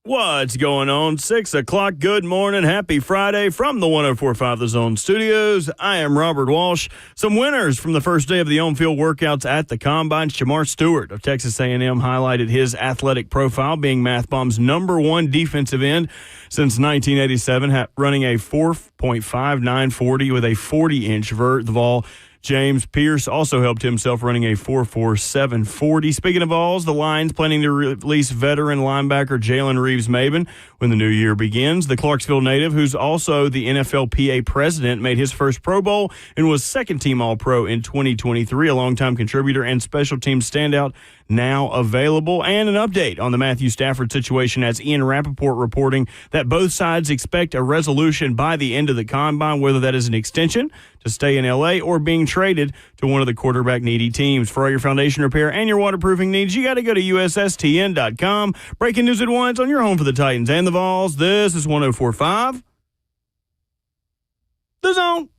What's going on? 6 o'clock. Good morning. Happy Friday from the 104.5 The Zone Studios. I am Robert Walsh. Some winners from the first day of the on-field workouts at the Combine. Shamar Stewart of Texas A&M highlighted his athletic profile, being Math Bomb's #1 defensive end since 1987, running a 4.59 40 with a 40-inch vert. The Vol James Pierce also helped himself, running a 4.47 40. Speaking of Vols, the Lions planning to release veteran linebacker Jalen Reeves-Maben when the new year begins. The Clarksville native, who's also the NFLPA president, made his first Pro Bowl and was second-team All-Pro in 2023, a longtime contributor and special team standout, now available. And an update on the Matthew Stafford situation, as Ian Rappaport reporting that both sides expect a resolution by the end of the Combine, whether that is an extension to stay in L.A. or being traded to one of the quarterback-needy teams. For all your foundation repair and your waterproofing needs, you got to go to USSTN.com. Breaking news at once on your home for the Titans and the Vols. This is 104.5 The Zone.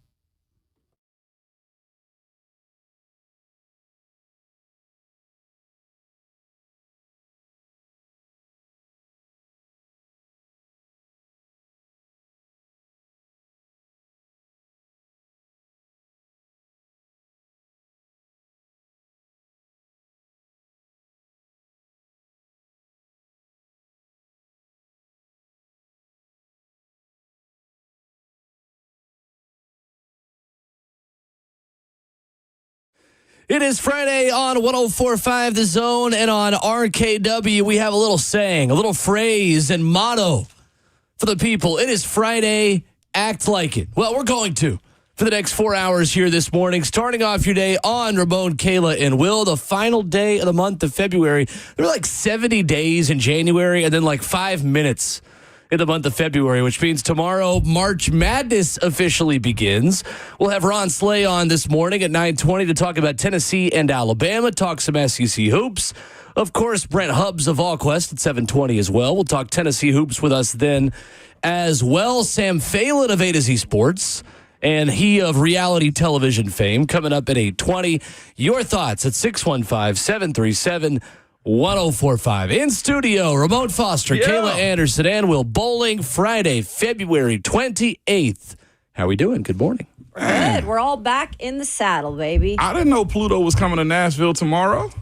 It is Friday on 104.5 The Zone, and on RKW we have a little saying, a little phrase and motto for the people. It is Friday, act like it. Well, we're going to for the next 4 hours here this morning, starting off your day on Ramon, Kayla, and Will, the final day of the month of February. There are like 70 days in January and then like 5 minutes in the month of February, which means tomorrow March Madness officially begins. We'll have Ron Slay on this morning at 9:20 to talk about Tennessee and Alabama, talk some SEC hoops. Of course, Brent Hubs of VolQuest at 7:20 as well. We'll talk Tennessee hoops with us then as well. Sam Phalen of AtoZ Sports, and he of reality television fame, coming up at 8:20. Your thoughts at 615-737-1045. In studio, Ramon Foster, Kayla Anderson, and Will Bowling. Friday, February 28th. How we doing? Good morning. Good. We're all back in the saddle, baby. I didn't know Pluto was coming to Nashville tomorrow.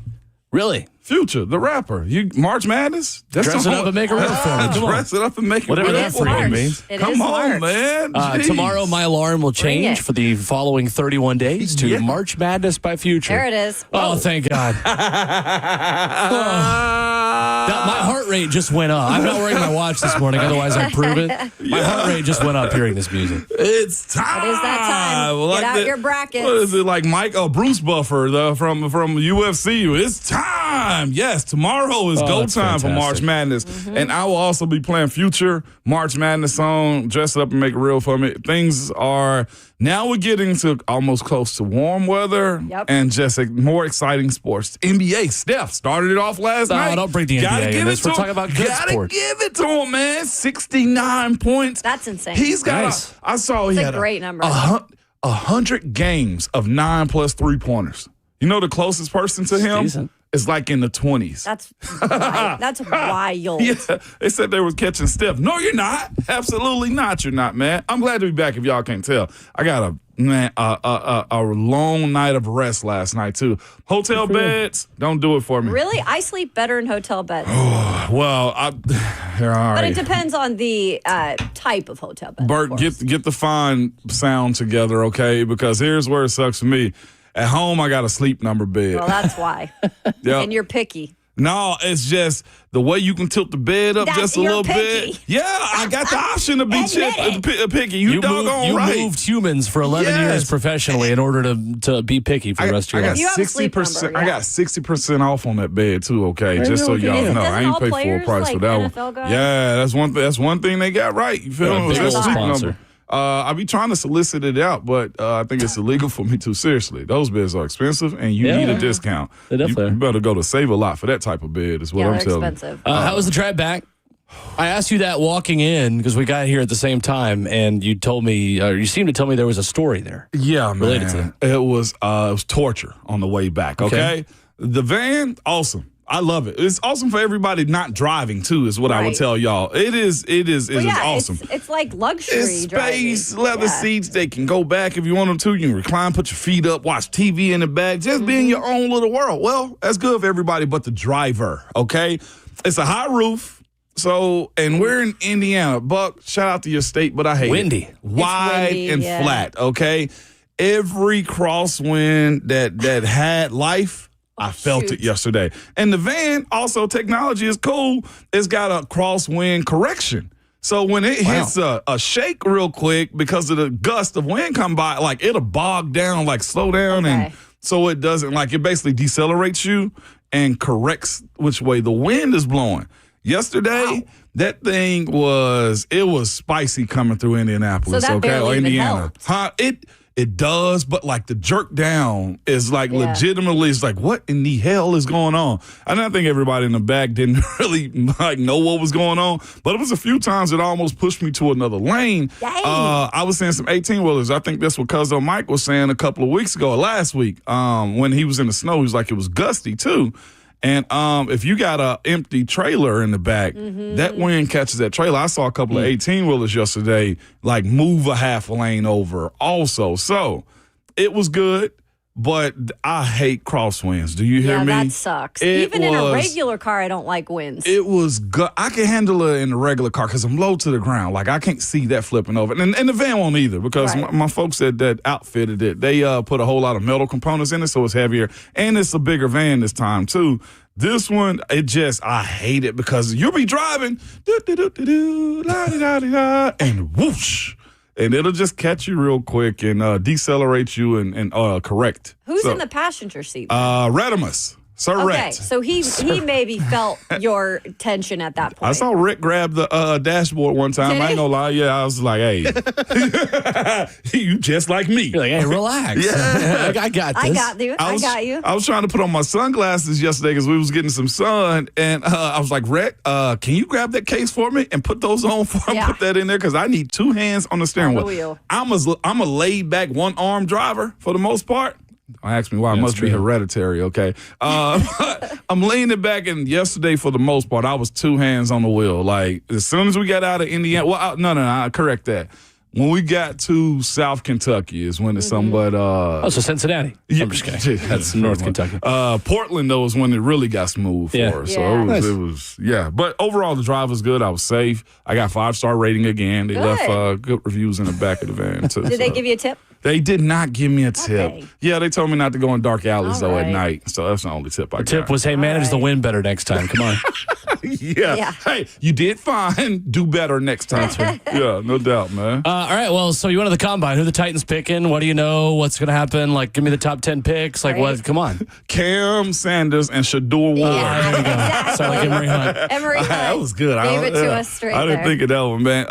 Really? Future, the rapper. March Madness? Dress it up and make it real for me. Dress it up and make it Whatever real that for freaking me. means. Come on, man. Tomorrow, my alarm will change for the following 31 days to March Madness by Future. There it is. Oh, thank God. My heart rate just went up. I'm not wearing my watch this morning, otherwise I'd prove it. My heart rate just went up hearing this music. It's time. It is that time. Get out your brackets. What is it, like Bruce Buffer from UFC? It's time. Yes, tomorrow is go time for March Madness. Mm-hmm. And I will also be playing Future March Madness song, Dress It Up and Make It Real for me. Things are, now we're getting to almost close to warm weather and just more exciting sports. NBA, Steph started it off last night. Don't bring the NBA in this. We're talking about good sports. Gotta give it to him, man. 69 points. That's insane. He's got I saw he had a great number. 100 games of 9+ 3-pointers. You know the closest person to him is like in the 20s. That's wild. That's wild. Yeah, they said they were catching Steph. No, you're not. Absolutely not. You're not, man. I'm glad to be back. If y'all can't tell, I got a long night of rest last night too. Hotel beds don't do it for me. Really, I sleep better in hotel beds. Well, but it depends on the type of hotel bed. Bert, get the fine sound together, okay? Because here's where it sucks for me. At home, I got a sleep number bed. Well, that's why. And you're picky. No, it's just the way you can tilt the bed up just a little picky. bit. Yeah, I got the option to be picky. You doggone right. You moved humans for 11 years professionally in order to be picky for the rest of your life. You have a sleep number, I got 60% off on that bed too. Okay, just so y'all know, I ain't paid full price for that one. Yeah, that's one thing they got right. You feel me? That's a sleep number. I be trying to solicit it out, but I think it's illegal for me to. Seriously, those beds are expensive, and you need a discount. You better go to Save a Lot for that type of bed. Is what I'm telling expensive. you. How was the drive back? I asked you that walking in because we got here at the same time, and you told me, or you seemed to tell me there was a story there. Yeah, related to that. It was torture on the way back. Okay? The van, awesome. I love it. It's awesome for everybody not driving too. Is what I would tell y'all. It is awesome. It's like luxury. It's space, driving. leather seats. They can go back if you want them to. You can recline, put your feet up, watch TV in the back, just be in your own little world. Well, that's good for everybody but the driver. Okay, it's a high roof. So, and we're in Indiana. Buck, shout out to your state, but I hate windy. it. Wide and flat, okay? Every crosswind that had life, I felt it yesterday. And the van, also technology is cool. It's got a crosswind correction. So when it hits a shake real quick because of the gust of wind come by, like it'll bog down, like slow down. And so it doesn't, like it basically decelerates you and corrects which way the wind is blowing. Yesterday, that thing was spicy coming through Indianapolis, so that or Indiana. Helped. It does, but like the jerk down is like legitimately, it's like, what in the hell is going on? And I think everybody in the back didn't really like know what was going on, but it was a few times it almost pushed me to another lane. I was seeing some 18-wheelers. I think that's what Cuzzo Mike was saying a couple of weeks ago, or last week, when he was in the snow. He was like, it was gusty too. And if you got an empty trailer in the back, that wind catches that trailer. I saw a couple of 18-wheelers yesterday, like move a half a lane over also. So it was good, but I hate crosswinds. Do you hear me? Yeah, that sucks. Even in a regular car, I don't like winds. It was good. I can handle it in a regular car because I'm low to the ground. Like, I can't see that flipping over. And the van won't either because my folks that outfitted it, they put a whole lot of metal components in it, so it's heavier. And it's a bigger van this time, too. This one, I hate it because you'll be driving, and whoosh. And it'll just catch you real quick and decelerate you and correct. Who's in the passenger seat? Redimus. Sir okay, Rhett. so he maybe felt your tension at that point. I saw Rick grab the dashboard one time. I ain't gonna lie. Yeah, I was like, hey, you just like me. You're like, hey, relax. Yeah. I got this. I got you. I was trying to put on my sunglasses yesterday because we was getting some sun. And I was like, Rick, can you grab that case for me and put those on for me? Put that in there because I need two hands on the steering wheel. I'm a laid back one arm driver for the most part. Don't ask me why. It must be hereditary, okay? I'm leaning back, and yesterday, for the most part, I was two hands on the wheel. Like, as soon as we got out of Indiana, I correct that. When we got to South Kentucky is when it's somewhat... so Cincinnati. Yeah, I'm just kidding. That's North Kentucky. Portland, though, is when it really got smooth for us. So it was. But overall, the drive was good. I was safe. I got 5-star rating again. They left good reviews in the back of the van, too. Did they give you a tip? They did not give me a tip. Okay. Yeah, they told me not to go in dark alleys, at night. So that's the only tip I got. The tip was, hey, manage the wind better next time. Come on. Yeah. Hey, you did fine. Do better next time. Yeah, no doubt, man. All right, well, so you went to the Combine. Who are the Titans picking? What do you know? What's going to happen? Like, give me the top 10 picks. Like, what? Come on. Cam Sanders and Shador Ward. Yeah, there you go. Exactly. Sound like Emory Hunt. Emory Hunt. That was good. Gave it to us straight I didn't think of that one, man.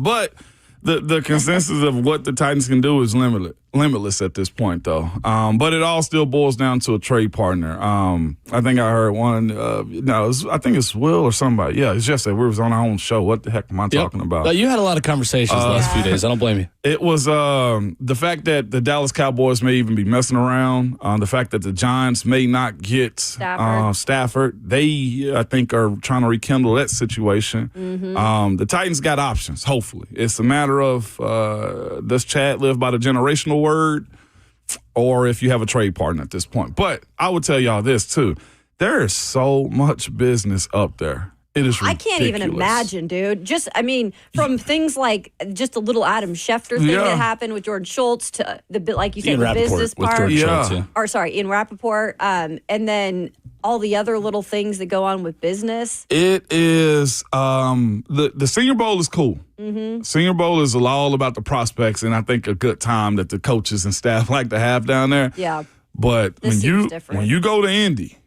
But the consensus of what the Titans can do is limitless at this point, though. But it all still boils down to a trade partner. I think I heard one. I think it's Will or somebody. Yeah, it's just that we was on our own show. What the heck am I talking about? You had a lot of conversations the last few days. I don't blame you. It was the fact that the Dallas Cowboys may even be messing around. The fact that the Giants may not get Stafford. They, I think, are trying to rekindle that situation. The Titans got options, hopefully. It's a matter of does Chad live by the generational word, or if you have a trade partner at this point. But I would tell y'all this, too. There is so much business up there. It is ridiculous. I can't even imagine, dude. From things like just a little Adam Schefter thing that happened with Jordan Schultz to like you said, the business part. Ian Rappaport. And then all the other little things that go on with business. It is the Senior Bowl is cool. Senior Bowl is all about the prospects, and I think a good time that the coaches and staff like to have down there. Yeah. But when you go to Indy,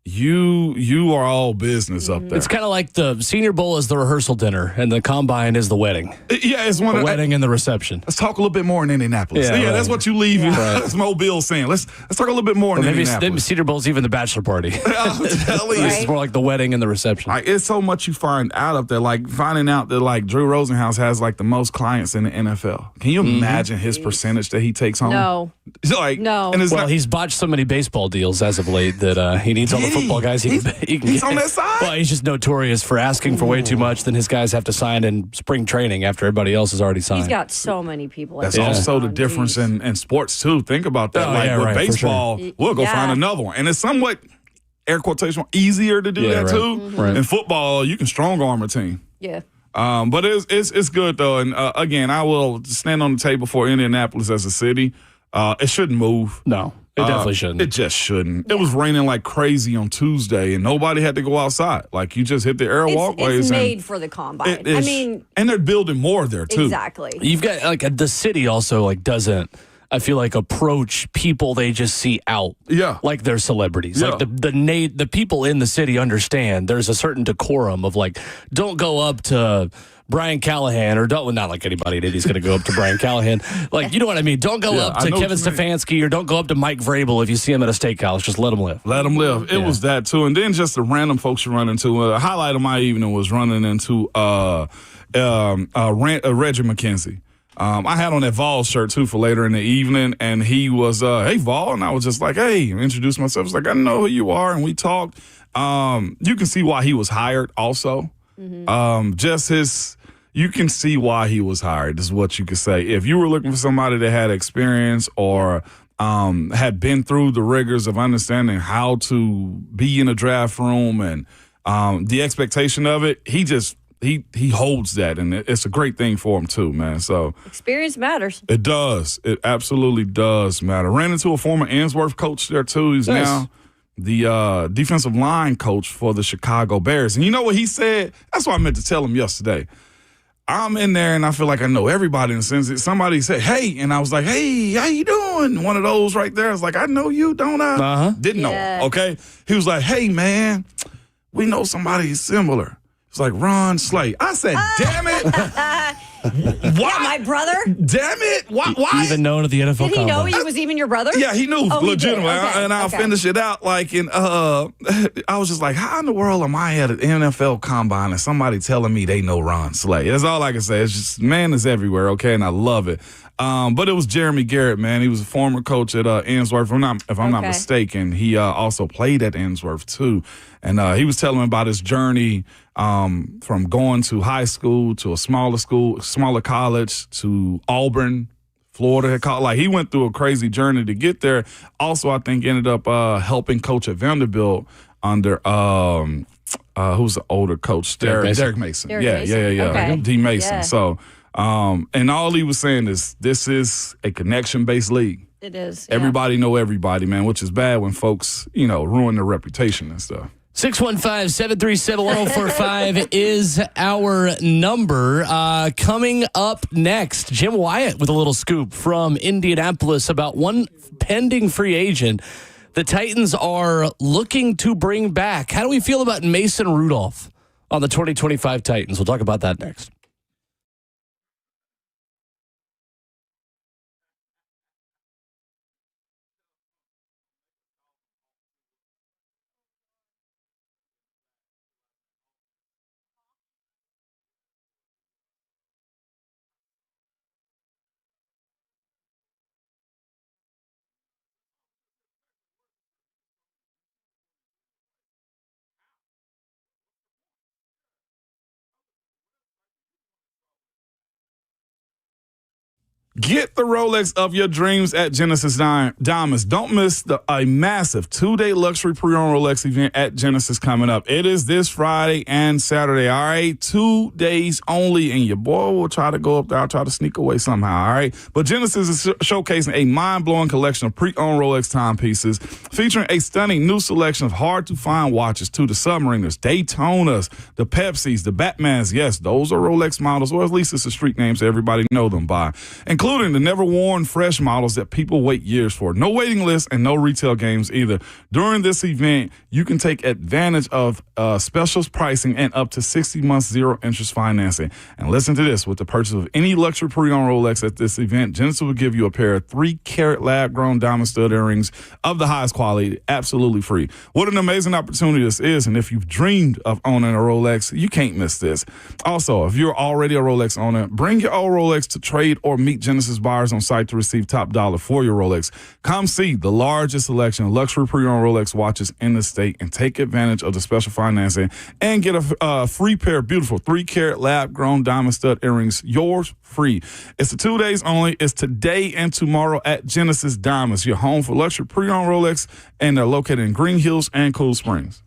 you are all business up there. It's kind of like the Senior Bowl is the rehearsal dinner, and the Combine is the wedding. It's one the wedding and the reception. Let's talk a little bit more in Indianapolis. That's what you leave. That's Mobile saying. Let's talk a little bit more in Indianapolis. Maybe Senior Bowl's even the bachelor party. I'm telling you. This is more like the wedding and the reception. It's so much you find out up there. Like finding out that like Drew Rosenhaus has like the most clients in the NFL. Can you imagine his percentage that he takes home? No. No. And he's botched so many baseball deals as of late that he needs all the football guys he can he's on that side? Well, he's just notorious for asking for way too much. Then his guys have to sign in spring training after everybody else has already signed. He's got so many people. That's also the difference in sports, too. Think about that. With baseball, we'll go find another one. And it's somewhat, air quotation, easier to do that, too. Mm-hmm. Right. In football, you can strong arm a team. Yeah. But it's good, though. And, again, I will stand on the table for Indianapolis as a city. It shouldn't move. No, it definitely shouldn't. It just shouldn't. It was raining like crazy on Tuesday, and nobody had to go outside. Like, you just hit the air walkways. It's made for the combine. I mean, and they're building more there, too. Exactly. You've got, like, the city also, like, doesn't, I feel like, approach people they just see out. Yeah. Like they're celebrities. Yeah. Like the people in the city understand there's a certain decorum of, like, don't go up to Brian Callahan, or don't, not like anybody did. He's going to go up to Brian Callahan. Like, you know what I mean? Don't go up to Kevin Stefanski, or don't go up to Mike Vrabel if you see him at a steakhouse. Just let him live. Let him live. It was that, too. And then just the random folks you run into. A highlight of my evening was running into Reggie McKenzie. I had on that Vols shirt, too, for later in the evening, and he was, hey, Vol, and I was just like, hey, introduced myself. I was like, I know who you are, and we talked. You can see why he was hired also. Mm-hmm. You can see why he was hired, is what you could say. If you were looking for somebody that had experience or had been through the rigors of understanding how to be in a draft room and the expectation of it, he holds that, and it's a great thing for him too, man. So experience matters. It does. It absolutely does matter. Ran into a former Ainsworth coach there too. He's now the defensive line coach for the Chicago Bears. And you know what he said? That's what I meant to tell him yesterday. I'm in there, and I feel like I know everybody in the sense that somebody said, hey, and I was like, hey, how you doing? One of those right there. I was like, I know you, don't I? Uh-huh. Didn't know him, okay? He was like, hey, man, we know somebody similar. It's like Ron Slay. I said, damn it. Yeah, my brother. Damn it. Why? Even known to the NFL Did he know Combine. he was even your brother? Yeah, he knew legitimately. Okay, and I'll finish it out. Like, I was just like, how in the world am I at an NFL Combine and somebody telling me they know Ron Slay? That's all I can say. It's just, man is everywhere, okay? And I love it. But it was Jeremy Garrett, man. He was a former coach at Ainsworth, if I'm not mistaken. He also played at Ainsworth, too. And he was telling me about his journey from going to high school to a smaller college to Auburn, Florida. Like, he went through a crazy journey to get there. Also, I think ended up helping coach at Vanderbilt under who's the older coach? Derek Mason. Yeah. Okay. D. Mason. Yeah. So, and all he was saying is this is a connection-based league. It is. Everybody know everybody, man, which is bad when folks, ruin their reputation and stuff. 615-737-1045 is our number. Coming up next, Jim Wyatt with a little scoop from Indianapolis about one pending free agent the Titans are looking to bring back. How do we feel about Mason Rudolph on the 2025 Titans? We'll talk about that next. Get the Rolex of your dreams at Genesis Diamonds. Don't miss a massive 2-day luxury pre-owned Rolex event at Genesis coming up. It is this Friday and Saturday, all right? 2 days only, and your boy will try to go up there. I'll try to sneak away somehow, all right? But Genesis is showcasing a mind-blowing collection of pre-owned Rolex timepieces featuring a stunning new selection of hard-to-find watches, too. The Submariners, Daytonas, the Pepsis, the Batmans. Yes, those are Rolex models, or at least it's a street name so everybody know them by. Including the never-worn fresh models that people wait years for. No waiting list and no retail games either. During this event, you can take advantage of specials pricing and up to 60 months zero-interest financing. And listen to this. With the purchase of any luxury pre-owned Rolex at this event, Genesis will give you a pair of 3-carat lab-grown diamond stud earrings of the highest quality, absolutely free. What an amazing opportunity this is, and if you've dreamed of owning a Rolex, you can't miss this. Also, if you're already a Rolex owner, bring your old Rolex to trade or meet Genesis Genesis buyers on site to receive top dollar for your Rolex. Come see the largest selection of luxury pre-owned Rolex watches in the state and take advantage of the special financing and get a free pair of beautiful 3-carat lab-grown diamond stud earrings, yours free. It's the 2 days only. It's today and tomorrow at Genesis Diamonds, your home for luxury pre-owned Rolex, and they're located in Green Hills and Cool Springs.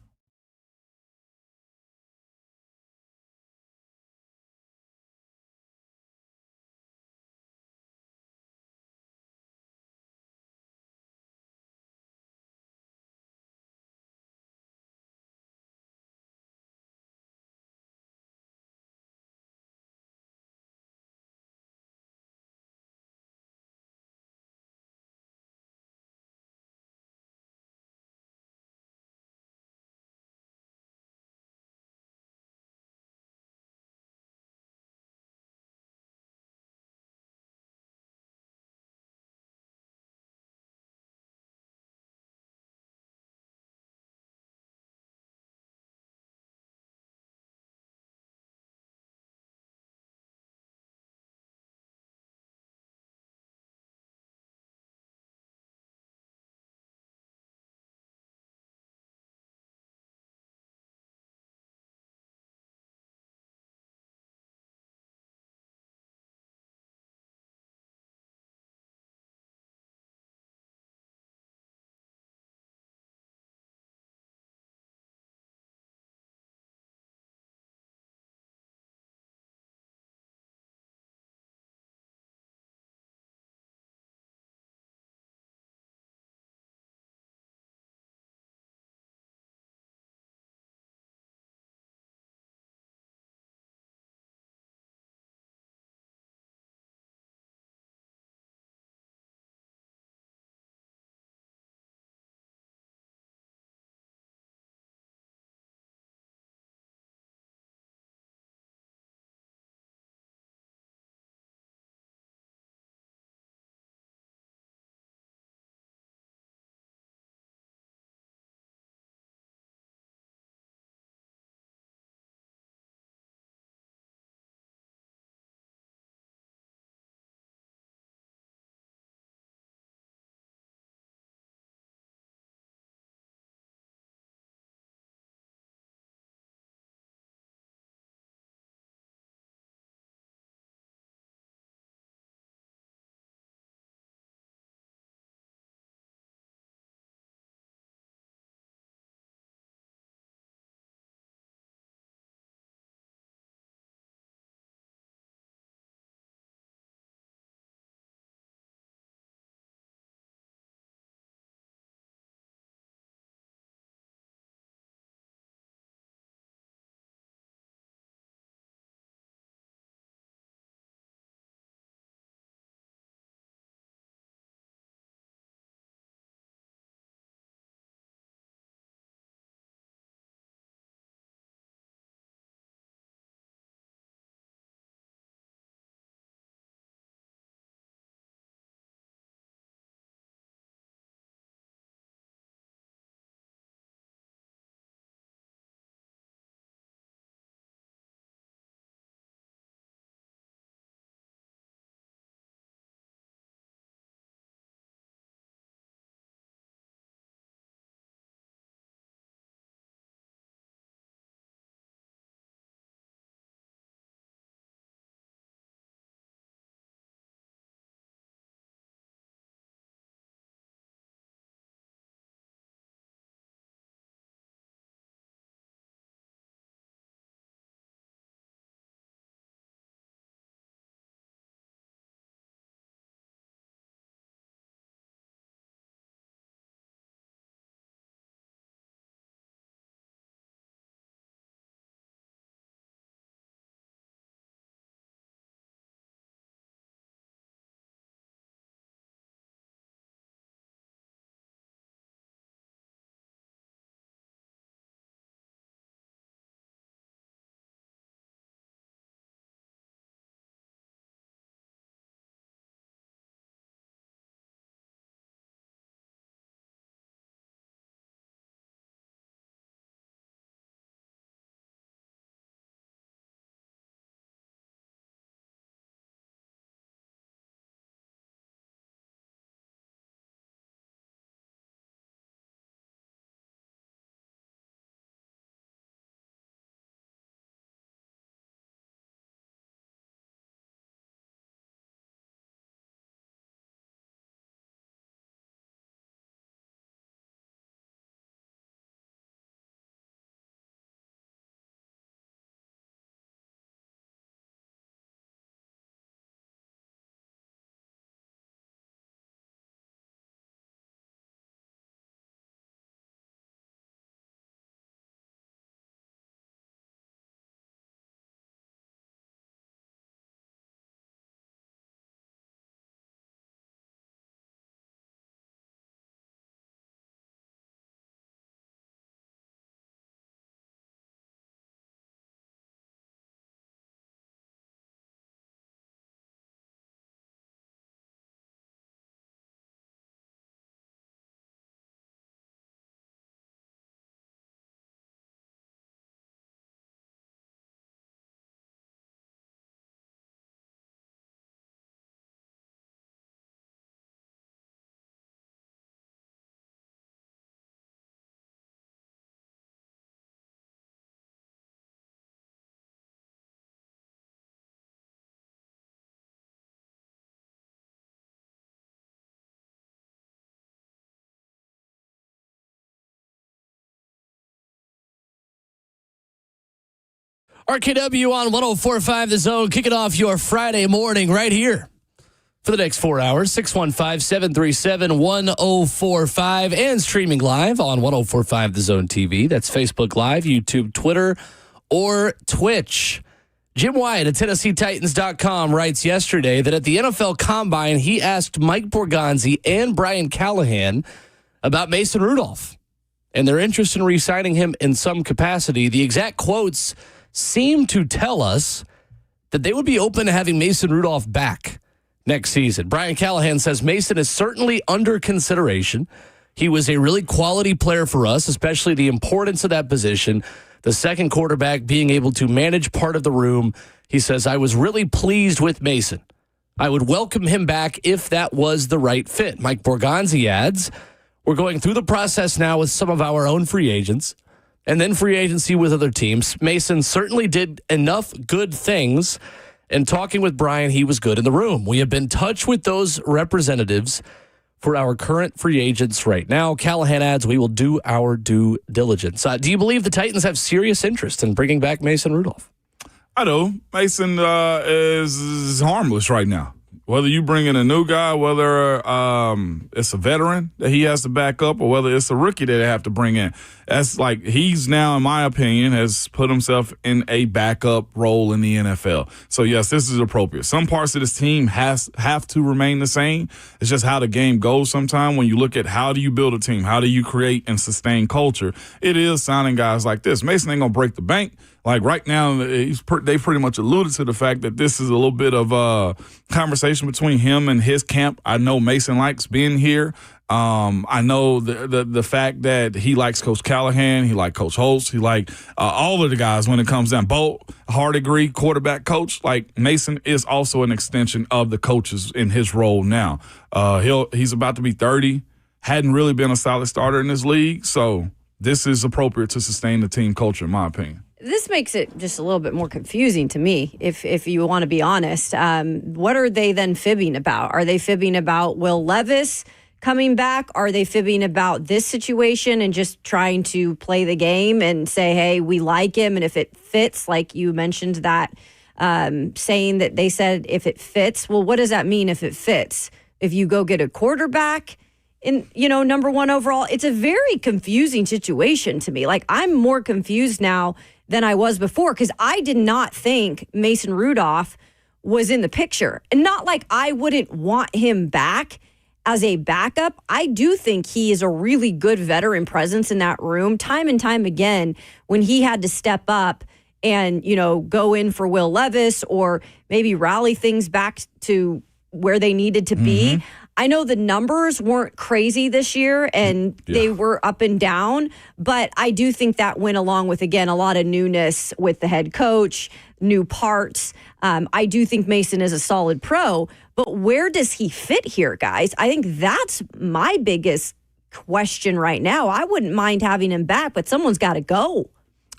RKW on 104.5 The Zone, kicking off your Friday morning right here for the next 4 hours. 615-737-1045 and streaming live on 104.5 The Zone TV. That's Facebook Live, YouTube, Twitter, or Twitch. Jim Wyatt at TennesseeTitans.com writes yesterday that at the NFL Combine, he asked Mike Borgonzi and Brian Callahan about Mason Rudolph and their interest in re-signing him in some capacity. The exact quotes seem to tell us that they would be open to having Mason Rudolph back next season. Brian Callahan says Mason is certainly under consideration. He was a really quality player for us, especially the importance of that position. The second quarterback being able to manage part of the room. He says, I was really pleased with Mason. I would welcome him back if that was the right fit. Mike Borgonzi adds, we're going through the process now with some of our own free agents and then free agency with other teams. Mason certainly did enough good things. And talking with Brian, he was good in the room. We have been in touch with those representatives for our current free agents right now. Callahan adds, we will do our due diligence. Do you believe the Titans have serious interest in bringing back Mason Rudolph? I do. Mason is harmless right now. Whether you bring in a new guy, whether it's a veteran that he has to back up, or whether it's a rookie that they have to bring in. That's like he's now, in my opinion, has put himself in a backup role in the NFL. So, yes, this is appropriate. Some parts of this team have to remain the same. It's just how the game goes sometimes. When you look at how do you build a team, how do you create and sustain culture, it is signing guys like this. Mason ain't going to break the bank. Like right now, they pretty much alluded to the fact that this is a little bit of a conversation between him and his camp. I know Mason likes being here. I know the fact that he likes Coach Callahan, he likes Coach Holtz, he likes all of the guys when it comes down. Bo Hardigree, quarterback coach. Like Mason is also an extension of the coaches in his role now. He's about to be 30. Hadn't really been a solid starter in this league, so this is appropriate to sustain the team culture, in my opinion. This makes it just a little bit more confusing to me, if you want to be honest. What are they then fibbing about? Are they fibbing about Will Levis coming back? Are they fibbing about this situation and just trying to play the game and say, hey, we like him, and if it fits, like you mentioned that saying that they said if it fits, well, what does that mean if it fits? If you go get a quarterback in, number one overall, it's a very confusing situation to me. Like, I'm more confused now than I was before, because I did not think Mason Rudolph was in the picture. And not like I wouldn't want him back as a backup. I do think he is a really good veteran presence in that room. Time and time again, when he had to step up and, go in for Will Levis or maybe rally things back to where they needed to be. I know the numbers weren't crazy this year and they were up and down, but I do think that went along with, again, a lot of newness with the head coach, new parts. I do think Mason is a solid pro, but where does he fit here, guys? I think that's my biggest question right now. I wouldn't mind having him back, but someone's got to go.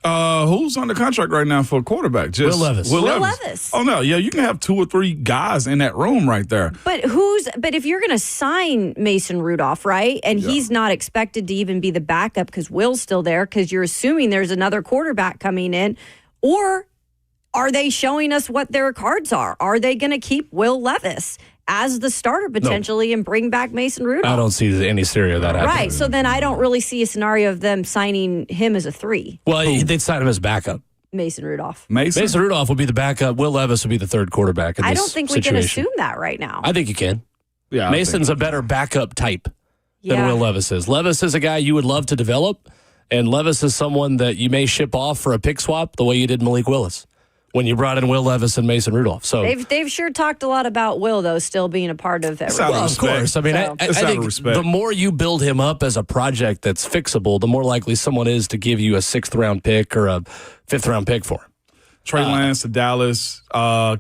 Who's on the contract right now for a quarterback? Will Levis. Will Levis. Oh, no. Yeah, you can have 2 or 3 guys in that room right there. But if you're going to sign Mason Rudolph, right, and he's not expected to even be the backup because Will's still there, because you're assuming there's another quarterback coming in, or are they showing us what their cards are? Are they going to keep Will Levis as the starter potentially and bring back Mason Rudolph? I don't see any scenario of that happening. Right, so then I don't really see a scenario of them signing him as a 3. Well, they'd sign him as backup. Mason Rudolph. Mason Rudolph would be the backup. Will Levis would be the third quarterback in this I don't think we can assume that right now. I think you can. Yeah, Mason's a better backup type than Will Levis is. Levis is a guy you would love to develop, and Levis is someone that you may ship off for a pick swap the way you did Malik Willis when you brought in Will Levis and Mason Rudolph. So they've sure talked a lot about Will, though, still being a part of everything. Well, of course. I mean, I think the more you build him up as a project that's fixable, the more likely someone is to give you a 6th-round pick or a 5th-round pick for him. Trey Lance to Dallas,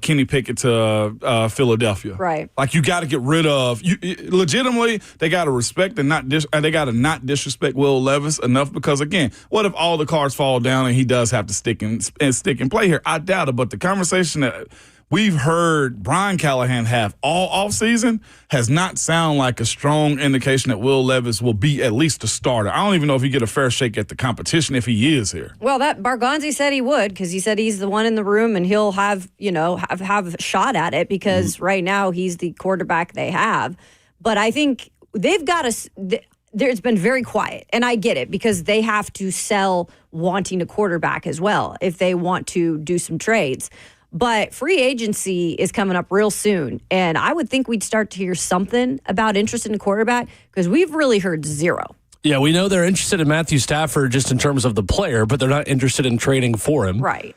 Kenny Pickett to Philadelphia. Right. Like, you got to get rid of legitimately. They got to respect and they got to not disrespect Will Levis enough, because again, what if all the cards fall down and he does have to stick and play here? I doubt it. But the conversation that we've heard Brian Callahan have all offseason has not sound like a strong indication that Will Levis will be at least a starter. I don't even know if he get a fair shake at the competition if he is here. Well, that Bargonzi said he would, because he said he's the one in the room and he'll have a shot at it, because right now he's the quarterback they have. But I think they've got it's been very quiet, and I get it, because they have to sell wanting a quarterback as well if they want to do some trades. But free agency is coming up real soon, and I would think we'd start to hear something about interest in a quarterback, because we've really heard zero. Yeah, we know they're interested in Matthew Stafford just in terms of the player, but they're not interested in trading for him. Right.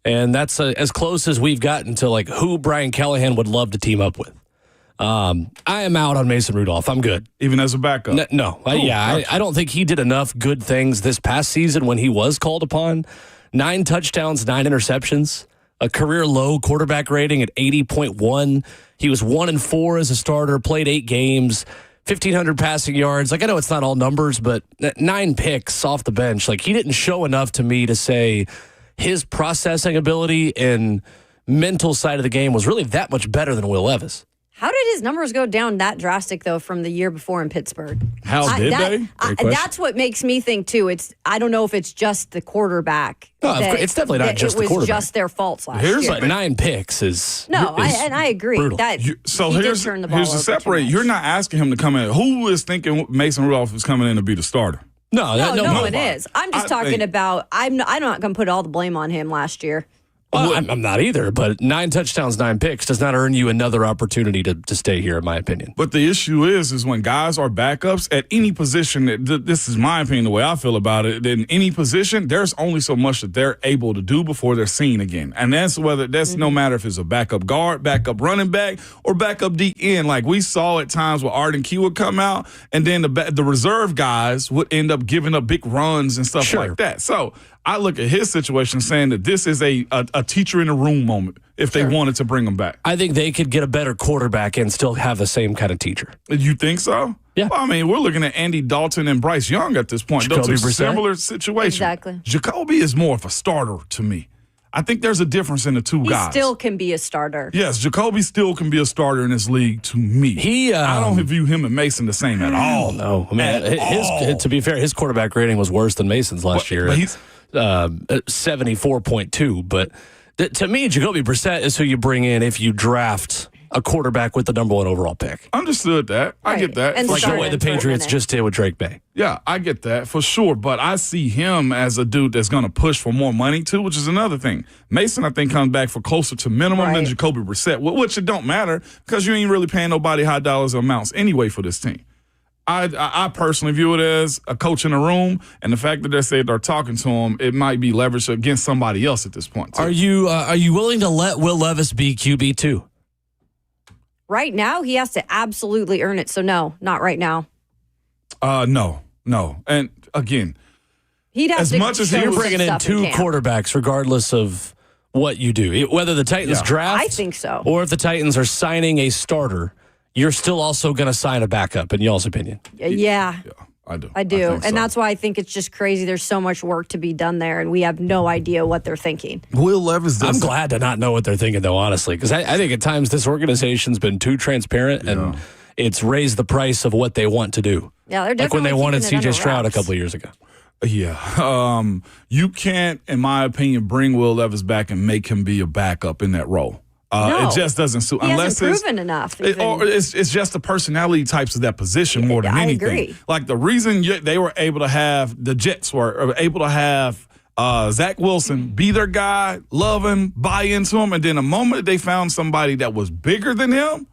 And that's as close as we've gotten to like who Brian Callahan would love to team up with. I am out on Mason Rudolph. I'm good. Even as a backup? No. I don't think he did enough good things this past season when he was called upon. 9 touchdowns, 9 interceptions, a career low quarterback rating at 80.1. He was 1-4 as a starter, played 8 games, 1,500 passing yards. Like, I know it's not all numbers, but 9 picks off the bench. Like, he didn't show enough to me to say his processing ability and mental side of the game was really that much better than Will Levis. How did his numbers go down that drastic, though, from the year before in Pittsburgh? How did they? That's what makes me think, too. I don't know if it's just the quarterback. No, it's definitely not just the quarterback. It was just their faults last year. But 9 picks is I agree. Brutal. Here's the separate. You're not asking him to come in. Who is thinking Mason Rudolph is coming in to be the starter? No one is. I'm just talking about. I'm not going to put all the blame on him last year. Well, I'm not either, but 9 touchdowns, 9 picks does not earn you another opportunity to stay here, in my opinion. But the issue is when guys are backups at any position, this is my opinion, the way I feel about it, in any position, there's only so much that they're able to do before they're seen again. And that's no matter if it's a backup guard, backup running back, or backup DN. Like we saw at times where Arden Key would come out, and then the reserve guys would end up giving up big runs and stuff like that. So I look at his situation saying that this is a teacher in the room moment if they wanted to bring him back. I think they could get a better quarterback and still have the same kind of teacher. You think so? Yeah. Well, I mean, we're looking at Andy Dalton and Bryce Young at this point. Jacoby Those are Brissett? similar situations. Exactly. Jacoby is more of a starter to me. I think there's a difference in the two guys. He still can be a starter. Yes, Jacoby still can be a starter in this league to me. I don't view him and Mason the same at all. No. I mean, to be fair, his quarterback rating was worse than Mason's last year. But he's 74.2. But to me, Jacoby Brissett is who you bring in if you draft a quarterback with the number 1 overall pick. Understood that. I get that. And like the way the Patriots just did with Drake May. Yeah, I get that for sure. But I see him as a dude that's going to push for more money too, which is another thing. Mason, I think, comes back for closer to minimum than Jacoby Brissett, which it don't matter because you ain't really paying nobody high dollars amounts anyway for this team. I personally view it as a coach in a room, and the fact that they're talking to him, it might be leveraged against somebody else at this point, too. Are you willing to let Will Levis be QB2? Right now, he has to absolutely earn it. So no, not right now. No. And again, he'd have as to much as you're bringing in 2 quarterbacks, regardless of what you do, whether the Titans draft, I think so, or if the Titans are signing a starter. You're still also going to sign a backup, in y'all's opinion. Yeah, I do. And that's why I think it's just crazy. There's so much work to be done there, and we have no idea what they're thinking. Will Levis I'm glad to not know what they're thinking, though, honestly, because I think at times this organization's been too transparent, and it's raised the price of what they want to do. Yeah, they're definitely like when they wanted keeping it C.J. under Stroud a wraps. couple of years ago. Yeah. You can't, in my opinion, bring Will Levis back and make him be a backup in that role. No. It just doesn't suit. He unless hasn't proven enough. Or it's just the personality types of that position more than anything. I agree. Like the reason they were able to have, the Jets were able to have Zach Wilson be their guy, love him, buy into him, and then the moment they found somebody that was bigger than him,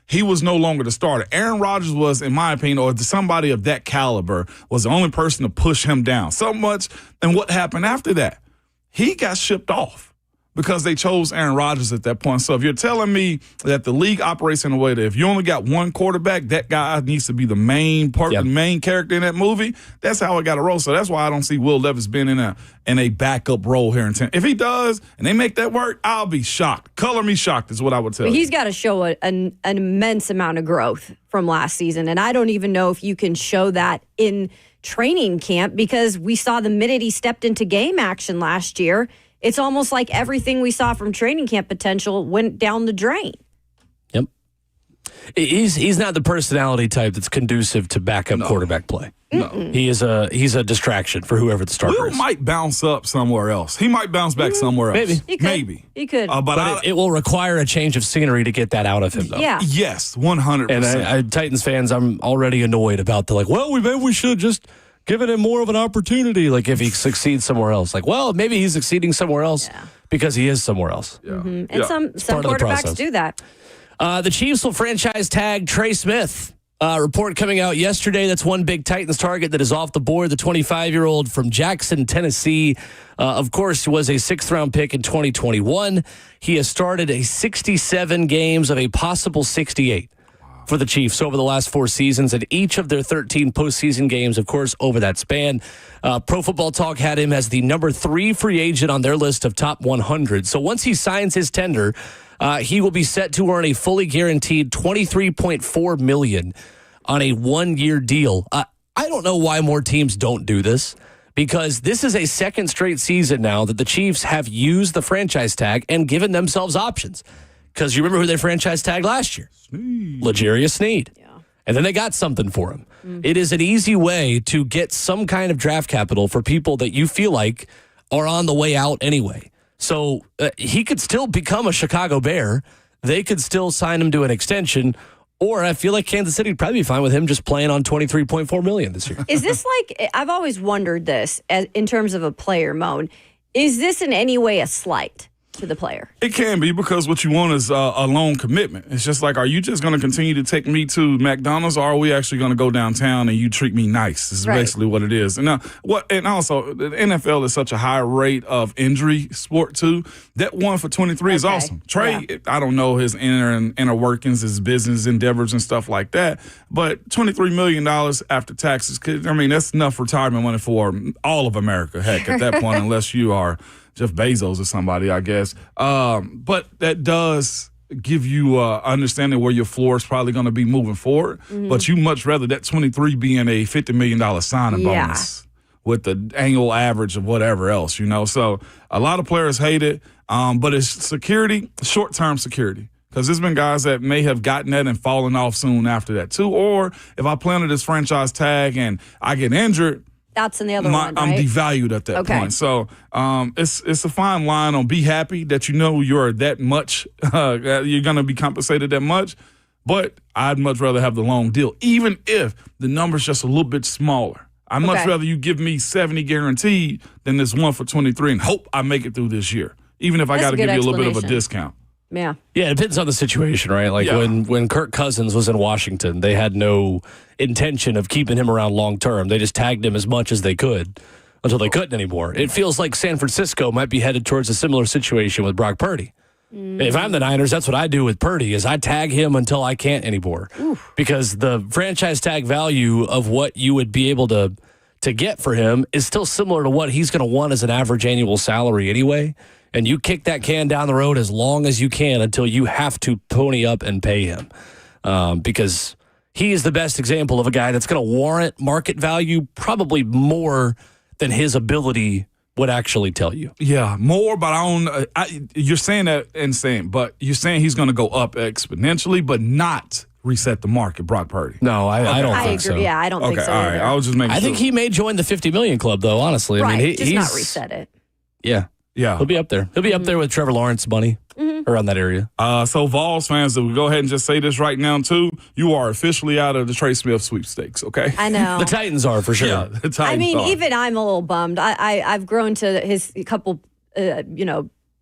he was no longer the starter. Aaron Rodgers was, in my opinion, or somebody of that caliber, was the only person to push him down so much. And what happened after that? He got shipped off because they chose Aaron Rodgers at that point. So if you're telling me that the league operates in a way that if you only got one quarterback, that guy needs to be the main part, the main character in that movie, that's how it got to roll. So that's why I don't see Will Levis being in a backup role here in town. If he does and they make that work, I'll be shocked. Color me shocked is what I would tell you. He's got to show an immense amount of growth from last season, and I don't even know if you can show that in training camp because we saw the minute he stepped into game action last year, it's almost like everything we saw from training camp potential went down the drain. Yep. He's not the personality type that's conducive to backup quarterback play. No. He's a distraction for whoever the starter Will is. might bounce up somewhere else. He might bounce back somewhere else. Maybe. He could. Maybe. He could. But It will require a change of scenery to get that out of him, though. Yeah. yes, 100%. And Titans fans, I'm already annoyed about maybe we should just given him more of an opportunity. Like if he succeeds somewhere else, maybe he's succeeding somewhere else because he is somewhere else. Yeah. And Yeah. some part of the quarterbacks process. do that. The Chiefs will franchise tag Trey Smith. Report coming out yesterday. That's one big Titans target that is off the board. The 25-year-old from Jackson, Tennessee, of course, was a 6th-round pick in 2021. He has started 67 games of a possible 68 for the Chiefs over the last 4 seasons, and each of their 13 postseason games, of course, over that span. Pro Football Talk had him as the number 3 free agent on their list of top 100. So once he signs his tender, he will be set to earn a fully guaranteed $23.4 million on a 1-year deal. I don't know why more teams don't do this, because this is a second straight season now that the Chiefs have used the franchise tag and given themselves options. Because you remember who they franchise tagged last year? L'Jarius Sneed. Yeah. And then they got something for him. It is an easy way to get some kind of draft capital for people that you feel like are on the way out anyway. So he could still become a Chicago Bear. They could still sign him to an extension. Or I feel like Kansas City would probably be fine with him just playing on $23.4 million this year. Is this I've always wondered this in terms of a player, Moan. Is this in any way a slight to the player? It can be, because what you want is a loan commitment. It's just like, are you just going to continue to take me to McDonald's, or are we actually going to go downtown and you treat me nice? This is basically what it is. And also the NFL is such a high rate of injury sport too. That 1 for 23 is awesome. Trey, I don't know his inner workings, his business endeavors and stuff like that, but $23 million after taxes, that's enough retirement money for all of America. Heck, at that point, unless you are Jeff Bezos or somebody, I guess. But that does give you understanding where your floor is probably going to be moving forward. But you much rather that 23 being a $50 million signing bonus with the annual average of whatever else, So a lot of players hate it, but it's security, short-term security. Because there's been guys that may have gotten that and fallen off soon after that too. Or if I play under this franchise tag and I get injured, that's in the other one, right? I'm devalued at that point. So it's a fine line on be happy that you're that much, you're going to be compensated that much. But I'd much rather have the long deal, even if the number's just a little bit smaller. I'd much rather you give me 70 guaranteed than this 1 for 23 and hope I make it through this year, even if I got to give you a little bit of a discount. Yeah. Yeah, it depends on the situation, right? Like when Kirk Cousins was in Washington, they had no intention of keeping him around long term. They just tagged him as much as they could until they couldn't anymore. It feels like San Francisco might be headed towards a similar situation with Brock Purdy. If I'm the Niners, that's what I do with Purdy is I tag him until I can't anymore. Because the franchise tag value of what you would be able to get for him is still similar to what he's going to want as an average annual salary anyway. And you kick that can down the road as long as you can until you have to pony up and pay him. Because he is the best example of a guy that's going to warrant market value probably more than his ability would actually tell you. Yeah, more, but you're saying that insane, but you're saying he's going to go up exponentially, but not reset the market, Brock Purdy. No, I don't think agree. so. Yeah, I don't think so. All right. I was just making sure. I think he may join the 50 million club, though, honestly. Right, I mean, just not reset it. Yeah. Yeah. He'll be up there. He'll be up there with Trevor Lawrence money around that area. So Vols fans, we go ahead and just say this right now, too. You are officially out of the Trey Smith sweepstakes, okay? I know. The Titans are, for sure. Yeah, the Titans I mean, are. even I'm a little bummed. I've grown to his couple,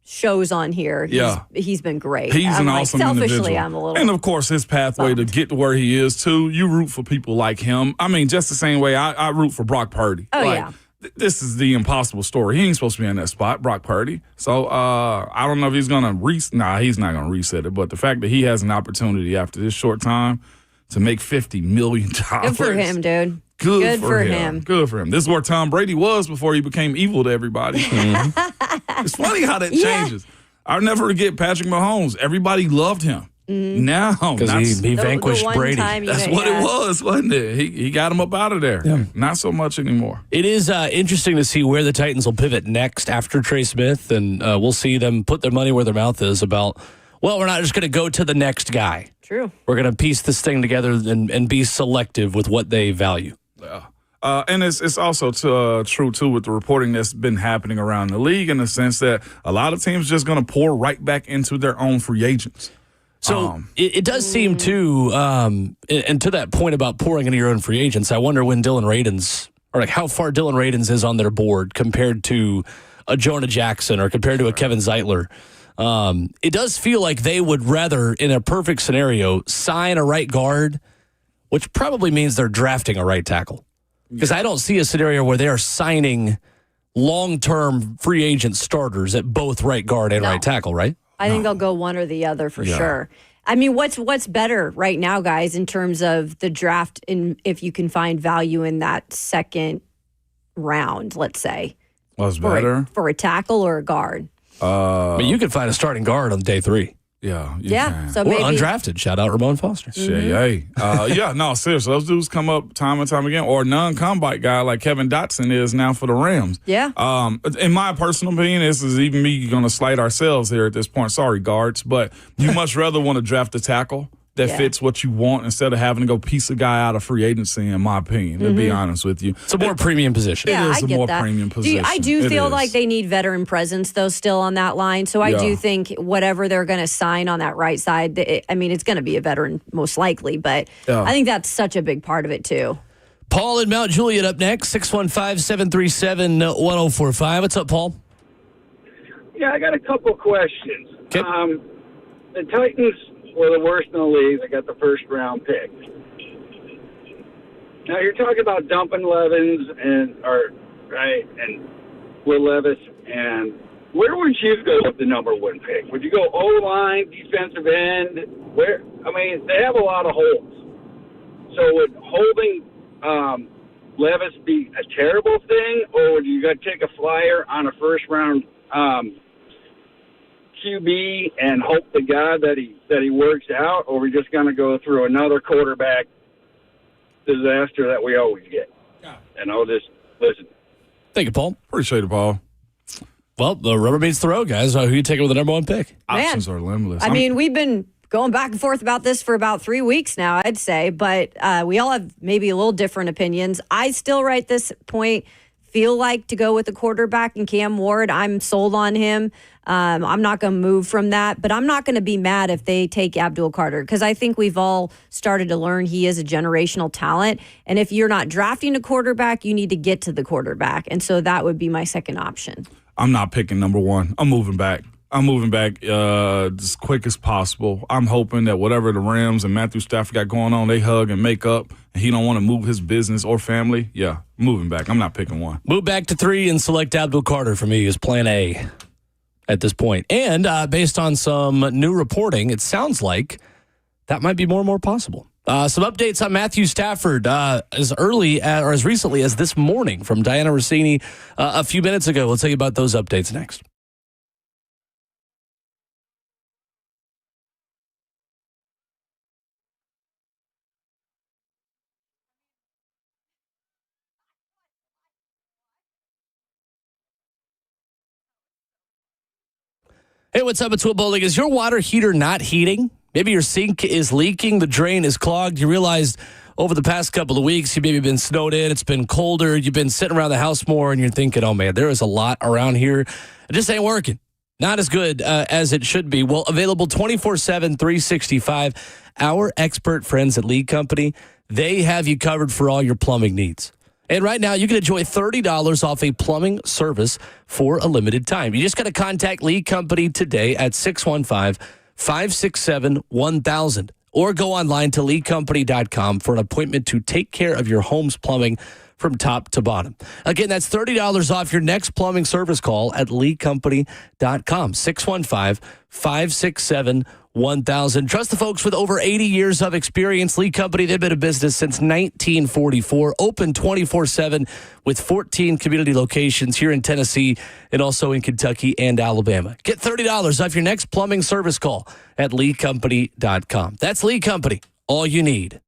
shows on here. He's been great. He's an awesome selfishly, individual. I'm a little and of course, his pathway to get to where he is too. You root for people like him. I mean, just the same way I root for Brock Purdy. Oh, yeah. This is the impossible story. He ain't supposed to be in that spot, Brock Purdy. So I don't know if he's gonna he's not gonna reset it. But the fact that he has an opportunity after this short time to make $50 million. Good for him, dude. Good for him. Good for him. This is where Tom Brady was before he became evil to everybody. It's funny how that changes. I'll never forget Patrick Mahomes. Everybody loved him. Now, because he vanquished Brady. That's what it was, wasn't it? He got him up out of there. Yeah. Not so much anymore. It is interesting to see where the Titans will pivot next after Trey Smith, and we'll see them put their money where their mouth is about, well, we're not just going to go to the next guy. True. We're going to piece this thing together and be selective with what they value. Yeah. And it's also true, too, with the reporting that's been happening around the league in the sense that a lot of teams just going to pour right back into their own free agents. So it does seem, too, and to that point about pouring into your own free agents, I wonder when Dylan Radins, or like how far Dylan Radins is on their board compared to a Jonah Jackson or compared to a Kevin Zeitler. It does feel like they would rather, in a perfect scenario, sign a right guard, which probably means they're drafting a right tackle. Because I don't see a scenario where they are signing long-term free agent starters at both right guard and right tackle, right? I think they'll go one or the other for sure. I mean, what's better right now, guys, in terms of the draft, if you can find value in that second round, let's say? What's better? For a tackle or a guard? But you could find a starting guard on day 3. Yeah. Yeah. So or maybe undrafted. Shout out Ramon Foster. Seriously. Those dudes come up time and time again. Or a non-combine guy like Kevin Dotson is now for the Rams. Yeah. In my personal opinion, this is even me going to slight ourselves here at this point. Sorry, guards. But you much rather want to draft a tackle that fits what you want instead of having to go piece a guy out of free agency, in my opinion, to be honest with you. It's a more premium position. Yeah, it is I a get more that. premium position. I do feel like they need veteran presence, though, still on that line. So I do think whatever they're going to sign on that right side, it's going to be a veteran most likely. But I think that's such a big part of it, too. Paul in Mount Juliet up next, 615-737-1045. What's up, Paul? Yeah, I got a couple questions. Okay. The Titans were the worst in the league. They got the first-round pick. Now, you're talking about dumping Levins and Will Levis, and where would you go with the number 1 pick? Would you go O-line, defensive end? They have a lot of holes. So would holding Levis be a terrible thing, or would you got to take a flyer on a first-round QB and hope to God that he works out, or are we just going to go through another quarterback disaster that we always get? And I'll just listen. Thank you, Paul. Appreciate it, Paul. Well, the rubber meets the road, guys. Who you taking with the number 1 pick? Options are limitless. I mean, we've been going back and forth about this for about 3 weeks now, I'd say, but we all have maybe a little different opinions. I still, right this point, feel like to go with the quarterback and Cam Ward. I'm sold on him. I'm not going to move from that, but I'm not going to be mad if they take Abdul Carter, because I think we've all started to learn he is a generational talent. And if you're not drafting a quarterback, you need to get to the quarterback. And so that would be my second option. I'm not picking number 1. I'm moving back as quick as possible. I'm hoping that whatever the Rams and Matthew Stafford got going on, they hug and make up, and he don't want to move his business or family. Yeah, moving back. I'm not picking 1. Move back to 3 and select Abdul Carter for me as plan A at this point. And based on some new reporting, it sounds like that might be more and more possible. Some updates on Matthew Stafford as recently as this morning from Diana Rossini a few minutes ago. We'll tell you about those updates next. Hey, what's up? It's Will Bowling. Is your water heater not heating? Maybe your sink is leaking, the drain is clogged. You realized over the past couple of weeks, you've maybe been snowed in, it's been colder, you've been sitting around the house more, and you're thinking, oh man, there is a lot around here. It just ain't working. Not as good as it should be. Well, available 24/7, 365. Our expert friends at League Company, they have you covered for all your plumbing needs. And right now, you can enjoy $30 off a plumbing service for a limited time. You just got to contact League Company today at 615-567-1000 or go online to leaguecompany.com for an appointment to take care of your home's plumbing from top to bottom. Again, that's $30 off your next plumbing service call at leaguecompany.com. 615-567-1000. 1000. Trust the folks with over 80 years of experience. Lee Company, they've been in business since 1944. Open 24/7 with 14 community locations here in Tennessee and also in Kentucky and Alabama. Get $30 off your next plumbing service call at leecompany.com. That's Lee Company, all you need.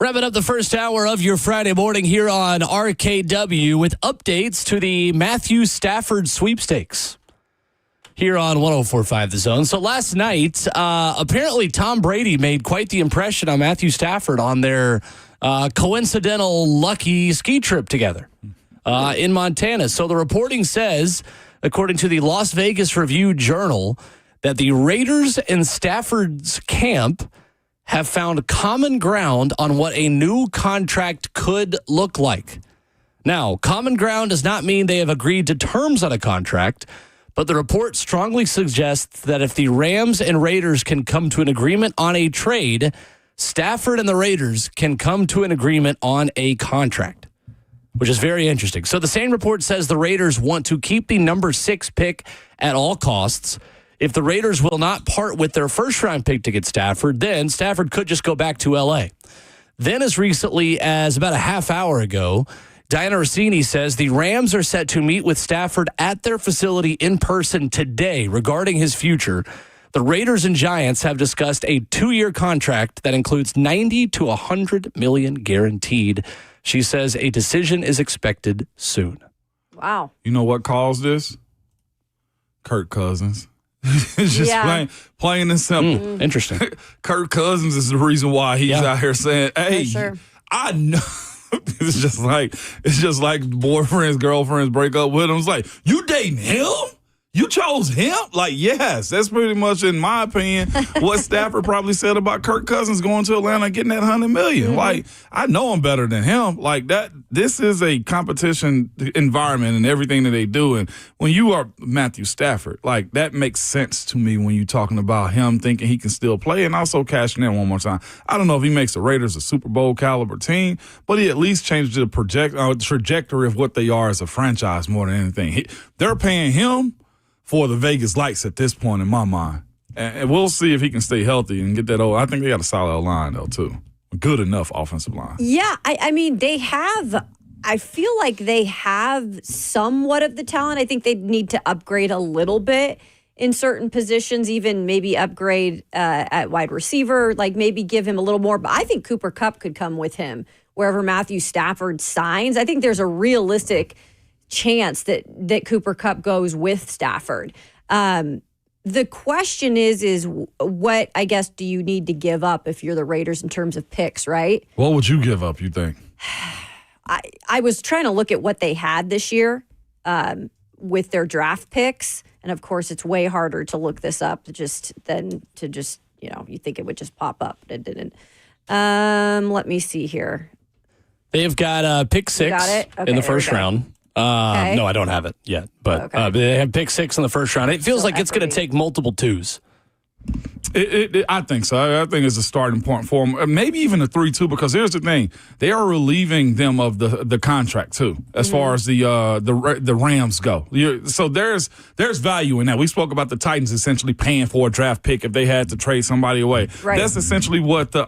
Wrapping up the first hour of your Friday morning here on RKW with updates to the Matthew Stafford sweepstakes here on 104.5 The Zone. So last night, apparently Tom Brady made quite the impression on Matthew Stafford on their coincidental lucky ski trip together in Montana. So the reporting says, according to the Las Vegas Review-Journal, that the Raiders and Stafford's camp have found common ground on what a new contract could look like. Now, common ground does not mean they have agreed to terms on a contract, but the report strongly suggests that if the Rams and Raiders can come to an agreement on a trade, Stafford and the Raiders can come to an agreement on a contract, which is very interesting. So the same report says the Raiders want to keep the number 6 pick at all costs. If the Raiders will not part with their first-round pick to get Stafford, then Stafford could just go back to L.A. Then as recently as about a half hour ago, Diana Rossini says the Rams are set to meet with Stafford at their facility in person today regarding his future. The Raiders and Giants have discussed a 2-year contract that includes $90 to $100 million guaranteed. She says a decision is expected soon. Wow. You know what caused this? Kirk Cousins. It's just plain and simple. Interesting. Kirk Cousins is the reason why he's out here saying, "Hey, sure. I know." It's just like boyfriends, girlfriends break up with him. It's like, you dating him? You chose him? Like, yes, that's pretty much, in my opinion, what Stafford probably said about Kirk Cousins going to Atlanta and getting that $100 million. Like, I know him better than him. Like that. This is a competition environment and everything that they do. And when you are Matthew Stafford, like that makes sense to me when you're talking about him thinking he can still play and also cashing in one more time. I don't know if he makes the Raiders a Super Bowl caliber team, but he at least changed the trajectory of what they are as a franchise more than anything. They're paying him for the Vegas lights at this point in my mind. And we'll see if he can stay healthy and get that old. I think they got a solid line, though, too. Good enough offensive line. Yeah, I mean, they have, I feel like they have somewhat of the talent. I think they need to upgrade a little bit in certain positions, even maybe upgrade at wide receiver, like maybe give him a little more. But I think Cooper Kupp could come with him wherever Matthew Stafford signs. I think there's a realistic chance that Cooper Kupp goes with Stafford. The question is what, I guess, do you need to give up if you're the Raiders in terms of picks, right? What would you give up, you think? I was trying to look at what they had this year with their draft picks. And of course, it's way harder to look this up than to just, you think it would just pop up, but it didn't. Let me see here. They've got pick 6 in the first round. Okay. No, I don't have it yet, but they have pick 6 in the first round. It feels like it's going to take multiple 2s. I think so. I think it's a starting point for them. Maybe even a 3-2, because here's the thing. They are relieving them of the contract, too, as far as the Rams go. So there's value in that. We spoke about the Titans essentially paying for a draft pick if they had to trade somebody away. Right. That's essentially what the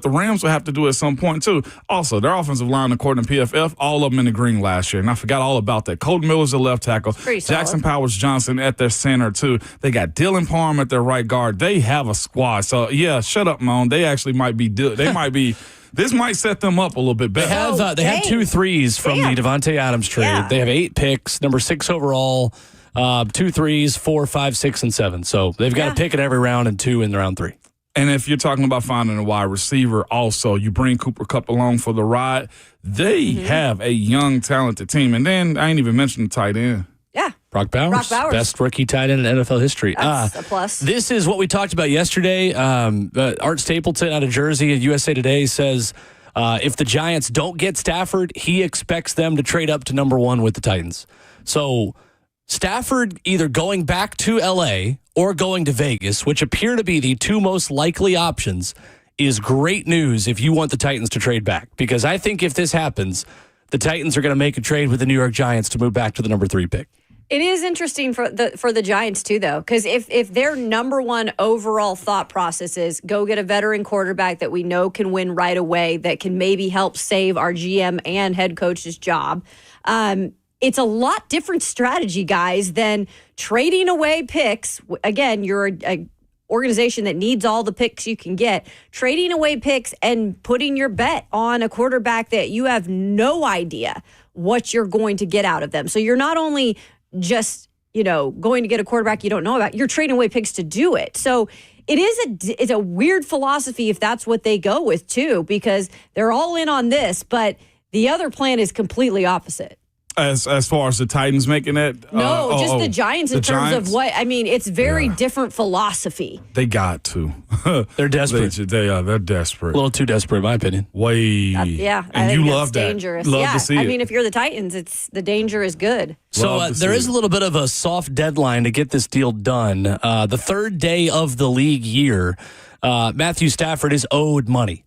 Rams will have to do at some point, too. Also, their offensive line, according to PFF, all of them in the green last year. And I forgot all about that. Colton Miller's the left tackle. Jackson Powers-Johnson at their center, too. They got Dylan Parham at their right guard. They have a squad. So, yeah, shut up, Moan. They actually might be this might set them up a little bit better. They have 2 3s from the Devontae Adams trade. Yeah. They have 8 picks, number 6 overall, 2 3s, 4, 5, 6, and 7. So they've got a pick in every round and 2 in round 3. And if you're talking about finding a wide receiver, also, you bring Cooper Kupp along for the ride. They have a young, talented team. And then I ain't even mentioned the tight end. Yeah. Brock Bowers, best rookie tight end in NFL history. That's a plus. This is what we talked about yesterday. Art Stapleton out of Jersey at USA Today says if the Giants don't get Stafford, he expects them to trade up to number 1 with the Titans. So Stafford either going back to L.A. or going to Vegas, which appear to be the 2 most likely options, is great news if you want the Titans to trade back. Because I think if this happens, the Titans are going to make a trade with the New York Giants to move back to the number 3 pick. It is interesting for the Giants, too, though, because if their number 1 overall thought process is go get a veteran quarterback that we know can win right away, that can maybe help save our GM and head coach's job, it's a lot different strategy, guys, than trading away picks. Again, you're organization that needs all the picks you can get, trading away picks and putting your bet on a quarterback that you have no idea what you're going to get out of them. So you're not only just, going to get a quarterback you don't know about, you're trading away picks to do it. So it's a weird philosophy if that's what they go with too, because they're all in on this, but the other plan is completely opposite. As far as the Titans making that? No, just the Giants in terms of what, it's very different philosophy. They got to. They're desperate. They're desperate. A little too desperate, in my opinion. Way. I and think you that's love that. Dangerous. Love to see it. If you're the Titans, the danger is good. So there is a little bit of a soft deadline to get this deal done. The third day of the league year, Matthew Stafford is owed money.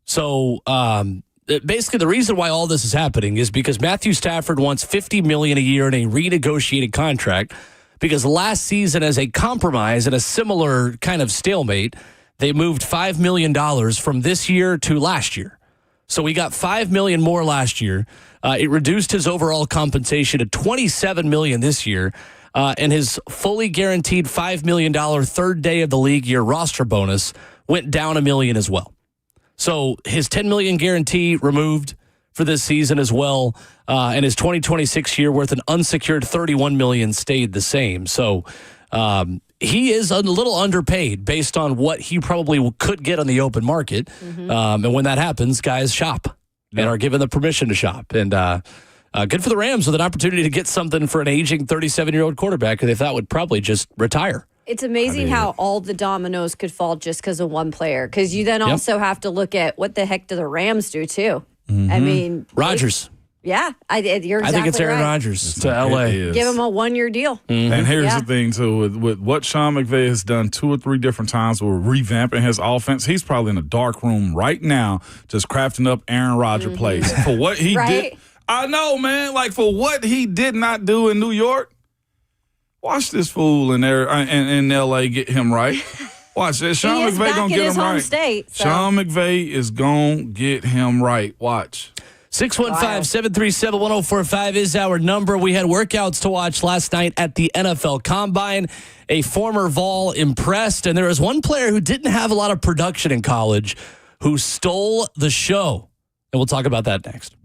So basically, the reason why all this is happening is because Matthew Stafford wants $50 million a year in a renegotiated contract. Because last season, as a compromise and a similar kind of stalemate, they moved $5 million from this year to last year. So we got $5 million more last year. It reduced his overall compensation to $27 million this year, and his fully guaranteed $5 million third day of the league year roster bonus went down $1 million as well. So his $10 million guarantee removed for this season as well, and his 2026 year worth an unsecured $31 million stayed the same. So he is a little underpaid based on what he probably could get on the open market. Mm-hmm. And when that happens, guys shop and are given the permission to shop. And good for the Rams with an opportunity to get something for an aging 37-year-old quarterback that they thought would probably just retire. It's amazing how all the dominoes could fall just because of one player. Because you then also have to look at what the heck do the Rams do too. Mm-hmm. Rodgers. You're exactly I think it's Aaron right. Rodgers to L.A. Give him a 1-year deal. Mm-hmm. And here's the thing, too. With what Sean McVay has done 2 or 3 different times with revamping his offense, he's probably in a dark room right now just crafting up Aaron Rodgers plays. For what he did. I know, man. Like, for what he did not do in New York, watch this fool in L.A. get him right. Watch this. Sean McVay going to get him right. State, so. Sean McVay is going to get him right. Watch. 615-737-1045 is our number. We had workouts to watch last night at the NFL Combine. A former Vol impressed, and there was one player who didn't have a lot of production in college who stole the show. And we'll talk about that next.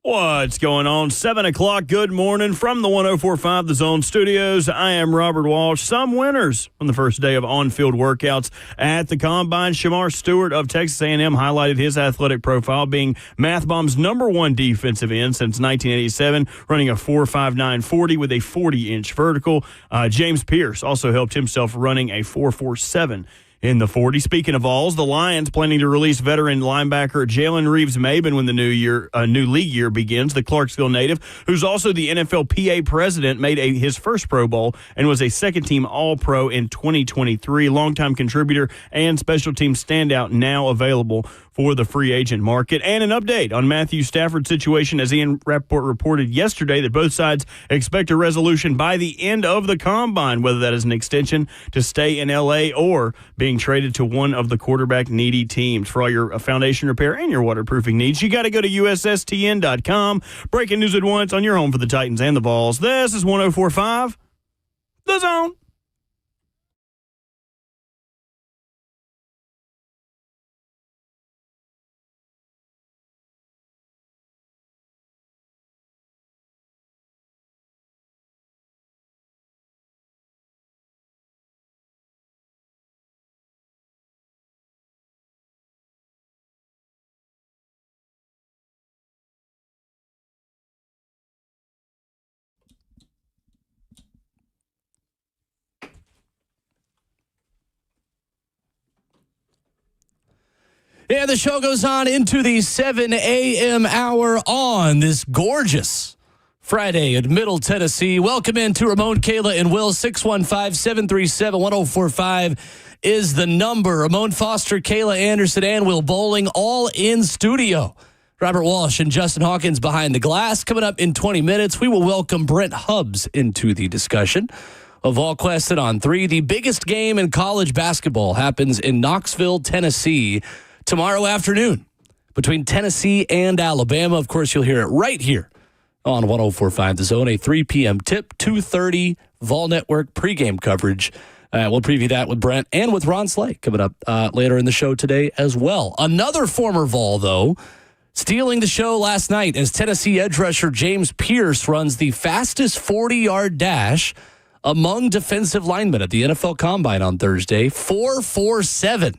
What's going on? 7 o'clock. Good morning from the 104.5 The Zone Studios. I am Robert Walsh. Some winners from the first day of on-field workouts at the Combine. Shamar Stewart of Texas A&M highlighted his athletic profile, being Math Bomb's #1 defensive end since 1987, running a 4.59 40 with a 40-inch vertical. James Pierce also helped himself running a 4.47 in the 40. Speaking of Vols, the Lions planning to release veteran linebacker Jalen Reeves-Maben when the new league year begins. The Clarksville native, who's also the NFLPA president, made his first Pro Bowl and was a second-team All-Pro in 2023. Longtime contributor and special team standout, now available for the free agent market. And an update on Matthew Stafford's situation, as Ian Rappaport reported yesterday that both sides expect a resolution by the end of the Combine, whether that is an extension to stay in L.A. or being traded to one of the quarterback-needy teams. For all your foundation repair and your waterproofing needs, you got to go to USSTN.com. Breaking news at once on your home for the Titans and the Vols. This is 104.5 The Zone. Yeah, the show goes on into the 7 a.m. hour on this gorgeous Friday in Middle Tennessee. Welcome in to Ramon, Kayla, and Will. 615-737-1045 is the number. Ramon Foster, Kayla Anderson, and Will Bowling all in studio. Robert Walsh and Justin Hawkins behind the glass. Coming up in 20 minutes, we will welcome Brent Hubs into the discussion of VolQuest on 3. The biggest game in college basketball happens in Knoxville, Tennessee, tomorrow afternoon between Tennessee and Alabama. Of course, you'll hear it right here on 104.5 The Zone, a 3 p.m. tip, 2:30 Vol Network pregame coverage. We'll preview that with Brent and with Ron Slay coming up later in the show today as well. Another former Vol, though, stealing the show last night as Tennessee edge rusher James Pierce runs the fastest 40-yard dash among defensive linemen at the NFL Combine on Thursday, 4.47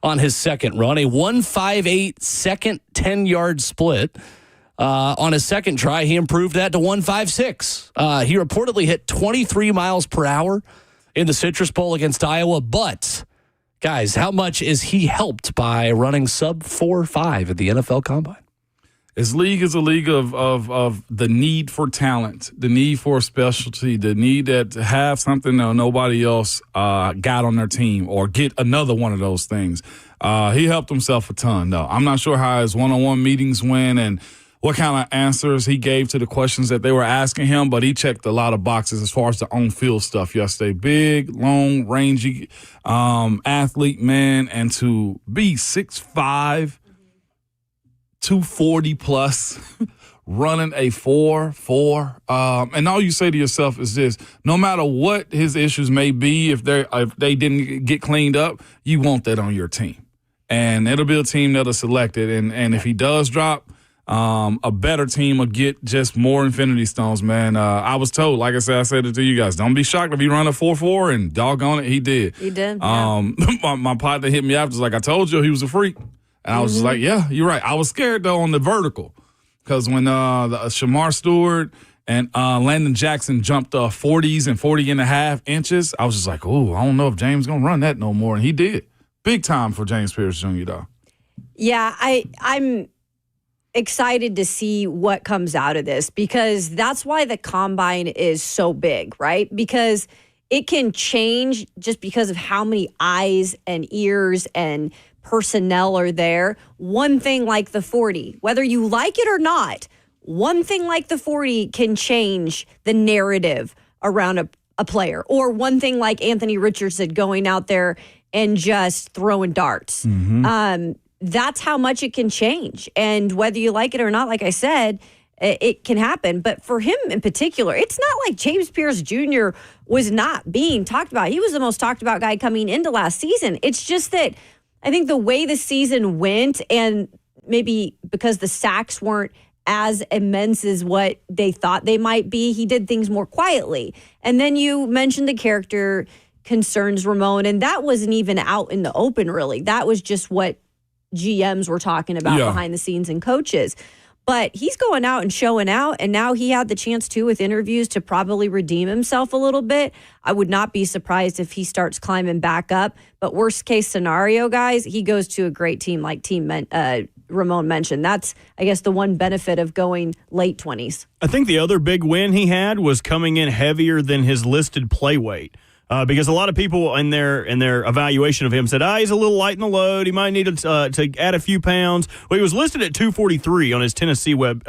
on his second run, a 1.58 second 10-yard split. On his second try, he improved that to 1.56. He reportedly hit 23 miles per hour in the Citrus Bowl against Iowa. But, guys, how much is he helped by running sub 4.5 at the NFL Combine? His league is a league of the need for talent, the need for specialty, the need to have something that nobody else got on their team or get another one of those things. He helped himself a ton, though. I'm not sure how his one-on-one meetings went and what kind of answers he gave to the questions that they were asking him, but he checked a lot of boxes as far as the on-field stuff yesterday. Big, long, rangy athlete, man, and to be 6'5", 240 plus, running a 4.4, and all you say to yourself is this: no matter what his issues may be, if they didn't get cleaned up, you want that on your team, and it'll be a team that'll select it. And if he does drop, a better team will get just more Infinity Stones, man. I was told, like I said it to you guys, don't be shocked if he run a 4.4, and doggone it, he did. He did. Yeah. My partner hit me after, was like, I told you he was a freak. And I was just like, yeah, you're right. I was scared, though, on the vertical, because when Shamar Stewart and Landon Jackson jumped 40s and 40.5 inches, I was just like, oh, I don't know if James is going to run that no more. And he did. Big time for James Pierce Jr., though. Yeah, I'm excited to see what comes out of this, because that's why the Combine is so big, right? Because it can change just because of how many eyes and ears and personnel are there. One thing like the 40, whether you like it or not, one thing like the 40 can change the narrative around a player. Or one thing like Anthony Richardson going out there and just throwing darts. Mm-hmm. That's how much it can change. And whether you like it or not, like I said, it can happen. But for him in particular, it's not like James Pierce Jr. was not being talked about. He was the most talked about guy coming into last season. It's just that I think the way the season went, and maybe because the sacks weren't as immense as what they thought they might be. He did things more quietly. And then you mentioned the character concerns, Ramon, and that wasn't even out in the open, really. That was just what GMs were talking about behind the scenes and coaches. But he's going out and showing out, and now he had the chance, too, with interviews to probably redeem himself a little bit. I would not be surprised if he starts climbing back up. But worst case scenario, guys, he goes to a great team like Ramon mentioned. That's, I guess, the one benefit of going late 20s. I think the other big win he had was coming in heavier than his listed play weight. Because a lot of people in their evaluation of him said, he's a little light in the load. He might need to add a few pounds. Well, he was listed at 243 on his Tennessee web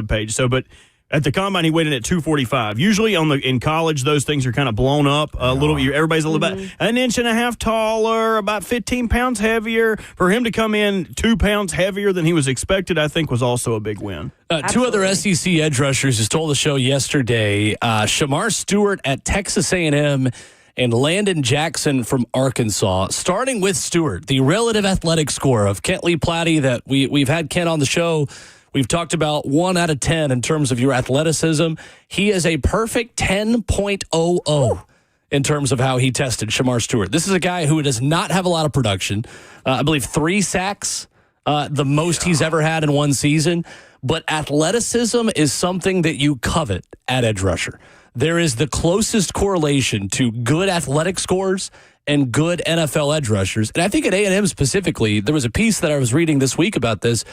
page. So, but at the combine, he weighed in at 245. Usually in college, those things are kind of blown up a little. Everybody's a little bit an inch and a half taller, about 15 pounds heavier. For him to come in 2 pounds heavier than he was expected, I think was also a big win. Two other SEC edge rushers just told the show yesterday. Shamar Stewart at Texas A&M and Landon Jackson from Arkansas. Starting with Stewart, the relative athletic score of Kent Lee Platty that we've had Kent on the show. We've talked about 1 out of 10 in terms of your athleticism. He is a perfect 10.00 in terms of how he tested, Shamar Stewart. This is a guy who does not have a lot of production. I believe 3 sacks, the most he's ever had in one season. But athleticism is something that you covet at edge rusher. There is the closest correlation to good athletic scores and good NFL edge rushers. And I think at A&M specifically, there was a piece that I was reading this week about this.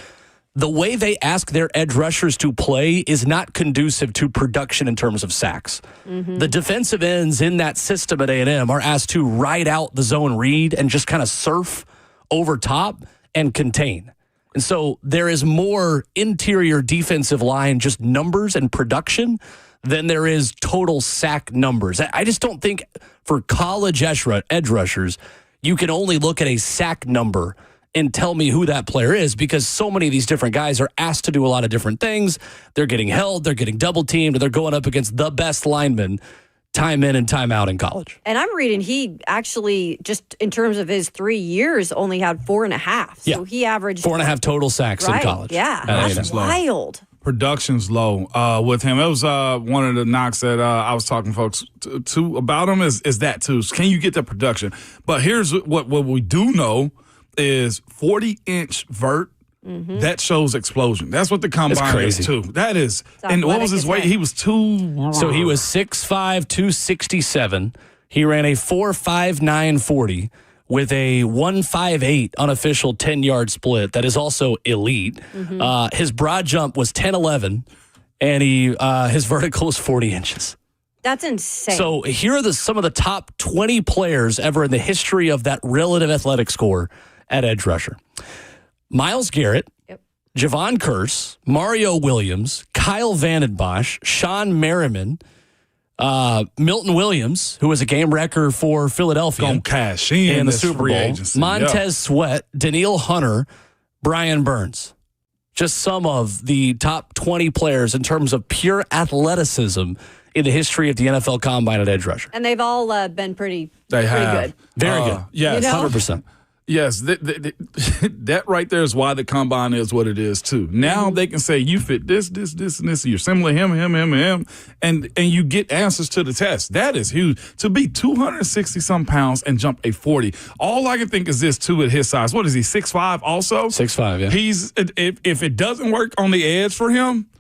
The way they ask their edge rushers to play is not conducive to production in terms of sacks. The defensive ends in that system at A&M are asked to ride out the zone read and just kind of surf over top and contain. And so there is more interior defensive line, just numbers and production, than there is total sack numbers. I just don't think for college edge rushers, you can only look at a sack number and tell me who that player is, because so many of these different guys are asked to do a lot of different things. They're getting held, they're getting double teamed, they're going up against the best linemen time in and time out in college. And I'm reading he actually, just in terms of his 3 years, only had 4.5. So he averaged 4.5have total sacks in college. Yeah, that's wild. Production's low with him. It was one of the knocks that I was talking to folks to about him is that too. Can you get the production? But here's what we do know is 40-inch vert. That shows explosion. That's what the combine is too. That is. And what was his weight? He was 2. So he was 6'5", 267. He ran a 4.59 40 with a 1.58 unofficial 10-yard split. That is also elite. His broad jump was 10.11, and his vertical was 40 inches. That's insane. So here are some of the top 20 players ever in the history of that relative athletic score at edge rusher. Myles Garrett, Javon Kearse, Mario Williams, Kyle Vandenbosch, Sean Merriman, Milton Williams, who was a game wrecker for Philadelphia. Gonna cash in the Super Bowl. Montez Sweat, Daniil Hunter, Brian Burns. Just some of the top 20 players in terms of pure athleticism in the history of the NFL Combine at edge rusher. And they've all been pretty good. Very good. Yes. 100%. Yes, that right there is why the combine is what it is too. Now they can say you fit this, and this. You're similar him, and you get answers to the test. That is huge. To be 260-some pounds and jump a 40. All I can think is this too at his size. What is he? 6'5" also? 6'5", yeah. He's if it doesn't work on the edge for him,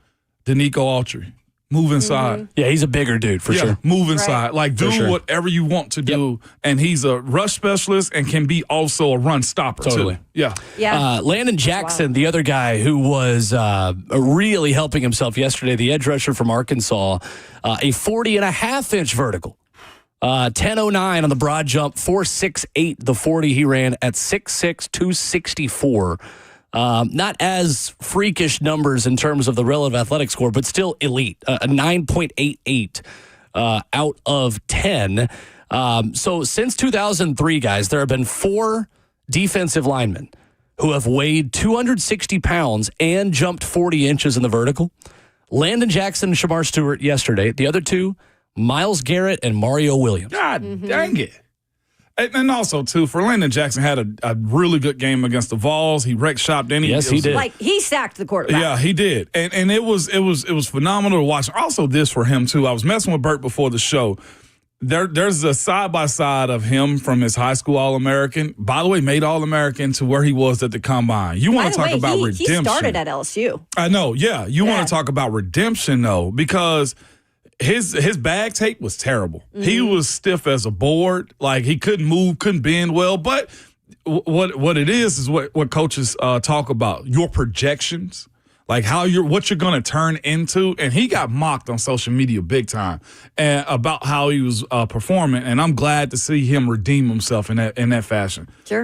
Danico Autry. Move inside. Yeah, he's a bigger dude for sure. Move inside. Like, do whatever you want to do. And he's a rush specialist and can be also a run stopper, too. Yeah. Landon Jackson, the other guy who was really helping himself yesterday, the edge rusher from Arkansas, a 40.5-inch vertical. 10.09 on the broad jump, 4.68 the 40 he ran at 6'6", 264. Not as freakish numbers in terms of the relative athletic score, but still elite. A 9.88 out of 10. So since 2003, guys, there have been 4 defensive linemen who have weighed 260 pounds and jumped 40 inches in the vertical. Landon Jackson and Shamar Stewart yesterday. The other 2, Myles Garrett and Mario Williams. God dang it. And also, too, for Landon Jackson had a really good game against the Vols. He wrecked shop. Then he did. Like, he sacked the quarterback. Yeah, he did. And it was phenomenal to watch. Also, this for him, too. I was messing with Bert before the show. There's a side-by-side of him from his high school All-American. By the way, made All-American to where he was at the Combine. You want to talk about redemption. He started at LSU. I know, yeah. You want to talk about redemption, though, because his bag tape was terrible. Mm-hmm. He was stiff as a board. Like, he couldn't move, couldn't bend well. But what it is what coaches talk about, your projections. Like what you're going to turn into. And he got mocked on social media big time about how he was performing. And I'm glad to see him redeem himself in that fashion. Sure.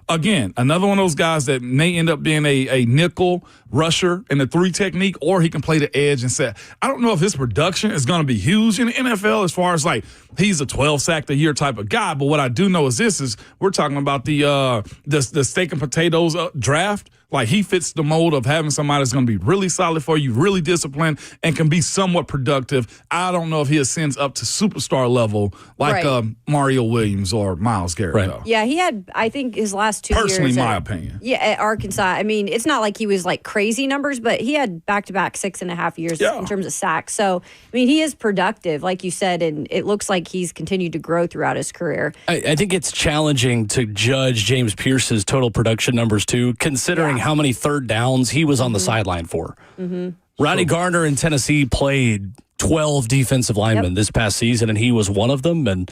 Again, another one of those guys that may end up being a nickel rusher in the 3 technique, or he can play the edge and set. I don't know if his production is going to be huge in the NFL as far as like he's a 12 sack a year type of guy. But what I do know is we're talking about the steak and potatoes draft. Like, he fits the mold of having somebody that's going to be really solid for you, really disciplined, and can be somewhat productive. I don't know if he ascends up to superstar level like Mario Williams or Myles Garrett. Though. Yeah, he had, I think, his last 2 years. Personally, my opinion. Yeah, at Arkansas. I mean, it's not like he was like crazy numbers, but he had back-to-back 6.5 years in terms of sacks. So, I mean, he is productive, like you said, and it looks like he's continued to grow throughout his career. I think it's challenging to judge James Pierce's total production numbers, too, considering how many third downs he was on the sideline for. Mm-hmm. Ronnie Gardner in Tennessee played 12 defensive linemen this past season, and he was one of them. And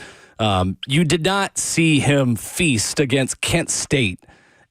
you did not see him feast against Kent State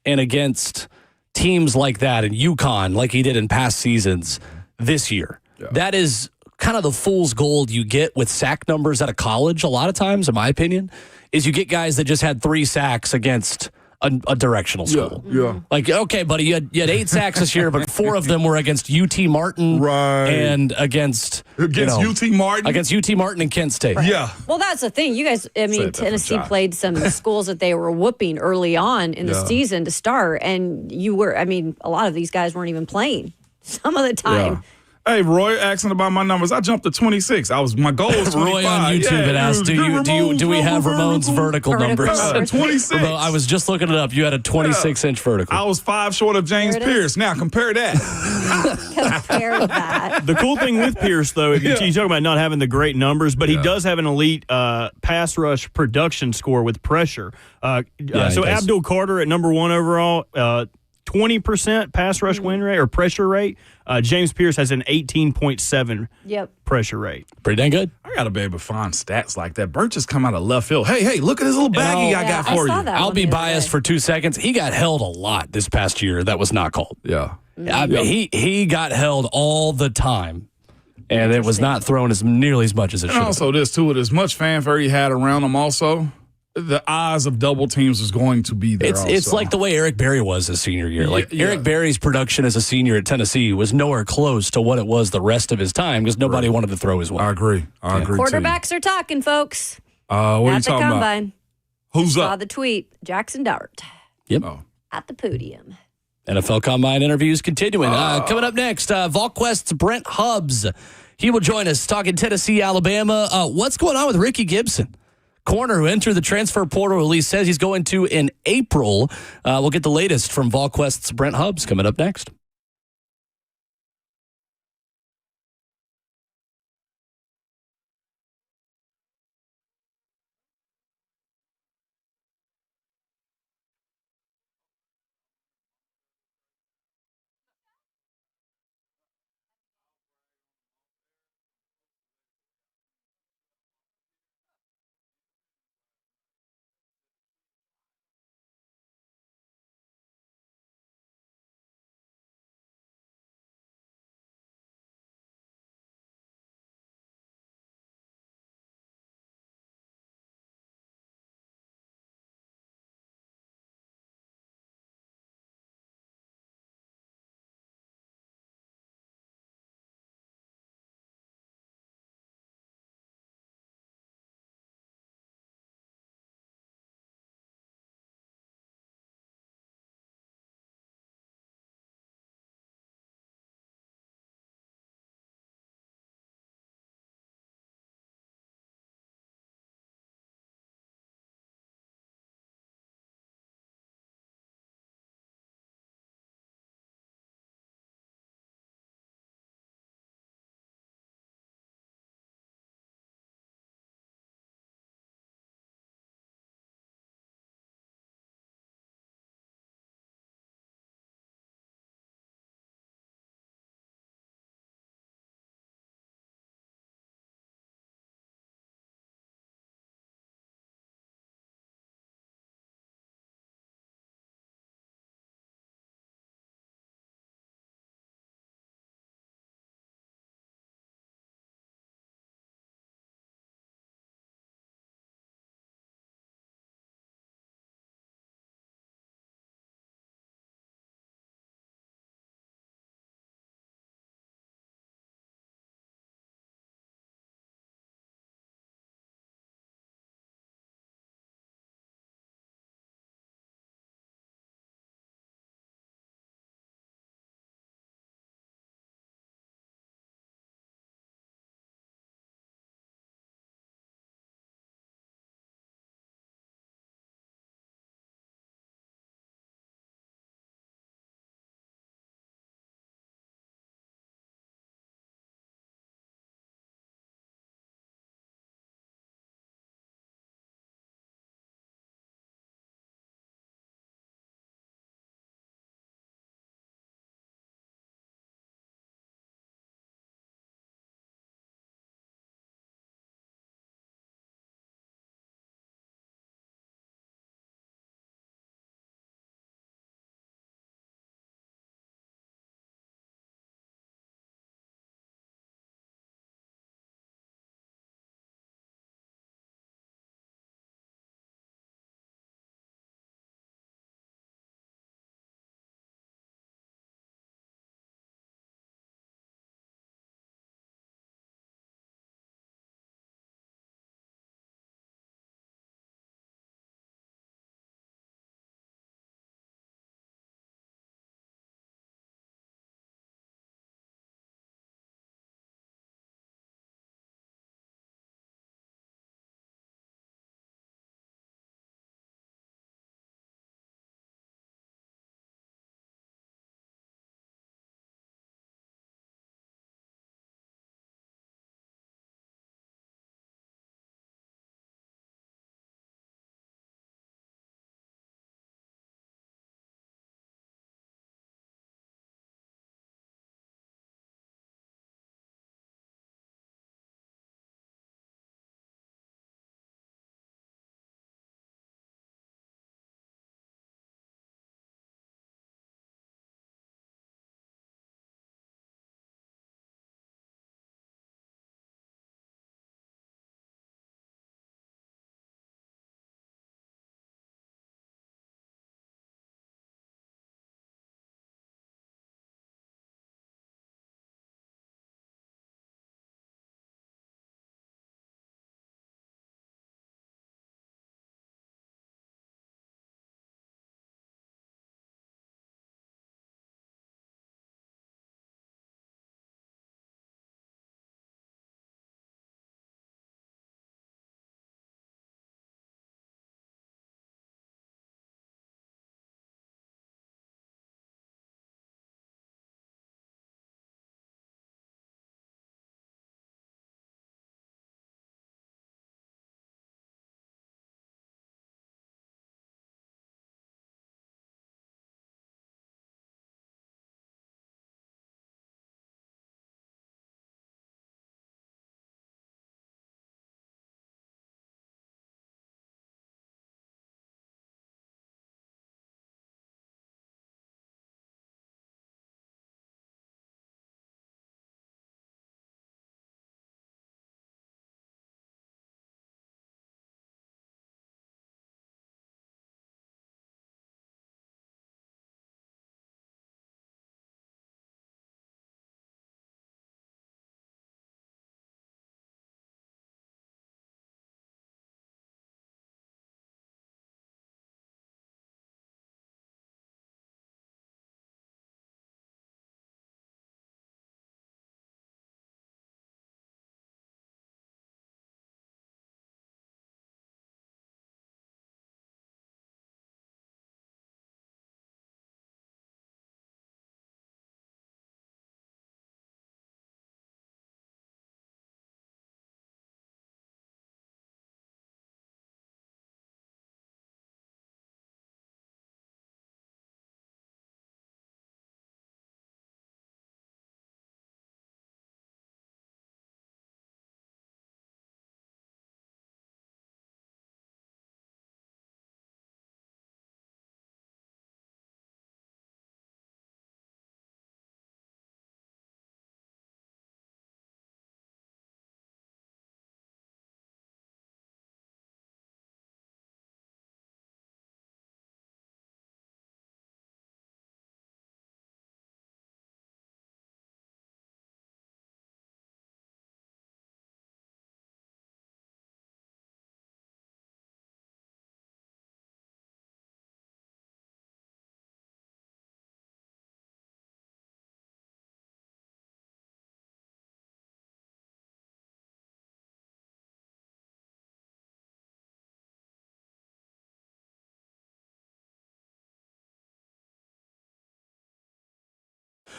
and against teams like that in UConn like he did in past seasons this year. Yeah. That is kind of the fool's gold you get with sack numbers out of college a lot of times, in my opinion, is you get guys that just had 3 sacks against a directional school. Yeah. Like, okay, buddy, you had 8 sacks this year, but 4 of them were against UT Martin and against UT Martin. Against UT Martin and Kent State. Right. Yeah. Well, that's the thing. You guys, I mean, Tennessee played some schools that they were whooping early on in the season to start, and a lot of these guys weren't even playing some of the time. Yeah. Hey, Roy asking about my numbers. I jumped to 26. My goal was 25. Roy on YouTube had asked, do we have Ramon's vertical numbers? 26. I was just looking it up. You had a 26-inch vertical. I was 5 short of James Pierce. Now compare that. Compare that. The cool thing with Pierce, though, you talk about not having the great numbers, but he does have an elite pass rush production score with pressure. So Abdul Carter at number 1 overall, 20% pass rush win rate or pressure rate. James Pierce has an 18.7 pressure rate. Pretty dang good. I got to be able to find stats like that. Bert just come out of left field. Hey, look at this little baggie I got for you. I'll be biased for 2 seconds. He got held a lot this past year. That was not called. Yeah. I mean, he got held all the time. And it was not thrown nearly as much as it should have. Also, this, too, with as much fanfare he had around him also, the eyes of double teams is going to be there. It's like the way Eric Berry was his senior year. Eric Berry's production as a senior at Tennessee was nowhere close to what it was the rest of his time because nobody wanted to throw his way. I agree. Quarterbacks are talking, folks. What are you talking Combine. about? Who's up? Saw the tweet. Jackson Dart. Yep. At the podium. NFL Combine interviews continuing. Coming up next, VolQuest's Brent Hubs. He will join us talking Tennessee, Alabama. What's going on with Ricky Gibson? Corner who entered the transfer portal release says he's going to in April. We'll get the latest from VolQuest's Brent Hubs coming up next.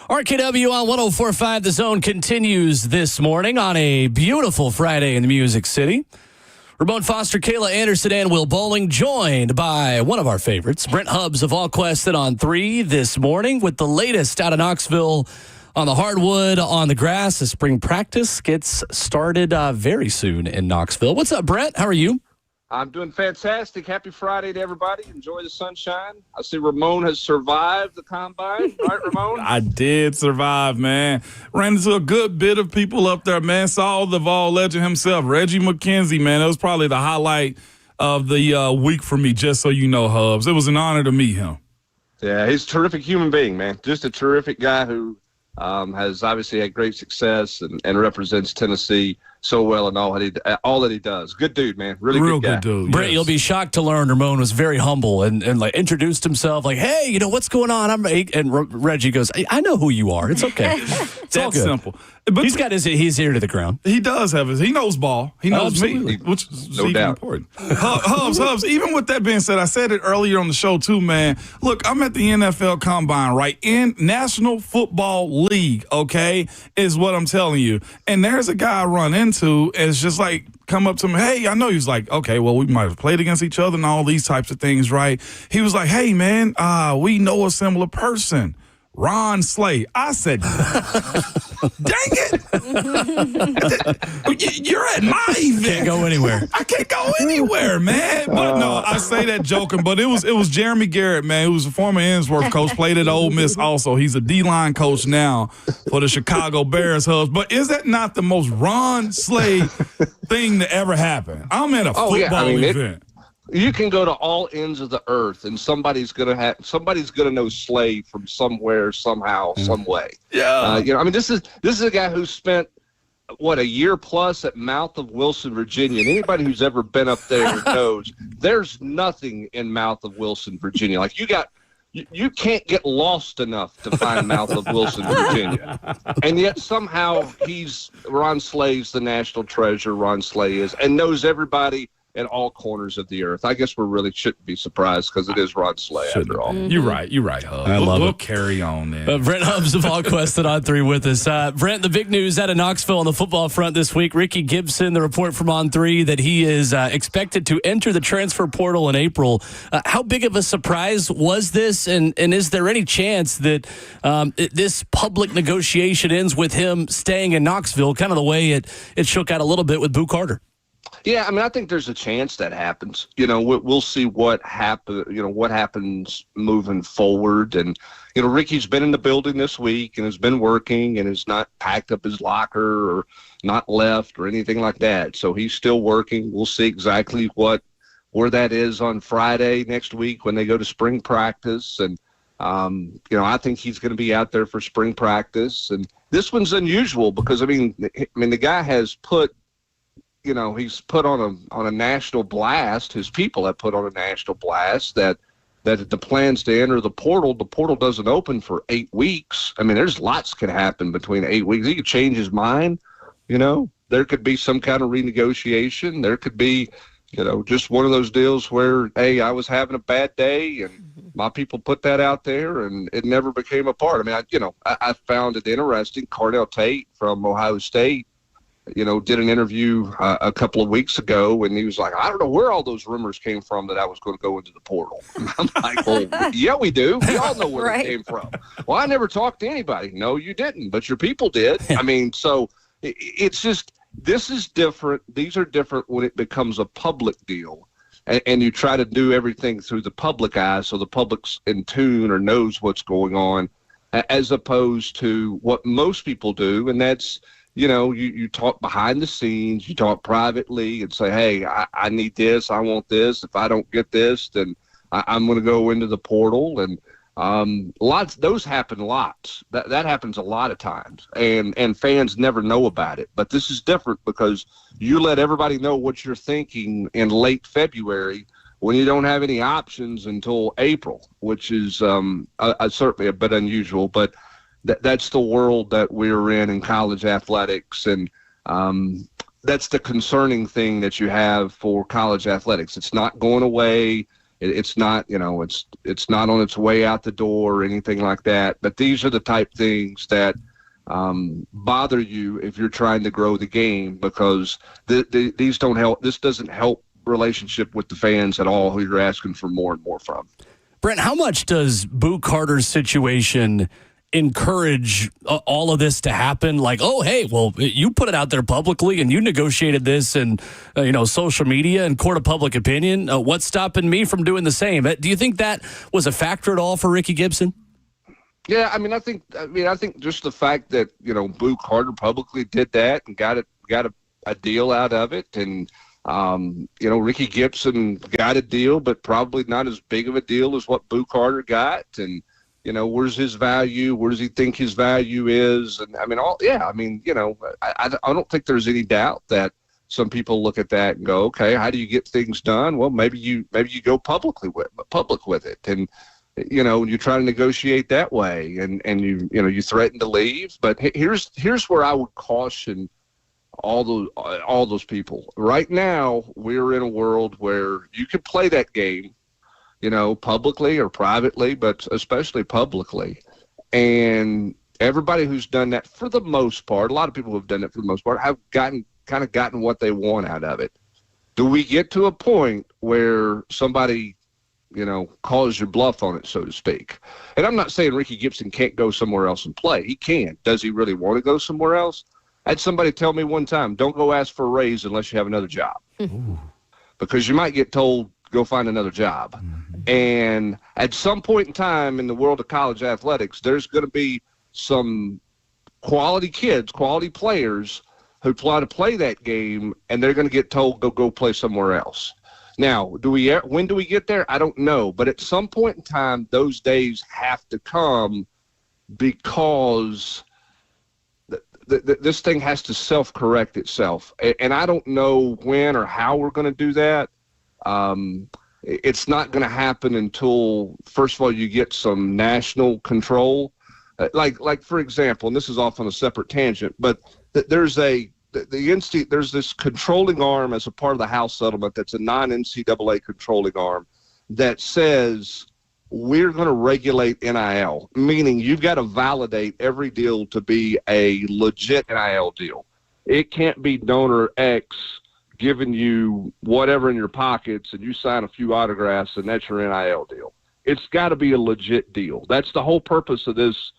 RKW on 104.5 The Zone continues this morning on a beautiful Friday in the Music City. Ramon Foster, Kayla Anderson, and Will Bowling, joined by one of our favorites, Brent Hubs of VolQuest and on 3 this morning with the latest out of Knoxville on the hardwood, on the grass. The spring practice gets started very soon in Knoxville. What's up, Brent? How are you? I'm doing fantastic. Happy Friday to everybody. Enjoy the sunshine. I see Ramon has survived the combine. Right, Ramon? I did survive, man. Ran into a good bit of people up there, man. Saw the Vol legend himself, Reggie McKenzie, man. That was probably the highlight of the week for me, just so you know, Hubs. It was an honor to meet him. Yeah, he's a terrific human being, man. Just a terrific guy who has obviously had great success and represents Tennessee so well in all that he does. Good dude, man. Really Real good guy. good dude. Brent, yes. you'll be shocked to learn Ramon was very humble and like introduced himself like, hey, you know, what's going on? Reggie goes, I know who you are. It's okay. It's all That's good. simple. But He's ear to the ground. he does have he knows ball. He knows Absolutely. me, which is No even doubt. important. Hubs, even with that being said, I said it earlier on the show too, man. Look, I'm at the NFL Combine, right? In National Football League, okay, is what I'm telling you. And there's a guy I run into, and it's just like, come up to me, hey, I know. He's like, okay, well, we might have played against each other and all these types of things, right? He was like, hey, man, we know a similar person. Ron Slay. I said, dang it. You're at my event. Can't go anywhere. I can't go anywhere, man. But no, I say that joking, but it was Jeremy Garrett, man, who was a former Innsworth coach, played at Ole Miss also. He's a D-line coach now for the Chicago Bears, Hubs. But is that not the most Ron Slay thing to ever happen? I'm at a football event. You can go to all ends of the earth, and somebody's gonna know Slay from somewhere, somehow, some way. Yeah. This is a guy who spent a year plus at Mouth of Wilson, Virginia. And anybody who's ever been up there knows there's nothing in Mouth of Wilson, Virginia. Like you can't get lost enough to find Mouth of Wilson, Virginia. And yet somehow Ron Slay's the national treasure. Ron Slay is, and knows everybody in all corners of the earth. I guess we really shouldn't be surprised because it is Ron Slay after all. You're right, Hub. I love we'll it. carry on then. Brent Hubs of VolQuest and on 3 with us. Brent, the big news out of Knoxville on the football front this week, Ricky Gibson, the report from on 3 that he is expected to enter the transfer portal in April. How big of a surprise was this? And is there any chance that this public negotiation ends with him staying in Knoxville, kind of the way it shook out a little bit with Boo Carter? Yeah, I think there's a chance that happens. We'll see what happens moving forward. And, Ricky's been in the building this week and has been working and has not packed up his locker or not left or anything like that. So he's still working. We'll see exactly where that is on Friday next week when they go to spring practice. And, I think he's going to be out there for spring practice. And this one's unusual because, the guy has put, he's put on a national blast. His people have put on a national blast that the plans to enter the portal doesn't open for 8 weeks. There's lots can happen between 8 weeks. He could change his mind. There could be some kind of renegotiation. There could be, just one of those deals where, hey, I was having a bad day and my people put that out there and it never became a part. I found it interesting. Cardell Tate from Ohio State, did an interview a couple of weeks ago, and he was like, I don't know where all those rumors came from that I was going to go into the portal. I'm like, well, yeah, we do. We all know where Right. they came from. Well, I never talked to anybody. No, you didn't, but your people did. So it's just, this is different. These are different when it becomes a public deal, and you try to do everything through the public eye so the public's in tune or knows what's going on, as opposed to what most people do, and that's, you talk behind the scenes, you talk privately and say, hey, I need this, I want this. If I don't get this, then I'm going to go into the portal. And those happen lots. That happens a lot of times. And fans never know about it. But this is different because you let everybody know what you're thinking in late February when you don't have any options until April, which is certainly a bit unusual. But that's the world that we're in college athletics, and that's the concerning thing that you have for college athletics. It's not going away. It's not, it's not on its way out the door or anything like that. But these are the type things that bother you if you're trying to grow the game, because these don't help. This doesn't help relationship with the fans at all, who you're asking for more and more from. Brent, how much does Boo Carter's situation encourage all of this to happen? Like, oh, hey, well, you put it out there publicly and you negotiated this and, social media and court of public opinion. What's stopping me from doing the same? Do you think that was a factor at all for Ricky Gibson? Yeah, I think just the fact that, Boo Carter publicly did that and got a deal out of it, and Ricky Gibson got a deal, but probably not as big of a deal as what Boo Carter got. And, where's his value? Where does he think his value is? And I don't think there's any doubt that some people look at that and go, okay, how do you get things done? Well, maybe you go public with it. And, you try to negotiate that way, and you threaten to leave. But here's where I would caution all those people. Right now, we're in a world where you can play that game, publicly or privately, but especially publicly. And everybody who's done that, for the most part, a lot of people who have done it for the most part, have gotten what they want out of it. Do we get to a point where somebody, calls your bluff on it, so to speak? And I'm not saying Ricky Gibson can't go somewhere else and play. He can. Does he really want to go somewhere else? I had somebody tell me one time, don't go ask for a raise unless you have another job. Because you might get told, go find another job. Mm-hmm. And at some point in time in the world of college athletics, there's going to be some quality kids, quality players who try to play that game, and they're going to get told, go play somewhere else. Now, when do we get there? I don't know. But at some point in time, those days have to come, because this thing has to self-correct itself. And I don't know when or how we're going to do that. It's not going to happen until, first of all, you get some national control. Like for example, and this is off on a separate tangent, but there's this controlling arm as a part of the House settlement that's a non-NCAA controlling arm that says we're going to regulate NIL, meaning you've got to validate every deal to be a legit NIL deal. It can't be donor X giving you whatever in your pockets and you sign a few autographs and that's your NIL deal. It's got to be a legit deal. That's the whole purpose of this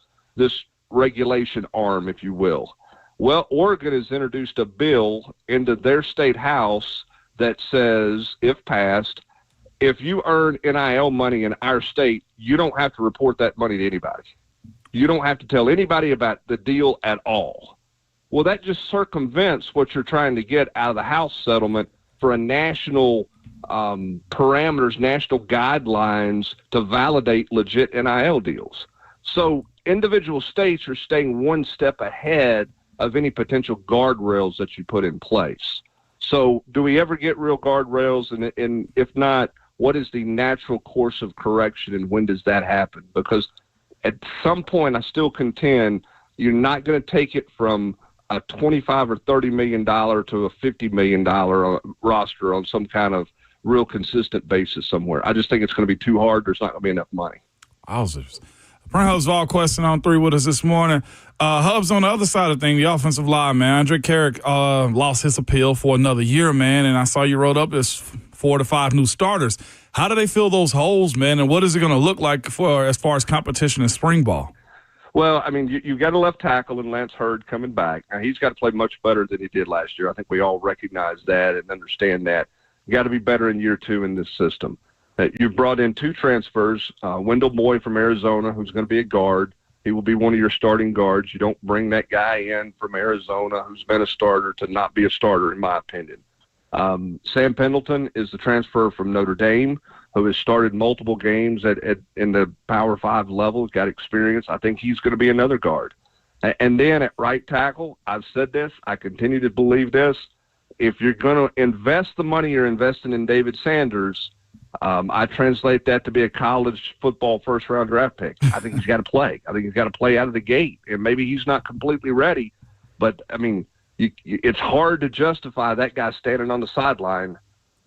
regulation arm, if you will. Well, Oregon has introduced a bill into their state house that says, if passed, if you earn NIL money in our state, you don't have to report that money to anybody. You don't have to tell anybody about the deal at all. Well, that just circumvents what you're trying to get out of the House settlement for a national parameters, national guidelines to validate legit NIL deals. So individual states are staying one step ahead of any potential guardrails that you put in place. So do we ever get real guardrails? And if not, what is the natural course of correction, and when does that happen? Because at some point, I still contend you're not going to take it from a $25 or $30 million to a $50 million roster on some kind of real consistent basis somewhere. I just think it's going to be too hard. There's not going to be enough money. Wowzers. Brent Hubs, VolQuest on 3 with us this morning. Hubs, on the other side of things, the offensive line, man. Andre Carrick lost his appeal for another year, man, and I saw you wrote up this 4 to 5 new starters. How do they fill those holes, man, and what is it going to look like for as far as competition in spring ball? Well, I mean, you've got a left tackle in Lance Hurd coming back. Now, he's got to play much better than he did last year. I think we all recognize that and understand that. You got to be better in year 2 in this system. You've brought in 2 transfers, Wendell Moy from Arizona, who's going to be a guard. He will be one of your starting guards. You don't bring that guy in from Arizona who's been a starter to not be a starter, in my opinion. Sam Pendleton is the transfer from Notre Dame, who has started multiple games in the Power 5 level, got experience. I think he's going to be another guard. And then at right tackle, I've said this, I continue to believe this. If you're going to invest the money you're investing in David Sanders, I translate that to be a college football first-round draft pick. I think he's got to play. I think he's got to play out of the gate. And maybe he's not completely ready, but, I mean, it's hard to justify that guy standing on the sideline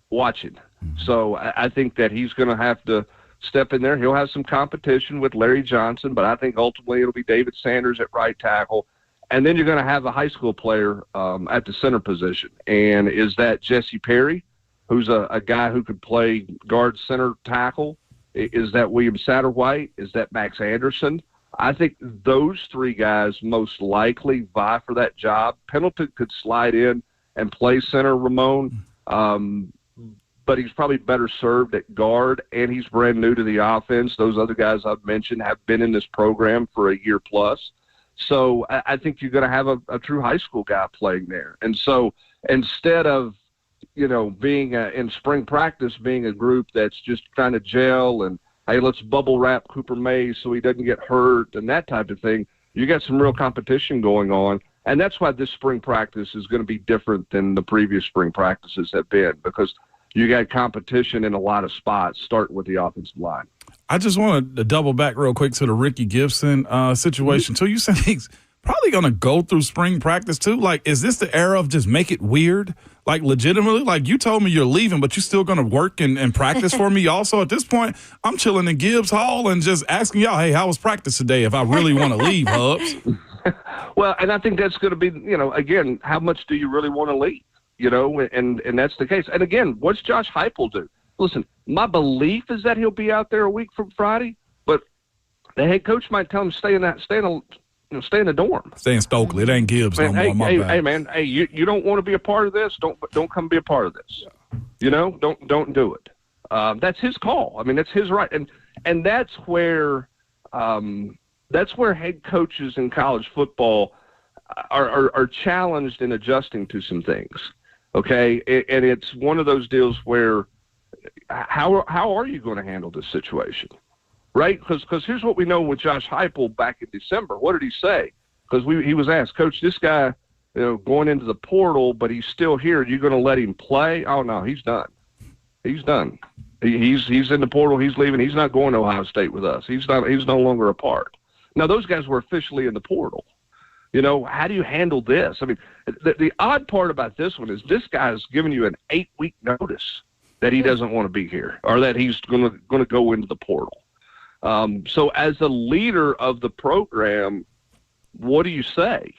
watching. So I think that he's going to have to step in there. He'll have some competition with Larry Johnson, but I think ultimately it'll be David Sanders at right tackle. And then you're going to have a high school player at the center position. And is that Jesse Perry, who's a guy who could play guard, center, tackle? Is that William Satterwhite? Is that Max Anderson? I think those three guys most likely vie for that job. Pendleton could slide in and play center, Ramon, but he's probably better served at guard, and he's brand new to the offense. Those other guys I've mentioned have been in this program for a year plus. So I think you're going to have a true high school guy playing there. And so instead of, being in spring practice, being a group that's just trying to gel and, hey, let's bubble wrap Cooper Mays so he doesn't get hurt and that type of thing, you got some real competition going on. And that's why this spring practice is going to be different than the previous spring practices have been, because you got competition in a lot of spots, starting with the offensive line. I just want to double back real quick to the Ricky Gibson situation. So you said he's probably going to go through spring practice too? Like, is this the era of just make it weird? Like, legitimately? Like, you told me you're leaving, but you're still going to work and practice for me also? At this point, I'm chilling in Gibbs Hall and just asking y'all, hey, how was practice today if I really want to leave, Hubs? Well, and I think that's going to be, again, how much do you really want to leave? And that's the case. And again, what's Josh Heupel do? Listen, my belief is that he'll be out there a week from Friday, but the head coach might tell him stay in the dorm. Stay in Stokely. It ain't Gibbs no more. Hey, man, you don't want to be a part of this? Don't come be a part of this. Don't do it. That's his call. I mean, that's his right. And that's where head coaches in college football are challenged in adjusting to some things. Okay, and it's one of those deals where how are you going to handle this situation, right? Because here's what we know with Josh Heupel back in December. What did he say? Because he was asked, Coach, this guy, going into the portal, but he's still here. Are you going to let him play? Oh no, he's done. He's done. He's in the portal. He's leaving. He's not going to Ohio State with us. He's no longer a part. Now those guys were officially in the portal. How do you handle this? I mean, the odd part about this one is this guy's giving you an 8-week notice that he doesn't want to be here or that he's going to go into the portal. So as a leader of the program, what do you say?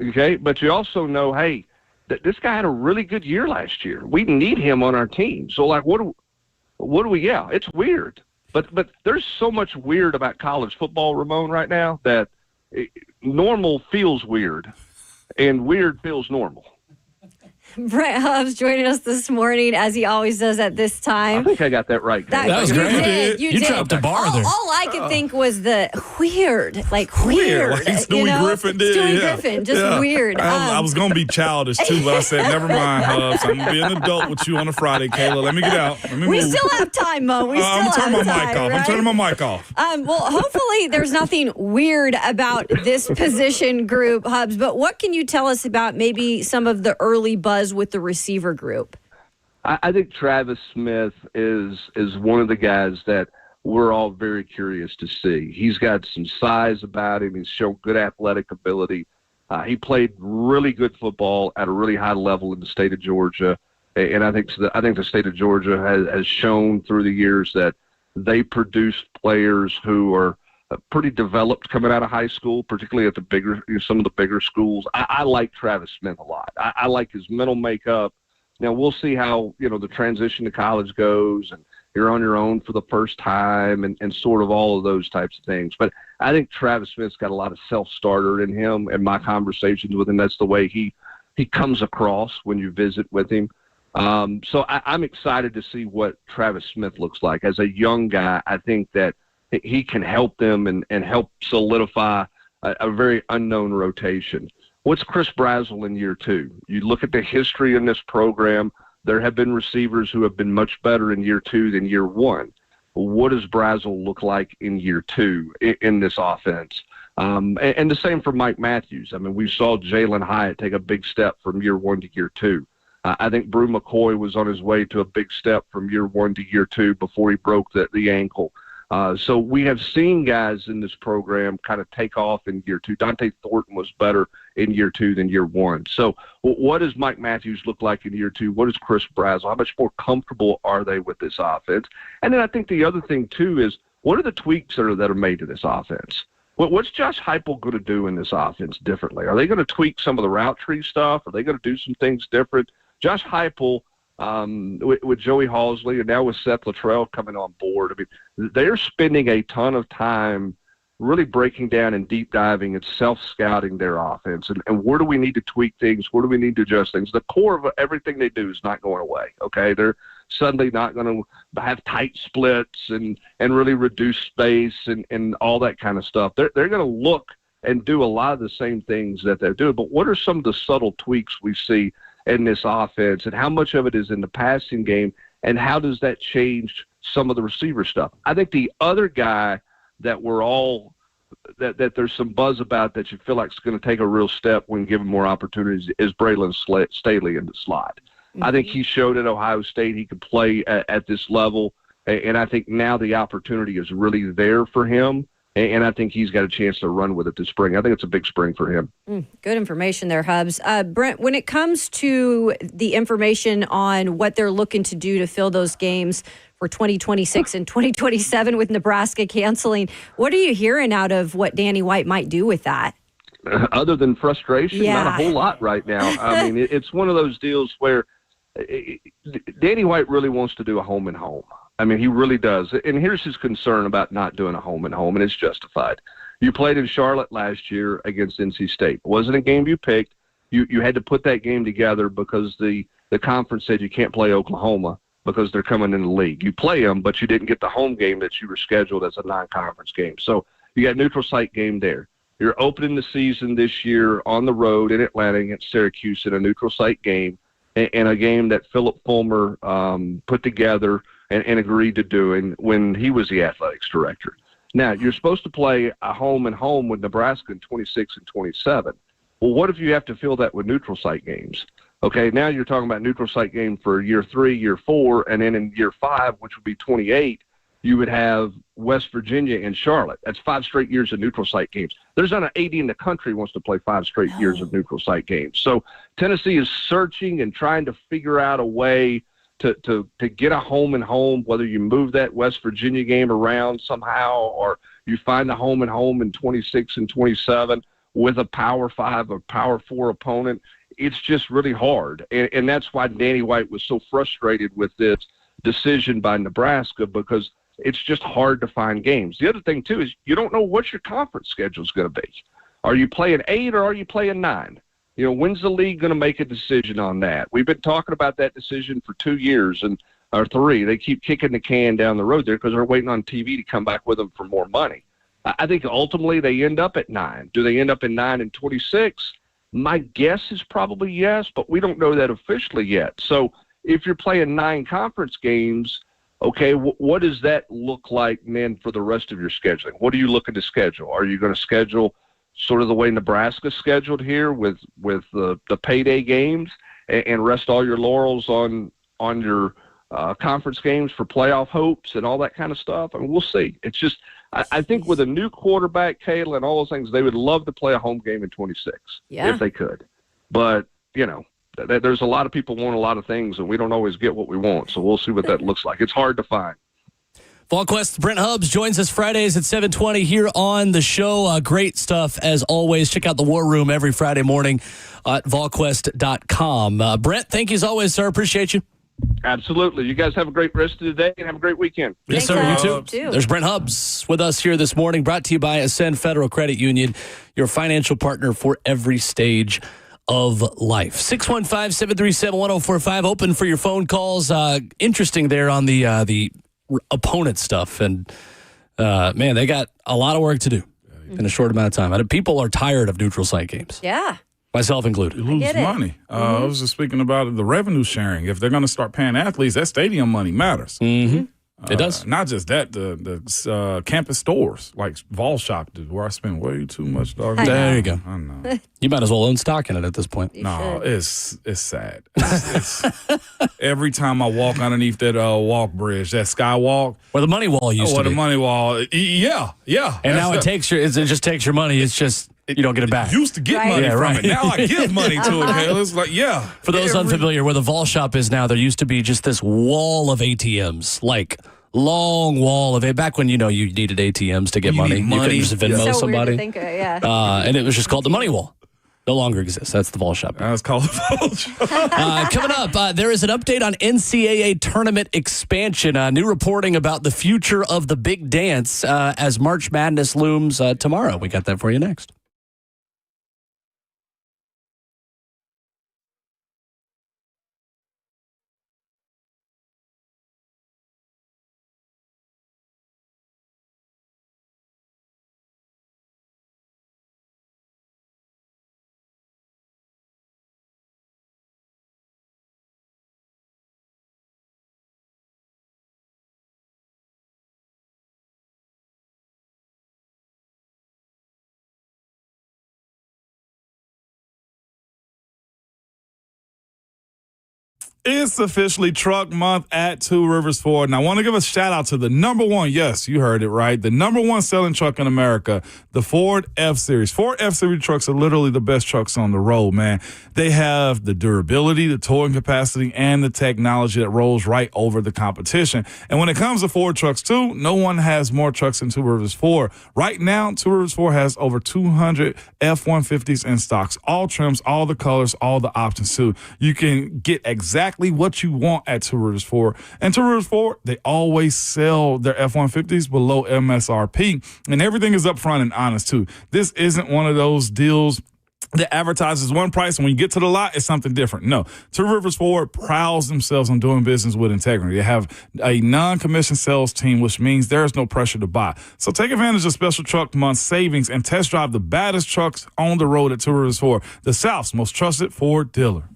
Okay, but you also know, hey, that this guy had a really good year last year. We need him on our team. So like, what do we? Yeah, it's weird, but there's so much weird about college football, Ramon, right now that normal feels weird and weird feels normal. Brent Hubs joining us this morning, as he always does at this time. I think I got that right. That was great. You dropped a bar there. All I could think was the weird. Like Stewie Griffin did. Stewie Griffin, just weird. I was going to be childish, too, but I said, never mind, Hubs. I'm going to be an adult with you on a Friday, Kayla. Let me get out. We still have time, Mo. I'm turning my mic off. Right? I'm turning my mic off. Well, hopefully there's nothing weird about this position group, Hubs, but what can you tell us about maybe some of the early buzz with the receiver group? I think Travis Smith is one of the guys that we're all very curious to see. He's got some size about him. He's shown good athletic ability. He played really good football at a really high level in the state of Georgia, and I think the state of Georgia has shown through the years that they produce players who are pretty developed coming out of high school, particularly at some of the bigger schools. I like Travis Smith a lot. I like his mental makeup. Now we'll see how, the transition to college goes and you're on your own for the first time and sort of all of those types of things. But I think Travis Smith's got a lot of self-starter in him, and my conversations with him, that's the way he comes across when you visit with him. So I'm excited to see what Travis Smith looks like. As a young guy, I think that he can help them and help solidify a very unknown rotation. What's Chris Brazzell in year 2? You look at the history in this program, there have been receivers who have been much better in year 2 than year 1. What does Brazzell look like in year 2 in this offense? And the same for Mike Matthews. I mean, we saw Jalen Hyatt take a big step from year 1 to year 2. I think Brew McCoy was on his way to a big step from year 1 to year 2 before he broke the ankle. So we have seen guys in this program kind of take off in year 2. Dante Thornton was better in year 2 than year 1. So what does Mike Matthews look like in year 2? What is Chris Brazel? How much more comfortable are they with this offense? And then I think the other thing, too, is what are the tweaks that are made to this offense? What's Josh Heupel going to do in this offense differently? Are they going to tweak some of the route tree stuff? Are they going to do some things different? Josh Heupel, with Joey Halsley and now with Seth Luttrell coming on board, I mean, they're spending a ton of time really breaking down and deep diving and self-scouting their offense. And where do we need to tweak things? Where do we need to adjust things? The core of everything they do is not going away, okay? They're suddenly not going to have tight splits and really reduce space and all that kind of stuff. They're going to look and do a lot of the same things that they're doing. But what are some of the subtle tweaks we see in this offense, and how much of it is in the passing game, and how does that change some of the receiver stuff? I think the other guy that we're all that there's some buzz about that you feel like is going to take a real step when given more opportunities is Braylon Staley in the slot. Mm-hmm. I think he showed at Ohio State he could play at this level, and I think now the opportunity is really there for him. And I think he's got a chance to run with it this spring. I think it's a big spring for him. Good information there, Hubs. Brent, when it comes to the information on what they're looking to do to fill those games for 2026 and 2027 with Nebraska canceling, what are you hearing out of what Danny White might do with that? Other than frustration, not a whole lot right now. I mean, it's one of those deals where Danny White really wants to do a home and home. I mean, he really does. And here's his concern about not doing a home and home, and it's justified. You played in Charlotte last year against NC State. It wasn't a game you picked. You had to put that game together because the conference said you can't play Oklahoma because they're coming in the league. You play them, but you didn't get the home game that you were scheduled as a non-conference game. So you got a neutral site game there. You're opening the season this year on the road in Atlanta against Syracuse in a neutral site game, and a game that Philip Fulmer put together and agreed to doing when he was the athletics director. Now, you're supposed to play a home and home with Nebraska in 26 and 27. Well, what if you have to fill that with neutral site games? Okay, now you're talking about neutral site game for year 3, year 4, and then in year 5, which would be 28, you would have West Virginia and Charlotte. That's 5 straight years of neutral site games. There's not an 80 in the country who wants to play 5 straight years of neutral site games. So Tennessee is searching and trying to figure out a way to get a home and home, whether you move that West Virginia game around somehow or you find the home and home in 26 and 27 with a Power 5 or Power 4 opponent. It's just really hard. And that's why Danny White was so frustrated with this decision by Nebraska, because it's just hard to find games. The other thing, too, is you don't know what your conference schedule is going to be. Are you playing 8 or are you playing 9? You know, when's the league going to make a decision on that? We've been talking about that decision for 2 years or 3. They keep kicking the can down the road there because they're waiting on TV to come back with them for more money. I think ultimately they end up at 9. Do they end up in 9 and 26? My guess is probably yes, but we don't know that officially yet. So if you're playing 9 conference games, okay, what does that look like then for the rest of your scheduling? What are you looking to schedule? Are you going to schedule sort of the way Nebraska scheduled here with the payday games and rest all your laurels on your conference games for playoff hopes and all that kind of stuff? I mean, we'll see. It's just I think with a new quarterback, Kayla, and all those things, they would love to play a home game in 26 if they could. But, you know, there's a lot of people want a lot of things, and we don't always get what we want. So we'll see what that looks like. It's hard to find. VolQuest, Brent Hubs joins us Fridays at 7:20 here on the show. Great stuff as always. Check out the War Room every Friday morning at VolQuest.com. Brent, thank you as always, sir. Appreciate you. Absolutely. You guys have a great rest of the day and have a great weekend. Yes, sir. You too. There's Brent Hubs with us here this morning, brought to you by Ascend Federal Credit Union, your financial partner for every stage of life. 615-737-1045, open for your phone calls. Interesting there on the opponent stuff. And, man, they got a lot of work to do in a short amount of time. People are tired of neutral site games. Yeah. Myself included. You lose money. I was just speaking about the revenue sharing. If they're going to start paying athletes, that stadium money matters. Mm-hmm. It does. Not just that, the campus stores like Vol Shop, where I spend way too much. There you go. I know. You might as well own stock in it at this point. No, it's sad. It's every time I walk underneath that walk bridge, that skywalk, Where the money wall used to be. the money wall, yeah. And now it just takes your money. It's just you don't get it back. Used to get money from it. Now I give money to it. Kayla. It's like, For those unfamiliar, where the Vol Shop is now, there used to be just this wall of ATMs, like long wall of it. Back when you needed ATMs to get money, you couldn't just Venmo somebody. Weird to think, And it was just called the money wall. No longer exists. That's the Vol Shop. That's called the Vol Shop. Coming up, there is an update on NCAA tournament expansion. New reporting about the future of the big dance as March Madness looms tomorrow. We got that for you next. It's officially truck month at Two Rivers Ford. And I want to give a shout out to the number one, yes, you heard it right, the number one selling truck in America, the Ford F-Series. Ford F-Series trucks are literally the best trucks on the road, man. They have the durability, the towing capacity, and the technology that rolls right over the competition. And when it comes to Ford trucks, too, no one has more trucks than Two Rivers Ford. Right now, Two Rivers Ford has over 200 F-150s in stocks, all trims, all the colors, all the options, too. You can get exactly what you want at Two Rivers Ford. And Two Rivers Ford, they always sell their F-150s below MSRP, and everything is upfront and honest, too. This isn't one of those deals that advertises one price, and when you get to the lot, it's something different. No, Two Rivers Ford prides themselves on doing business with integrity. They have a non-commissioned sales team, which means there's no pressure to buy. So take advantage of special truck month savings and test drive the baddest trucks on the road at Two Rivers Ford, the South's most trusted Ford dealer.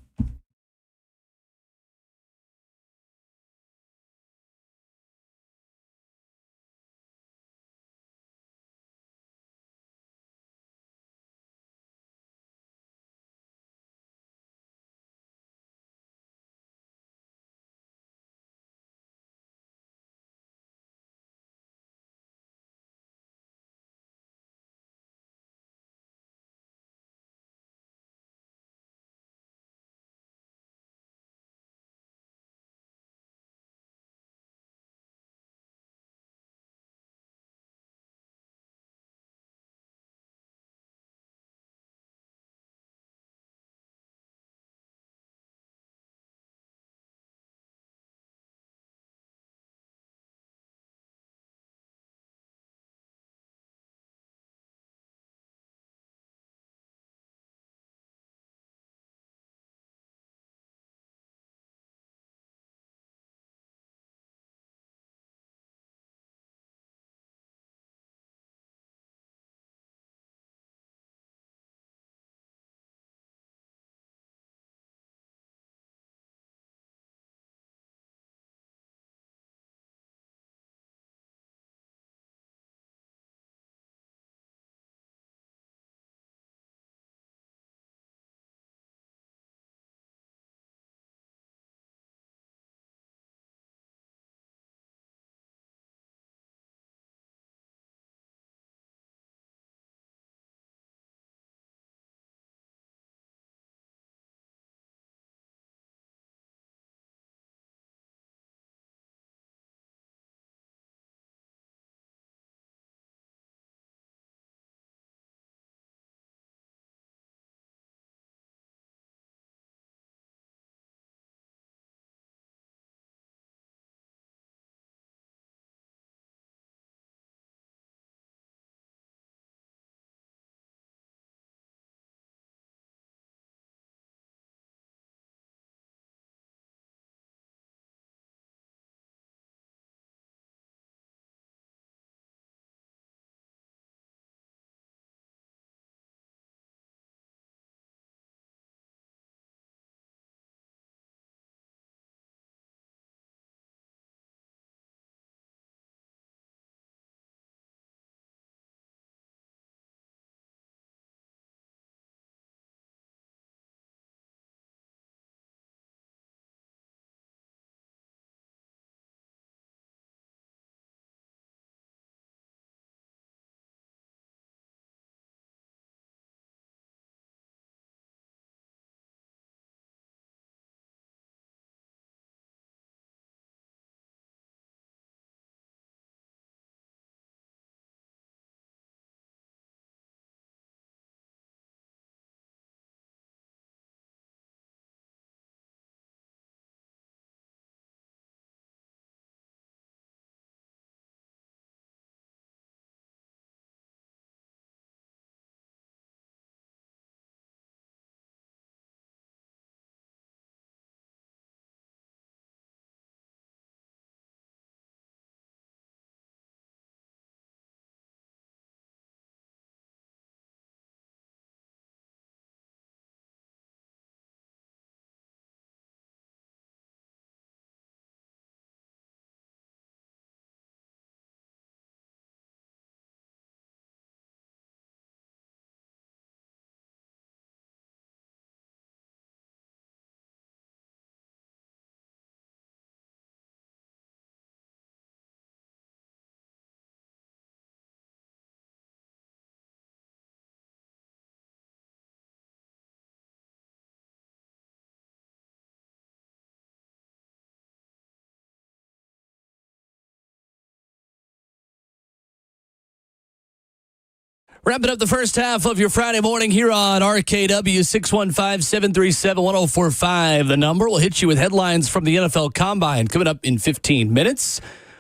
Wrapping up the first half of your Friday morning here on RKW, 615-737-1045. The number will hit you with headlines from the NFL Combine coming up in 15 minutes,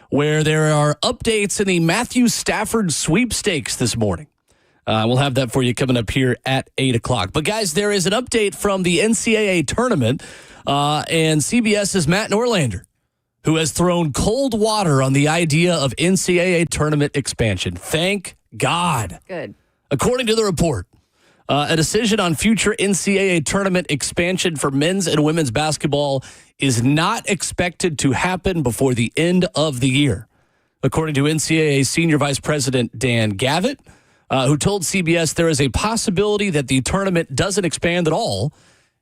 where there are updates in the Matthew Stafford sweepstakes this morning. We'll have that for you coming up here at 8 o'clock. But, guys, there is an update from the NCAA tournament, and CBS's Matt Norlander, who has thrown cold water on the idea of NCAA tournament expansion. Thank God. Good. According to the report, a decision on future NCAA tournament expansion for men's and women's basketball is not expected to happen before the end of the year. According to NCAA Senior Vice President Dan Gavitt, who told CBS there is a possibility that the tournament doesn't expand at all,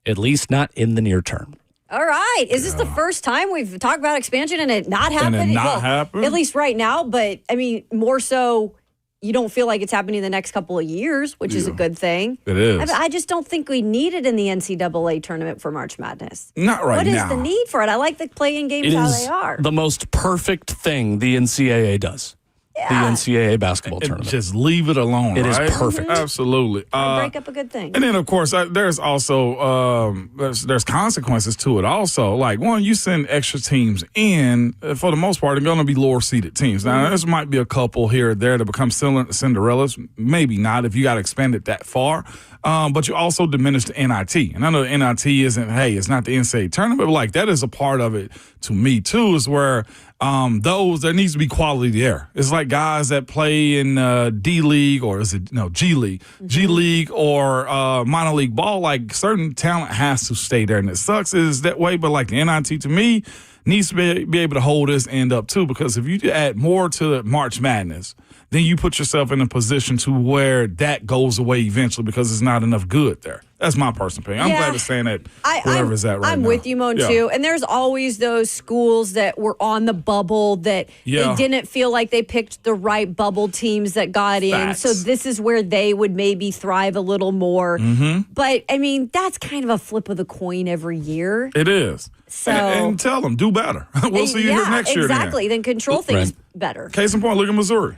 at least not in the near term. All right. Is this the first time we've talked about expansion and it not happening? Happen? At least right now, but I mean, more so, you don't feel like it's happening in the next couple of years, which is a good thing. It is. I just don't think we need it in the NCAA tournament for March Madness. Not right now. What is the need for it? I like the playing games how they are. The most perfect thing the NCAA does. The NCAA basketball tournament. Just leave it alone. It is right? perfect. Absolutely. Break up a good thing. And then, of course, there's also there's consequences to it. Also, like one, you send extra teams in. For the most part, they're going to be lower seeded teams. Now, there might be a couple here or there to become Cinderellas. Maybe not if you got to expand it that far. But you also diminish the NIT. And I know the NIT isn't, it's not the NCAA tournament, but like that is a part of it to me too, is where there needs to be quality there. It's like guys that play in D League or G League, G League or minor league ball, like certain talent has to stay there. And it sucks is that way, but like the NIT to me needs to be able to hold this end up too, because if you add more to March Madness, then you put yourself in a position to where that goes away eventually because there's not enough good there. That's my personal opinion. I'm glad to saying that whoever's at right now. I'm with you, Moan, too. And there's always those schools that were on the bubble that they didn't feel like they picked the right bubble teams that got in. So this is where they would maybe thrive a little more. Mm-hmm. But, I mean, that's kind of a flip of the coin every year. It is. So and tell them, do better. We'll see you here next year. Exactly. Then control things better. Case in point, look at Missouri.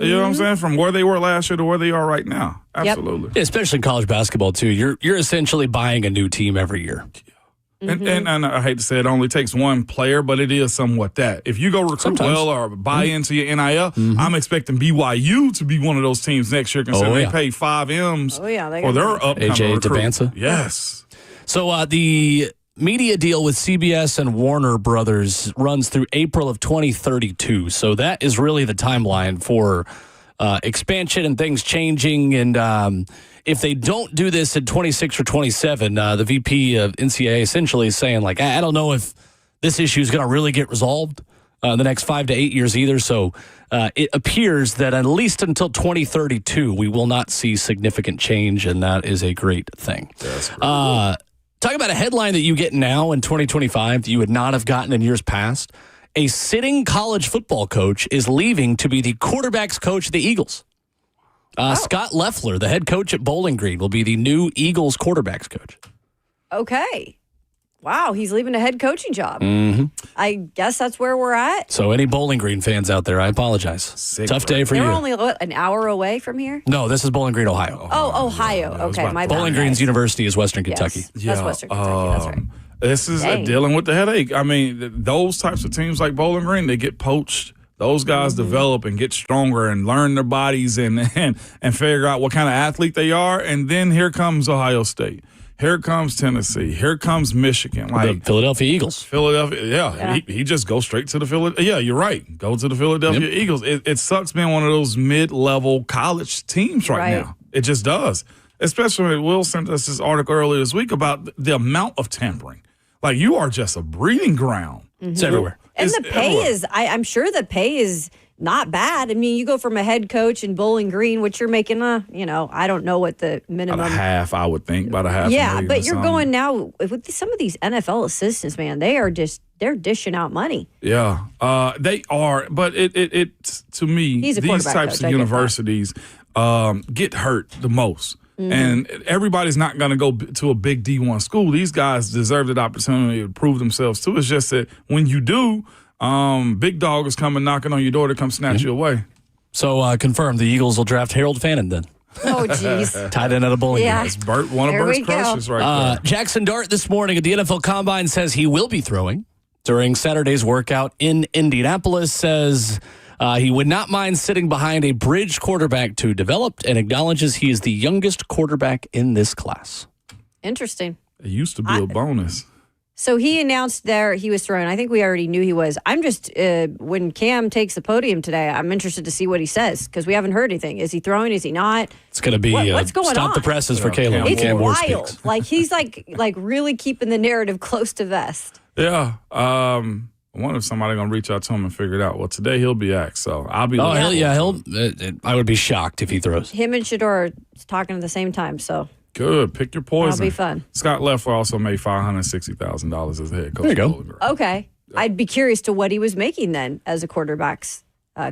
You know what I'm saying? From where they were last year to where they are right now. Absolutely. Yep. Yeah, especially in college basketball, too. You're essentially buying a new team every year. Mm-hmm. And I hate to say it only takes one player, but it is somewhat that. If you go recruit well or buy into your NIL, I'm expecting BYU to be one of those teams next year considering they pay 5 M's for their upcoming AJ recruit. Tabansa. Yes. So the media deal with CBS and Warner Brothers runs through April of 2032. So that is really the timeline for expansion and things changing. And if they don't do this in 26 or 27, the VP of NCAA essentially is saying, like, I don't know if this issue is going to really get resolved in the next 5 to 8 years either. So it appears that at least until 2032, we will not see significant change, and that is a great thing. Talk about a headline that you get now in 2025 that you would not have gotten in years past. A sitting college football coach is leaving to be the quarterback's coach of the Eagles. Scott Loeffler, the head coach at Bowling Green, will be the new Eagles quarterback's coach. Okay. Wow, he's leaving a head coaching job. Mm-hmm. I guess that's where we're at. So any Bowling Green fans out there, I apologize. Tough day for you. They're only, an hour away from here? No, this is Bowling Green, Ohio. Oh, Ohio. Okay, my bad. Bowling Green's university is Western Kentucky. That's Western Kentucky, that's right. This is dealing with the headache. I mean, those types of teams like Bowling Green, they get poached. Those guys develop and get stronger and learn their bodies and figure out what kind of athlete they are. And then here comes Ohio State. Here comes Tennessee. Here comes Michigan. Like the Philadelphia Eagles. Philadelphia, he just goes straight to the Philadelphia. Yeah, you're right. Go to the Philadelphia Eagles. It sucks being one of those mid-level college teams right now. It just does. Especially when Will sent us this article earlier this week about the amount of tampering. Like, you are just a breeding ground. Mm-hmm. It's everywhere. And the pay is, I'm sure the pay is not bad. I mean, you go from a head coach in Bowling Green, which you're making, I don't know what the minimum. About a half, I would think. About a half. Yeah, but you're going now with some of these NFL assistants, man. They're dishing out money. Yeah, they are. But it to me, these types of universities get hurt the most. Mm-hmm. And everybody's not going to go to a big D1 school. These guys deserve that opportunity to prove themselves too. It's just that when you do, big dog is coming knocking on your door to come snatch you away. So confirmed, the Eagles will draft Harold Fannin then. Oh, jeez. Tight end at a bowling Yeah. game. That's Bert, one of There Bert's we go. crushes right there. Jackson Dart this morning at the NFL Combine says he will be throwing during Saturday's workout in Indianapolis. Says he would not mind sitting behind a bridge quarterback to develop, and acknowledges he is the youngest quarterback in this class. Interesting. It used to be a bonus. So he announced there he was throwing. I think we already knew he was. I'm just, when Cam takes the podium today, I'm interested to see what he says because we haven't heard anything. Is he throwing? Is he not? It's going to be what's going stop on? the presses for Caleb. It's Cam Ward wild. speaks. Like he's like really keeping the narrative close to vest. Yeah. I wonder if somebody going to reach out to him and figure it out. Well, today he'll be asked, so I'll be Oh, looking he'll, forward to it. I would be shocked if he throws. Him and Shador are talking at the same time, so Good. Pick your poison. that'll be fun. Scott Leffler also made $560,000 as head coach. There you go. of Bowling Green. Okay. I'd be curious to what he was making then as a quarterback's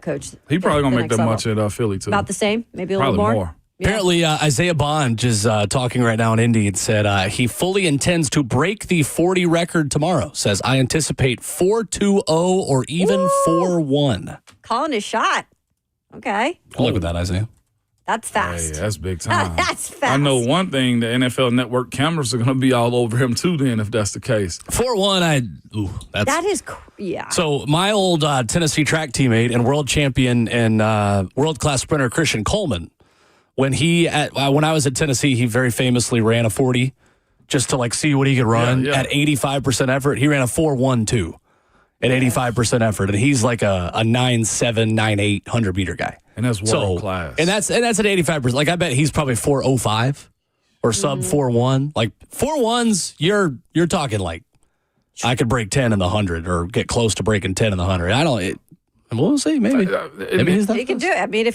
coach. He probably going to the make next that level. much at Philly, too. About the same, maybe a Probably little more. Yeah. Apparently, Isaiah Bond is talking right now in Indy and said he fully intends to break the 40 record tomorrow. Says, I anticipate 4-2-0 or even 4-1. Calling his shot. Okay. Good luck with that, Isaiah. That's fast. Hey, that's big time. That's fast. I know one thing, the NFL Network cameras are going to be all over him, too, then, if that's the case. 4-1, that's... That is, yeah. So my old Tennessee track teammate and world champion and world-class sprinter Christian Coleman, when I was at Tennessee, he very famously ran a 40 just to see what he could run Yeah. at 85% effort. He ran a 4.12 at 85% effort, and he's like a 9.7, 9.8 100-meter guy. And that's world class. And that's at 85%. I bet he's probably 4.05 or sub 4.1. 4.1s, you're talking I could break 10 in the 100 or get close to breaking 10 in the 100. We'll see. Maybe he's that. He can do it. I mean,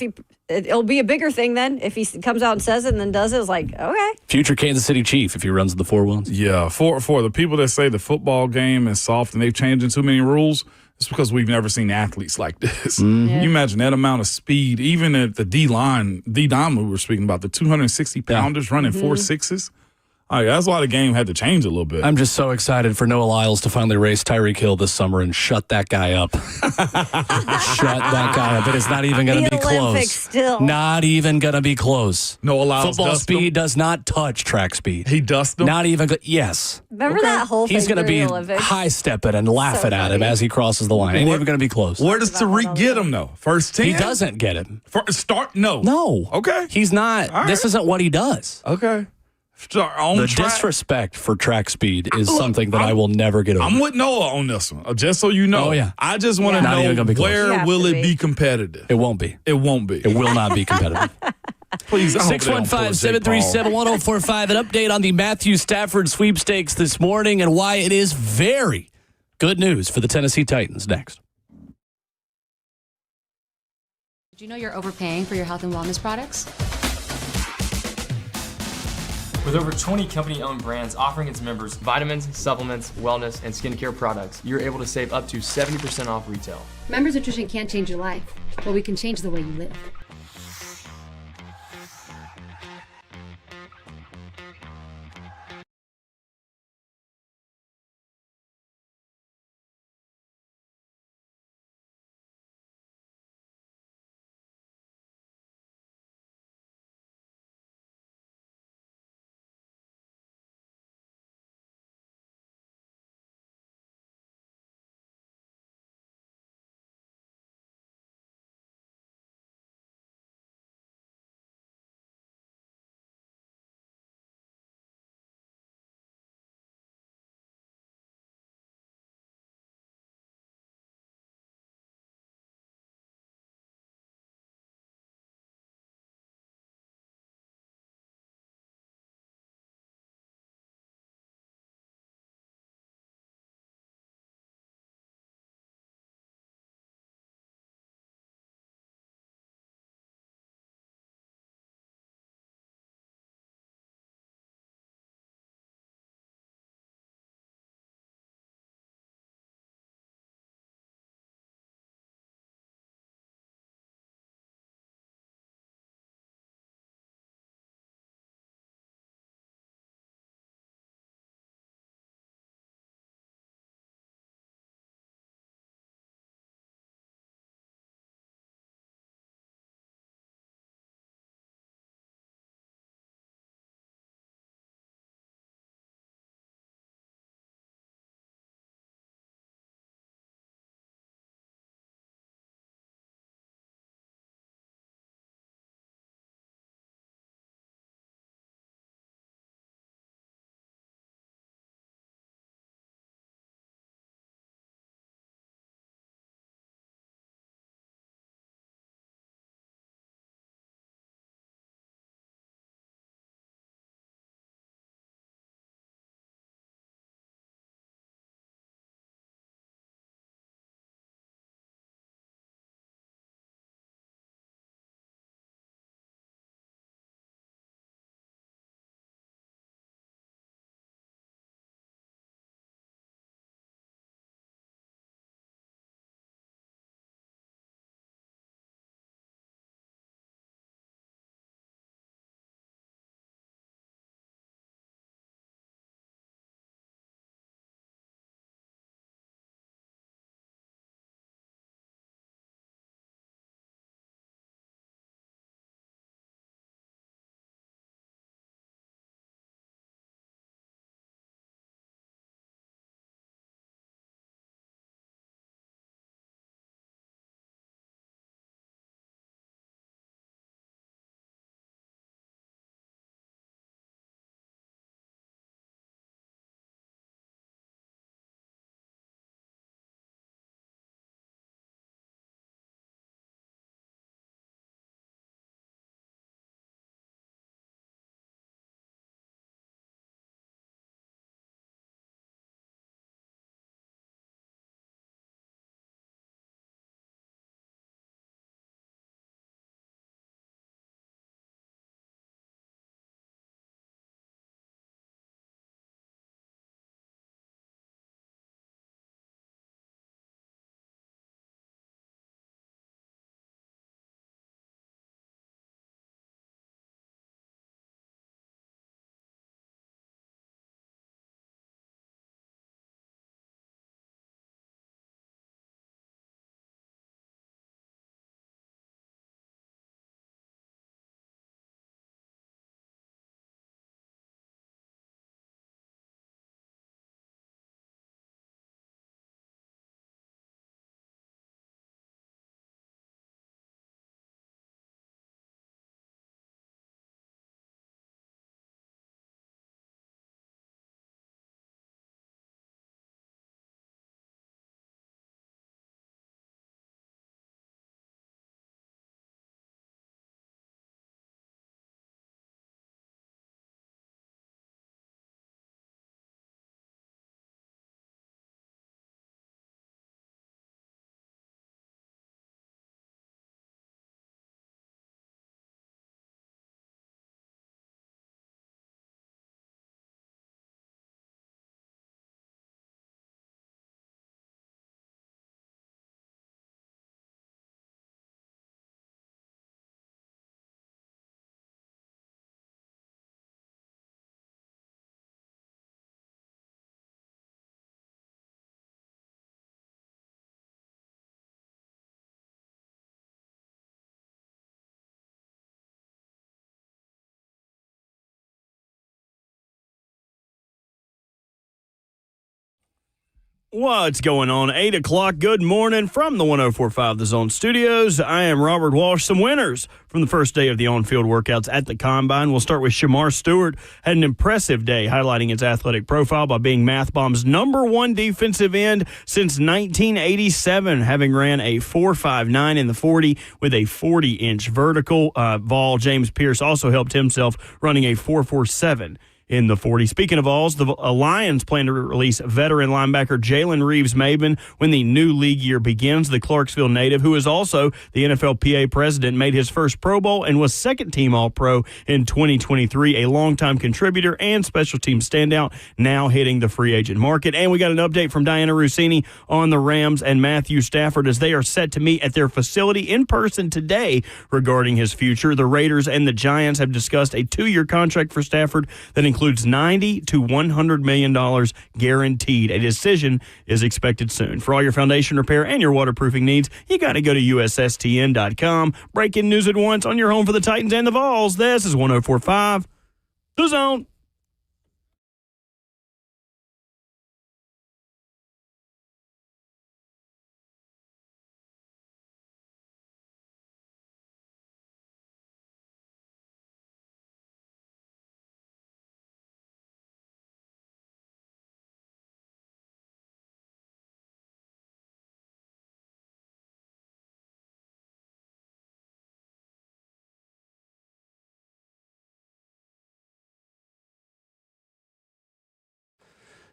it'll be a bigger thing then if he comes out and says it and then does it. It's like, okay. Future Kansas City Chief if he runs the 4.1s. Yeah, for the people that say the football game is soft and they've changed in too many rules, it's because we've never seen athletes like this. Mm-hmm. Yeah. You imagine that amount of speed, even at the D-line we were speaking about, the 260-pounders running 4.6s. That's why the game had to change a little bit. I'm just so excited for Noah Lyles to finally race Tyreek Hill this summer and shut that guy up. Shut that guy up. It is not even going to be Olympics close. still. Not even going to be close. Noah Lyles Football dust him? speed does not touch track speed. He dusted them? Not even yes. Remember that whole thing He's going to during be the Olympics? high stepping and laughing at him funny. as he crosses the line. Ain't even going to be close. Where does Tariq get him, though? First 10? He doesn't get him. Start? No. No. Okay. He's not. All This right. isn't what he does. Okay. Start on The track. disrespect for track speed is Look, something that I will never get over. I'm with Noah on this one. Just so you know. Oh, yeah. I just want to Not even know gonna be close. You where have will to it be. be competitive? It won't be. It won't be. It will not be competitive. Please, I hope they don't pull a Jake Paul. 615-737-1045. An update on the Matthew Stafford sweepstakes this morning and why it is very good news for the Tennessee Titans next. Did you know you're overpaying for your health and wellness products? With over 20 company-owned brands offering its members vitamins, supplements, wellness, and skincare products, you're able to save up to 70% off retail. Members Nutrition can't change your life, but we can change the way you live. What's going on? 8 o'clock. Good morning from the 104.5 The Zone Studios. I am Robert Walsh. Some winners from the first day of the on-field workouts at the Combine. We'll start with Shamar Stewart. Had an impressive day, highlighting its athletic profile by being Math Bomb's #1 defensive end since 1987, having ran a 4.59 in the 40 with a 40-inch vertical. Vol James Pierce also helped himself, running a 4.47 in the 40. Speaking of Vols, the Lions plan to release veteran linebacker Jalen Reeves-Maben when the new league year begins. The Clarksville native, who is also the NFLPA president, made his first Pro Bowl and was second-team All-Pro in 2023, a longtime contributor and special team standout, now hitting the free agent market. And we got an update from Diana Rossini on the Rams and Matthew Stafford as they are set to meet at their facility in person today regarding his future. The Raiders and the Giants have discussed a 2-year contract for Stafford that includes $90 to $100 million guaranteed. A decision is expected soon. For all your foundation repair and your waterproofing needs, you got to go to USSTN.com. Breaking news at once on your home for the Titans and the Vols. This is 104.5 The Zone.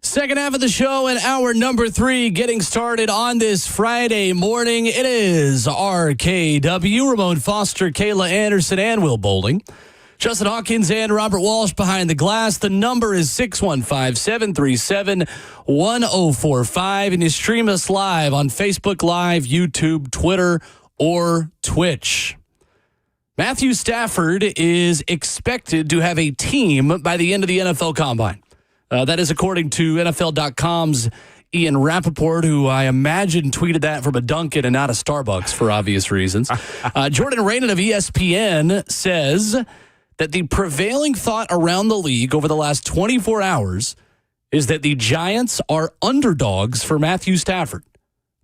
Second half of the show and hour number 3 getting started on this Friday morning. It is RKW. Ramon Foster, Kayla Anderson, and Will Bowling. Justin Hawkins and Robert Walsh behind the glass. The number is 615-737-1045. And you stream us live on Facebook Live, YouTube, Twitter, or Twitch. Matthew Stafford is expected to have a team by the end of the NFL Combine. That is according to NFL.com's Ian Rappaport, who I imagine tweeted that from a Dunkin' and not a Starbucks for obvious reasons. Jordan Rainan of ESPN says that the prevailing thought around the league over the last 24 hours is that the Giants are underdogs for Matthew Stafford,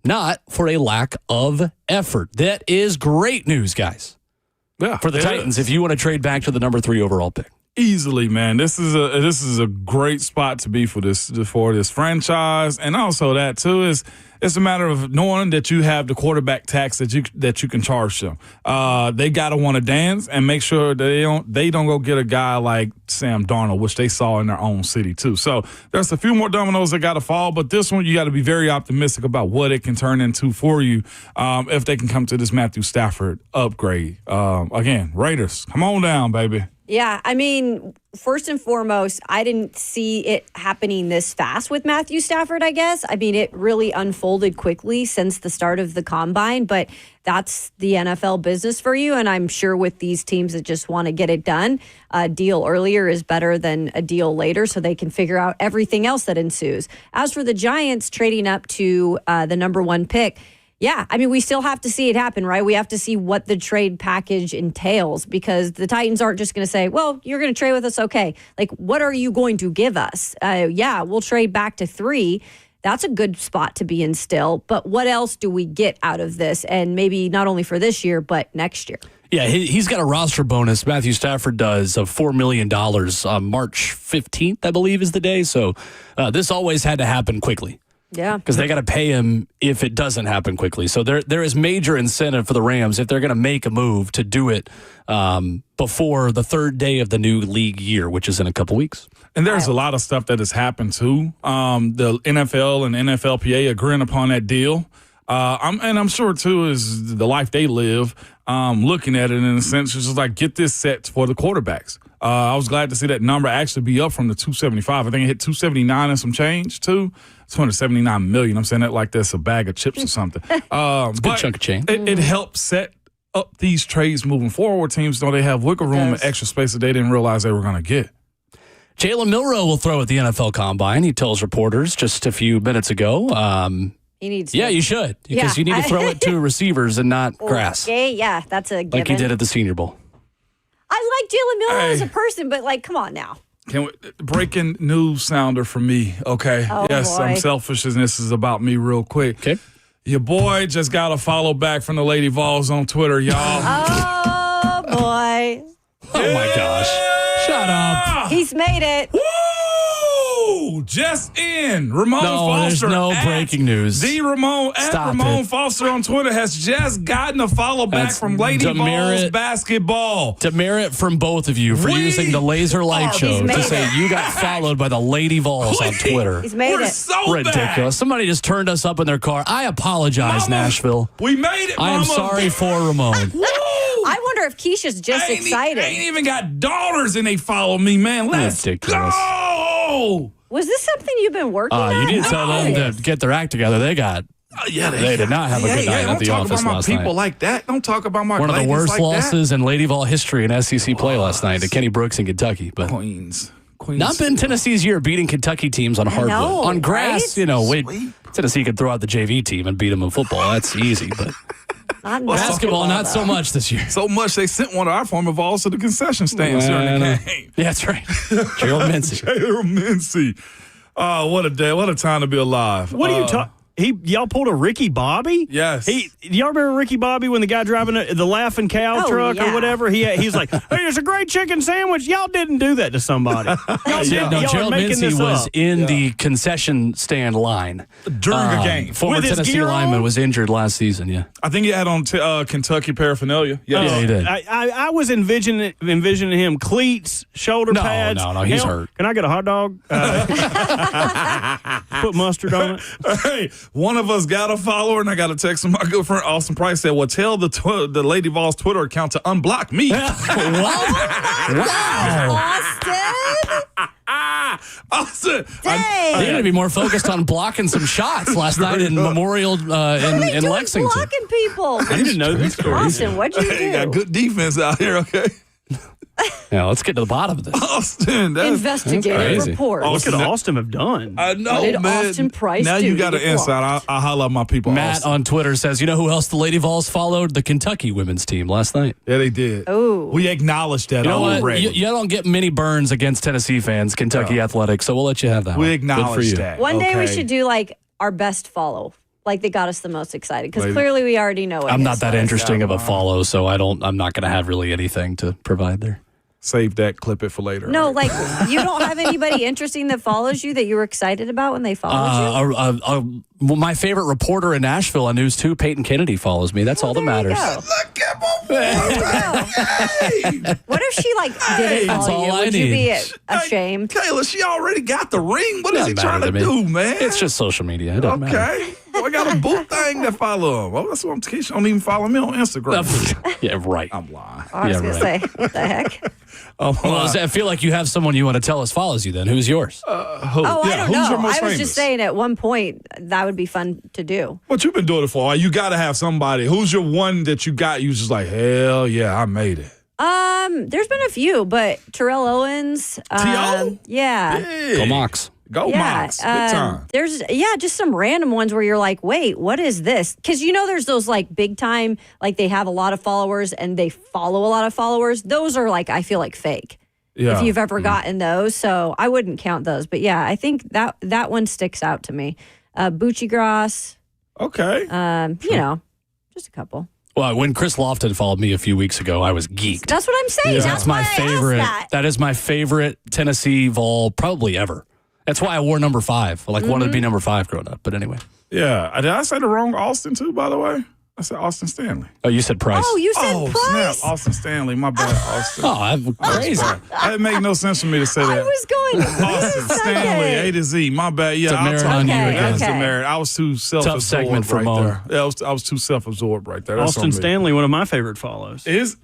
not for a lack of effort. That is great news, guys. Yeah, for the Titans, if you want to trade back to the number 3 overall pick. Easily, man. This is a great spot to be for this franchise, and also that too is it's a matter of knowing that you have the quarterback tax that you can charge them. They gotta want to dance and make sure that they don't go get a guy like Sam Darnold, which they saw in their own city too. So there's a few more dominoes that got to fall, but this one you got to be very optimistic about what it can turn into for you if they can come to this Matthew Stafford upgrade. Again, Raiders, come on down, baby. Yeah, I mean, first and foremost, I didn't see it happening this fast with Matthew Stafford, I guess. I mean, it really unfolded quickly since the start of the Combine, but that's the NFL business for you, and I'm sure with these teams that just want to get it done, a deal earlier is better than a deal later, so they can figure out everything else that ensues. As for the Giants trading up to the number 1 pick, yeah, I mean, we still have to see it happen, right? We have to see what the trade package entails because the Titans aren't just going to say, well, you're going to trade with us, okay. Like, what are you going to give us? Yeah, we'll trade back to 3. That's a good spot to be in still. But what else do we get out of this? And maybe not only for this year, but next year. Yeah, he's got a roster bonus, Matthew Stafford does, of $4 million. March 15th, I believe, is the day. So this always had to happen quickly. Yeah. Because they got to pay him if it doesn't happen quickly. So there is major incentive for the Rams if they're going to make a move to do it before the 3rd day of the new league year, which is in a couple weeks. And there's a lot of stuff that has happened, too. The NFL and NFLPA agreeing upon that deal. I'm sure, too, is the life they live, looking at it in a sense, it's just like, get this set for the quarterbacks. I was glad to see that number actually be up from the 275. I think it hit 279 and some change, too. $279 million. I'm saying that like that's a bag of chips or something. It's a good chunk of change. It helps set up these trades moving forward. Teams know they have wiggle room and extra space that they didn't realize they were going to get. Jalen Milroe will throw at the NFL Combine. He tells reporters just a few minutes ago. He needs you should. Because you need to throw it to receivers and not grass. Okay, yeah, that's a given. Like he did at the Senior Bowl. I like Jalen Milroe as a person, but, like, come on now. Breaking news sounder for me, okay? Oh, yes, boy. some selfishness is about me real quick. Okay. Your boy just got a follow back from the Lady Vols on Twitter, y'all. Oh, boy. Oh, my gosh. Shut up. He's made it. Woo! Just in. Ramon No, Foster. there's no at breaking news. Ramon Stop Foster on Twitter has just gotten a follow back That's from Lady Vols demerit. basketball. Demerit from both of you for We using the laser light show He's to made say it. you got followed by the Lady Vols on Twitter. He's made We're it. so Ridiculous. bad. Somebody just turned us up in their car. I apologize, Mama, Nashville. We made it, I am Mama. sorry for Ramon. Woo! I wonder if Keisha's just excited. Ain't even got daughters and they follow me, man. Let's Ridiculous. go. Was this something you've been working on? You didn't tell them to get their act together. They did not have a good night at the office Don't talk about last my people night. like that. Don't talk about my One of the ladies worst like losses in Lady Vol history in SEC play last night to Kenny Brooks in Kentucky. But that. Queens. not been Tennessee's year beating Kentucky teams on hardwood. know, On grass, right? Tennessee could throw out the JV team and beat them in football. That's easy. But Not in basketball, not though. so much this year. So much they sent one of our former Vols to the concession stands during the game. Yeah, that's right. Gerald Mincy. Taylor Mincy. Oh, what a day. What a time to be alive. What are you talking? Y'all pulled a Ricky Bobby? Yes. Y'all remember Ricky Bobby when the guy driving the laughing cow Oh, truck yeah. or whatever? He's like, hey, it's a great chicken sandwich. Y'all didn't do that to somebody. Y'all Yeah, no, y'all are Gerald making Mincy this was up. in the concession stand line During the game. Former With his Tennessee gear lineman on? was injured last season. Yeah, I think he had on Kentucky paraphernalia. Yes. Yeah, he did. I was envisioning him cleats, shoulder No, pads. no, he's hurt. Can I get a hot dog? Put mustard on it. Hey, one of us got a follower, and I got a text from my good friend Austin Price said, well, tell the Lady Vols Twitter account to unblock me. Austin. Dang. They need to be more focused on blocking some shots last night in Memorial in Doing Lexington. blocking people. I didn't know this story. Austin, what'd you Hey, got do? good defense out here, okay? Yeah, let's get to the bottom of this. Austin, that's Investigative crazy. report. What could Austin, Austin have done? I know, What did man. Austin Price now do you to got an get insight. blocked? I highlight my people. Matt Austin. on Twitter says, you know who else the Lady Vols followed? The Kentucky women's team last night. Yeah, they did. Ooh. We acknowledged that You know what? already. You don't get many burns against Tennessee fans, Kentucky Athletics, so we'll let you have that We one. acknowledge Good for you. that. One day we okay? should do like our best follow. Like they got us the most excited because Lady- clearly we already know what I'm his not that was. interesting of a follow, so I'm not going to have really anything to provide there. Save that, clip it for later. No, like you don't have anybody interesting that follows you that you were excited about when they followed you? Well, my favorite reporter in Nashville on News 2, Peyton Kennedy, follows me. That's all that There you matters. go. Look at my boy. What if she like didn't That's follow all you? I Would you be need. ashamed? Kayla, she already got the ring. What is Doesn't he trying matter to to me. do, man? It's just social media. It doesn't matter. okay. Well, I got a boot thing that follow him. Well, that's what I'm teaching. Don't even follow me on Instagram. Yeah, right. I'm lying. I was Yeah, gonna right. say, what the heck? I'm Well, lying. I feel like you have someone you want to tell us follows you then. Who's yours? Oh, I Yeah, don't who's know. your most I was famous? just saying at one point that would be fun to do. What you been doing it for? You got to have somebody. Who's your one that you got? You just like, hell yeah, I made it. There's been a few, but Terrell Owens. T.O.? Yeah. Go Mox. Go Yeah, Mox. Big time. there's just some random ones where you're like, wait, what is this? Because there's those like big time, like they have a lot of followers and they follow a lot of followers. Those are like I feel like fake. Yeah. If you've ever gotten those, so I wouldn't count those. But yeah, I think that one sticks out to me. Bucci Gross, Okay. just a couple. Well, when Chris Lofton followed me a few weeks ago, I was geeked. That's what I'm saying. That's That's my why favorite. I asked that. That is my favorite Tennessee Vol probably ever. That's why I wore number 5. Like wanted to be number 5 growing up. But anyway. Yeah. Did I say the wrong Austin too, by the way? I said Austin Stanley. Oh, you said Price. Oh, you said Oh, Price. snap. Austin Stanley. My bad, Austin. Oh, I'm crazy. That make no sense for me to say I that. was going. Austin Stanley, A to Z. My bad. Yeah, Demerit I'll on you Okay, again. okay. Demerit. I was too self-absorbed segment for right Mo. there. Yeah, I was too self-absorbed right there. That's Austin on me. Stanley, one of my favorite follows. He's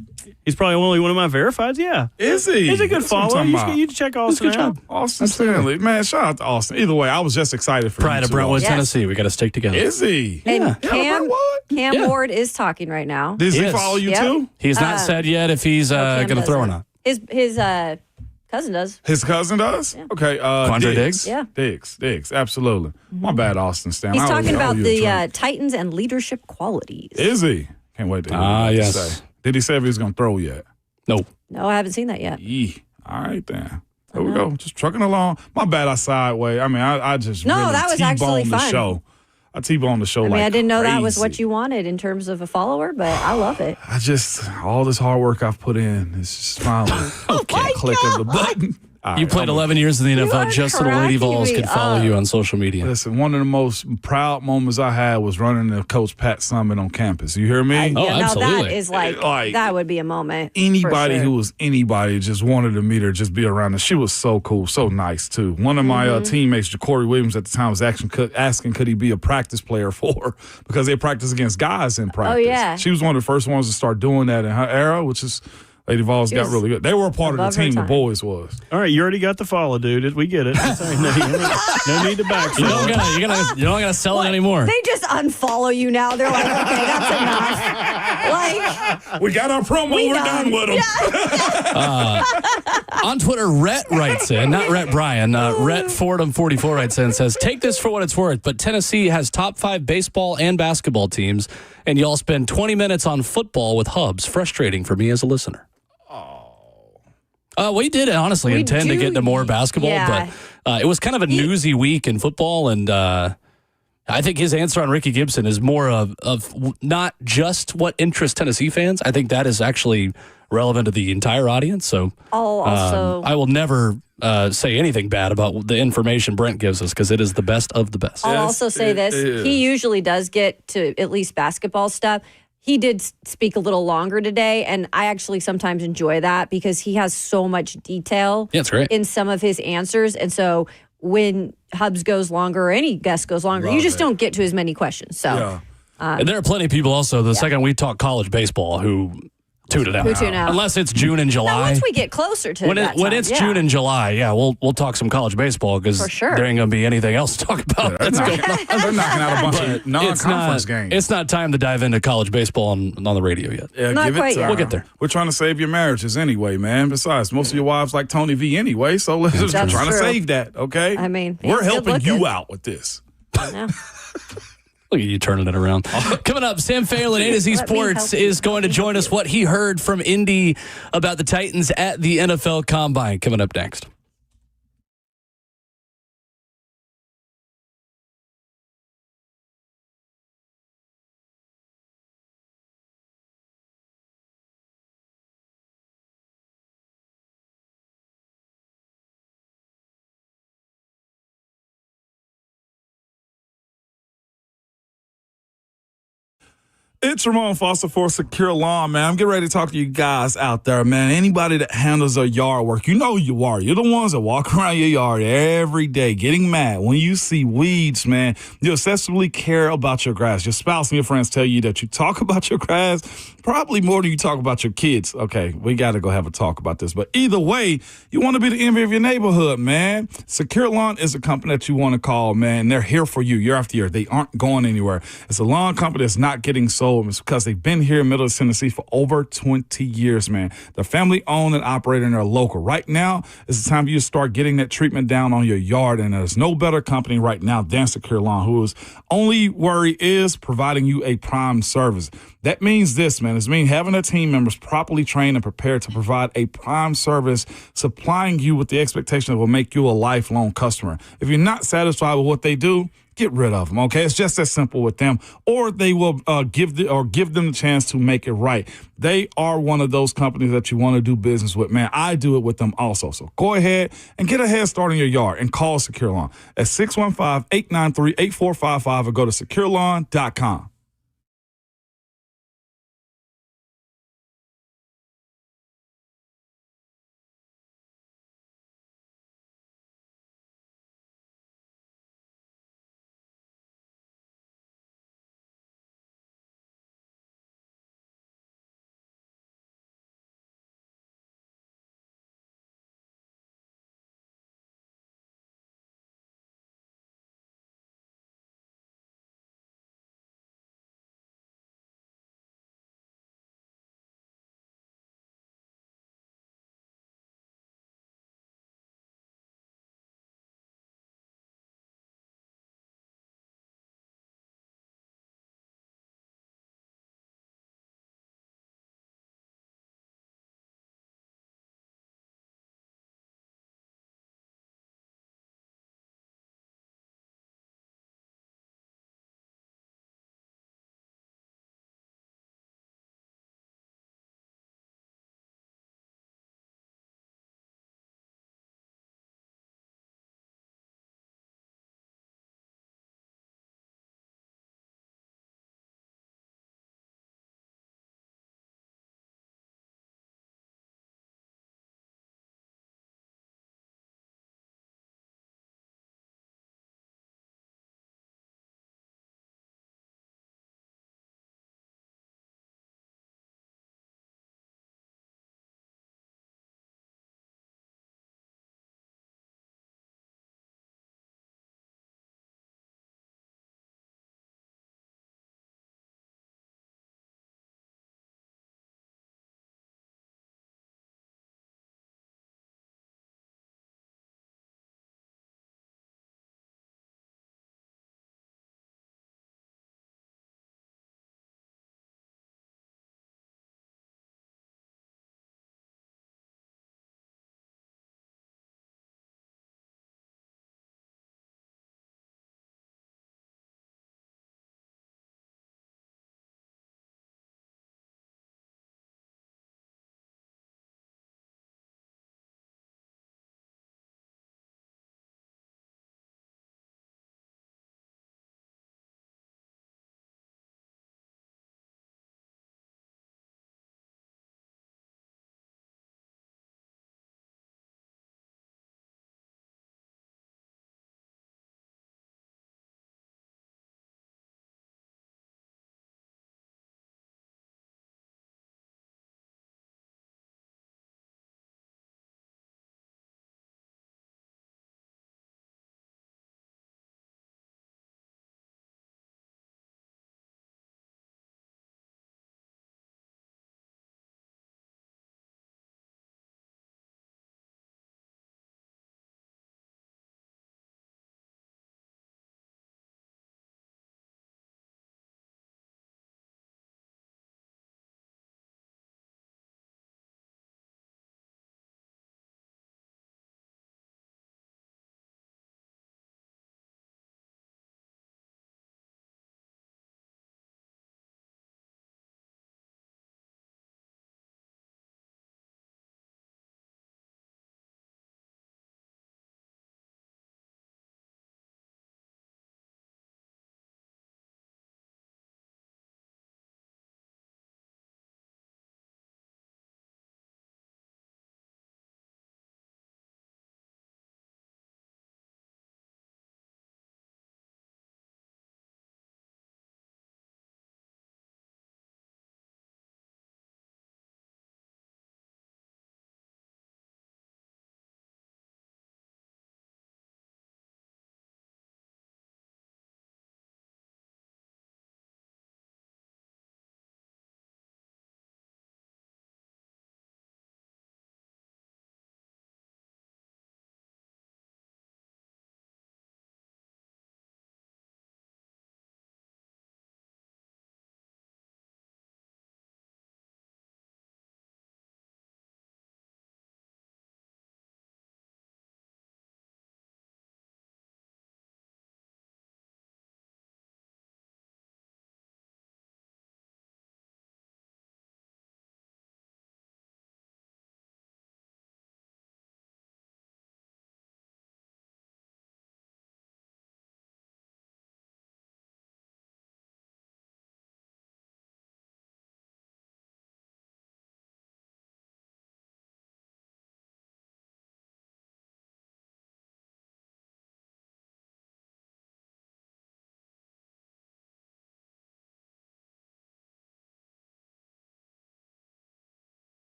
probably only one of my verifieds. Yeah. Is he? He's a good That's what I'm follow. talking You about. should, you should check Austin good out. job. Austin Stanley. Man, shout out to Austin. Either way, I was just excited for Pride him of too. Brentwood, Yes. Tennessee. We got to stick together. Is he? And Yeah, Cam Brentwood? Ward is talking right now. Does he Yes. follow you Yep. too? He's not said yet if he's Cam going to throw or doesn't. not. His cousin does. His cousin does? Okay. Quandre Diggs? Yeah. Diggs. Absolutely. My bad, Austin Stanley. He's I owe talking you- I owe about you a the drink. Titans and leadership qualities. Is he? Can't wait to hear what he has to yes. say. Did he say if he was going to throw yet? No. No, I haven't seen that yet. Yee. All right, then. There we go. Just trucking along. My bad, I sideway. I mean, I just No, really that was actually T-boned the fun. show. I T-boned the show like I didn't know that was what crazy. you wanted in terms of a follower, but I love it. I just, all this hard work I've put in, it's just finally click of the button. All You right, played 11 years in the You NFL are just so the Lady cracking Vols me could follow up. you on social media. Listen, one of the most proud moments I had was running the Coach Pat Summit on campus. You hear me? Oh, Yeah, now that absolutely. is like that would be a moment. Anybody for sure. who was anybody just wanted to meet her, just be around her. She was so cool, so nice too. One of my teammates, Jacory Williams, at the time was asking could he be a practice player for her because they practice against guys in practice. yeah. She was one of the first ones to start doing that in her era, which is Lady Vols got was really good. They were a part of the above her team. The time. boys was. All right, you already got the follow, dude. We get it. Sorry, no need to back. You don't gotta sell it anymore. They just unfollow you now. They're like, okay, that's enough. Like, We got our promo. We're done with them. On Twitter, Rhett writes in, not Rhett Bryan, Rhett Fordham44 writes in and says, take this for what it's worth, but Tennessee has top 5 baseball and basketball teams, and y'all spend 20 minutes on football with Hubs. Frustrating for me as a listener. We did honestly intend to get into more basketball, but it was kind of a newsy week in football, and I think his answer on Ricky Gibson is more of not just what interests Tennessee fans. I think that is actually relevant to the entire audience. So I will never say anything bad about the information Brent gives us because it is the best of the best. I'll also say this. He usually does get to at least basketball stuff. He did speak a little longer today, and I actually sometimes enjoy that because he has so much detail Yeah, it's great. in some of his answers. And so when Hubs goes longer or any guest goes longer, you just don't get to as many questions. So And there are plenty of people also, the second we talk college baseball, who tune it out. Who tune out. Unless it's June and July. now, once we get closer to when that when time, it's June and July, we'll talk some college baseball because For sure. there ain't going to be anything else to talk about. That's going on. They're knocking out a bunch of non-conference games. It's not time to dive into college baseball on the radio yet. Yeah, Not give quite it yet. time. We'll get there. We're trying to save your marriages anyway, man. Besides, most of your wives like Tony V anyway, so let's just That's trying to true. save that, okay? I mean, we're he's good helping you looking. out with this. Yeah. Look at you turning it around. Coming up, Sam Phalen, AtoZ Let me Sports, help you. is going to join us what he heard from Indy about the Titans at the NFL Combine. Coming up next. It's Ramon Foster for Secure Lawn, man. I'm getting ready to talk to you guys out there, man. Anybody that handles their yard work, you know you are. You're the ones that walk around your yard every day getting mad when you see weeds, man. You obsessively care about your grass. Your spouse and your friends tell you that you talk about your grass probably more than you talk about your kids. Okay, we got to go have a talk about this. But either way, you want to be the envy of your neighborhood, man. Secure Lawn is a company that you want to call, man. They're here for you year after year. They aren't going anywhere. It's a lawn company that's not getting sold. It's because they've been here in Middle Tennessee for over 20 years, man. They're family owned and operated and they're local. Right now is the time for you to start getting that treatment down on your yard, and there's no better company right now than Secure Lawn, whose only worry is providing you a prime service. That means this, man. It means having their team members properly trained and prepared to provide a prime service, supplying you with the expectation that will make you a lifelong customer. If you're not satisfied with what they do, get rid of them, okay? It's just that simple with them. Or they will give them the chance to make it right. They are one of those companies that you want to do business with, man. I do it with them also. So go ahead and get a head start in your yard and call Secure Lawn at 615-893-8455 or go to securelawn.com.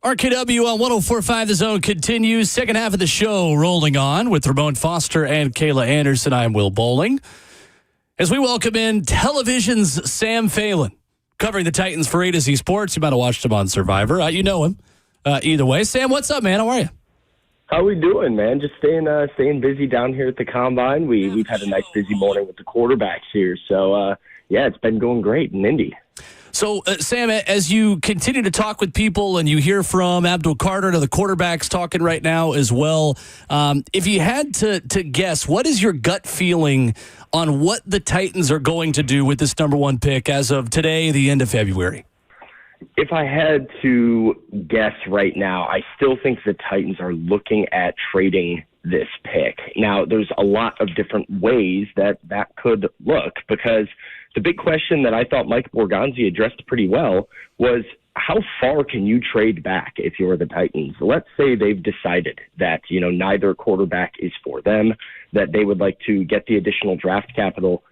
RKW on 104.5 The Zone continues. Second half of the show rolling on with Ramon Foster and Kayla Anderson. I'm Will Bowling. As we welcome in television's Sam Phalen, covering the Titans for AtoZ Sports. You might have watched him on Survivor. You know him. Either way. Sam, what's up, man? How are you? How we doing, man? Just staying busy down here at the Combine. We've had a nice busy morning with the quarterbacks here. So, it's been going great in Indy. So, Sam, as you continue to talk with people and you hear from Abdul Carter to the quarterbacks talking right now as well, if you had to guess, what is your gut feeling on what the Titans are going to do with this number one pick as of today, the end of February? If I had to guess right now, I still think the Titans are looking at trading this pick. Now, there's a lot of different ways that could look, because the big question that I thought Mike Borgonzi addressed pretty well was, how far can you trade back if you're the Titans? Let's say they've decided that, neither quarterback is for them, that they would like to get the additional draft capital.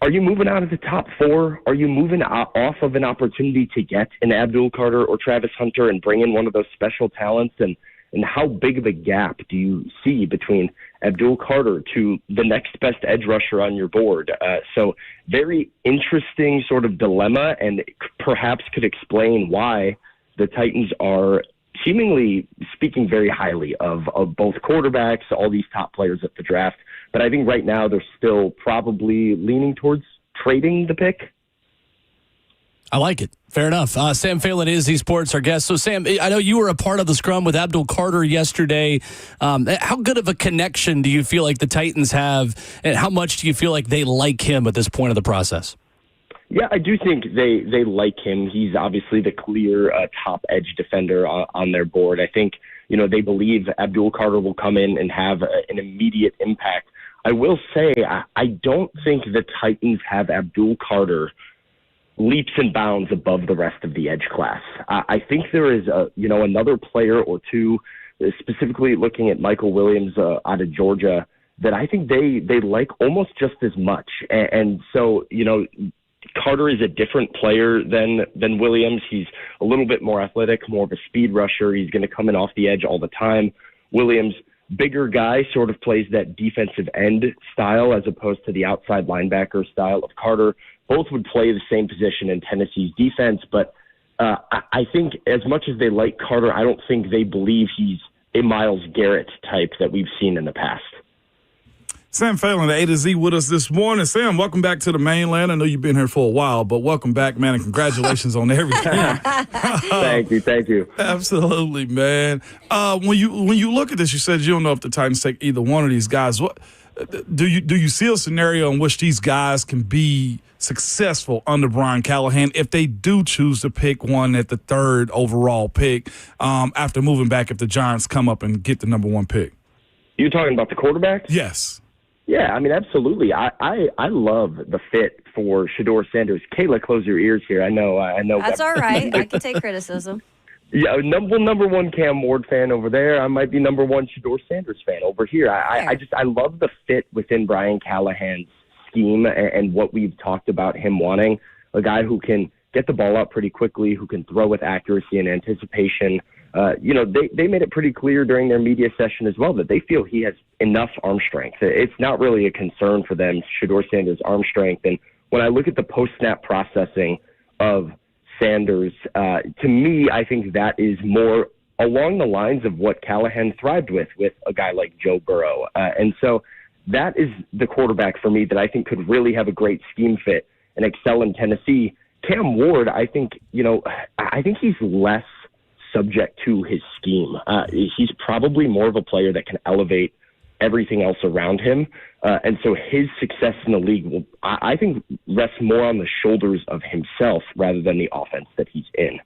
Are you moving out of the top four? Are you moving off of an opportunity to get an Abdul Carter or Travis Hunter and bring in one of those special talents? And how big of a gap do you see between Abdul Carter to the next best edge rusher on your board? So very interesting sort of dilemma, and perhaps could explain why the Titans are seemingly speaking very highly of both quarterbacks, all these top players at the draft. But I think right now they're still probably leaning towards trading the pick. I like it. Fair enough. Sam Phalen is AtoZ Sports, our guest. So, Sam, I know you were a part of the scrum with Abdul Carter yesterday. How good of a connection do you feel like the Titans have, and how much do you feel like they like him at this point of the process? Yeah, I do think they like him. He's obviously the clear top edge defender on their board. I think, they believe Abdul Carter will come in and have an immediate impact. I will say, I don't think the Titans have Abdul Carter leaps and bounds above the rest of the edge class. I think there is another player or two, specifically looking at Michael Williams out of Georgia, that I think they like almost just as much. And so, Carter is a different player than Williams. He's a little bit more athletic, more of a speed rusher. He's going to come in off the edge all the time. Williams, bigger guy, sort of plays that defensive end style as opposed to the outside linebacker style of Carter. Both would play the same position in Tennessee's defense, but I think as much as they like Carter, I don't think they believe he's a Myles Garrett type that we've seen in the past. Sam Phalen, the AtoZ, with us this morning. Sam, welcome back to the mainland. I know you've been here for a while, but welcome back, man, and congratulations on everything. Thank you. Absolutely, man. When you look at this, you said you don't know if the Titans take either one of these guys. What do you see a scenario in which these guys can be successful under Brian Callahan if they do choose to pick one at the third overall pick after moving back if the Giants come up and get the number one pick? You're talking about the quarterback? Yes. Yeah, I mean, absolutely. I love the fit for Shedeur Sanders. Kayla, close your ears here. I know. That's all right. I can take criticism. Yeah, number one Cam Ward fan over there. I might be number one Shedeur Sanders fan over here. I love the fit within Brian Callahan's scheme and what we've talked about him wanting. A guy who can get the ball out pretty quickly, who can throw with accuracy and anticipation. They made it pretty clear during their media session as well that they feel he has enough arm strength. It's not really a concern for them, Shedeur Sanders' arm strength. And when I look at the post-snap processing of Sanders, to me, I think that is more along the lines of what Callahan thrived with a guy like Joe Burrow. And so that is the quarterback for me that I think could really have a great scheme fit and excel in Tennessee. Cam Ward, I think he's less subject to his scheme. He's probably more of a player that can elevate everything else around him. And so his success in the league will, I think, rest more on the shoulders of himself rather than the offense that he's in.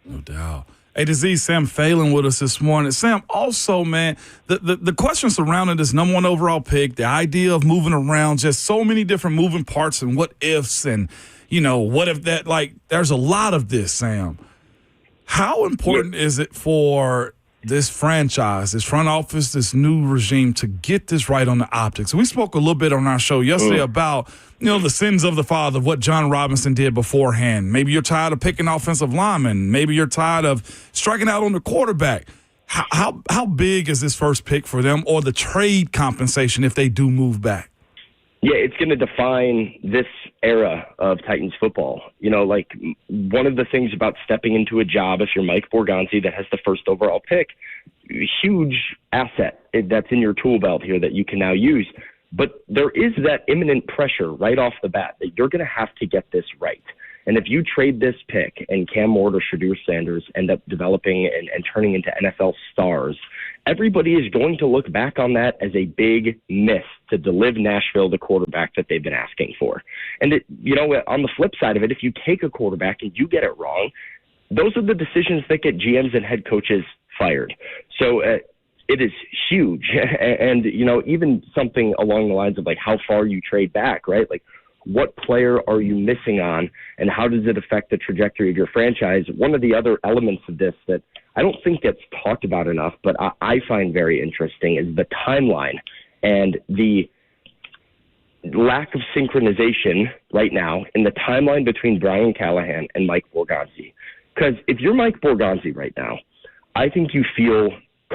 No doubt. AtoZ, Sam Phalen with us this morning. Sam, also, man, the question surrounding this number one overall pick, the idea of moving around, just so many different moving parts and what ifs and, what if that, there's a lot of this, Sam. How important is it for this franchise, this front office, this new regime to get this right on the optics. We spoke a little bit on our show yesterday about, the sins of the father, what John Robinson did beforehand. Maybe you're tired of picking offensive linemen. Maybe you're tired of striking out on the quarterback. How big is this first pick for them, or the trade compensation if they do move back? Yeah, it's going to define this era of Titans football. One of the things about stepping into a job, if you're Mike Borgonzi that has the first overall pick, huge asset that's in your tool belt here that you can now use. But there is that imminent pressure right off the bat that you're going to have to get this right. And if you trade this pick and Cam Ward or Shadur Sanders end up developing and turning into NFL stars, everybody is going to look back on that as a big miss to deliver Nashville the quarterback that they've been asking for. And, on the flip side of it, if you take a quarterback and you get it wrong, those are the decisions that get GMs and head coaches fired. So it is huge. And, even something along the lines of how far you trade back, right? What player are you missing on, and how does it affect the trajectory of your franchise? One of the other elements of this that I don't think gets talked about enough, but I find very interesting, is the timeline and the lack of synchronization right now in the timeline between Brian Callahan and Mike Borgonzi. Because if you're Mike Borgonzi right now, I think you feel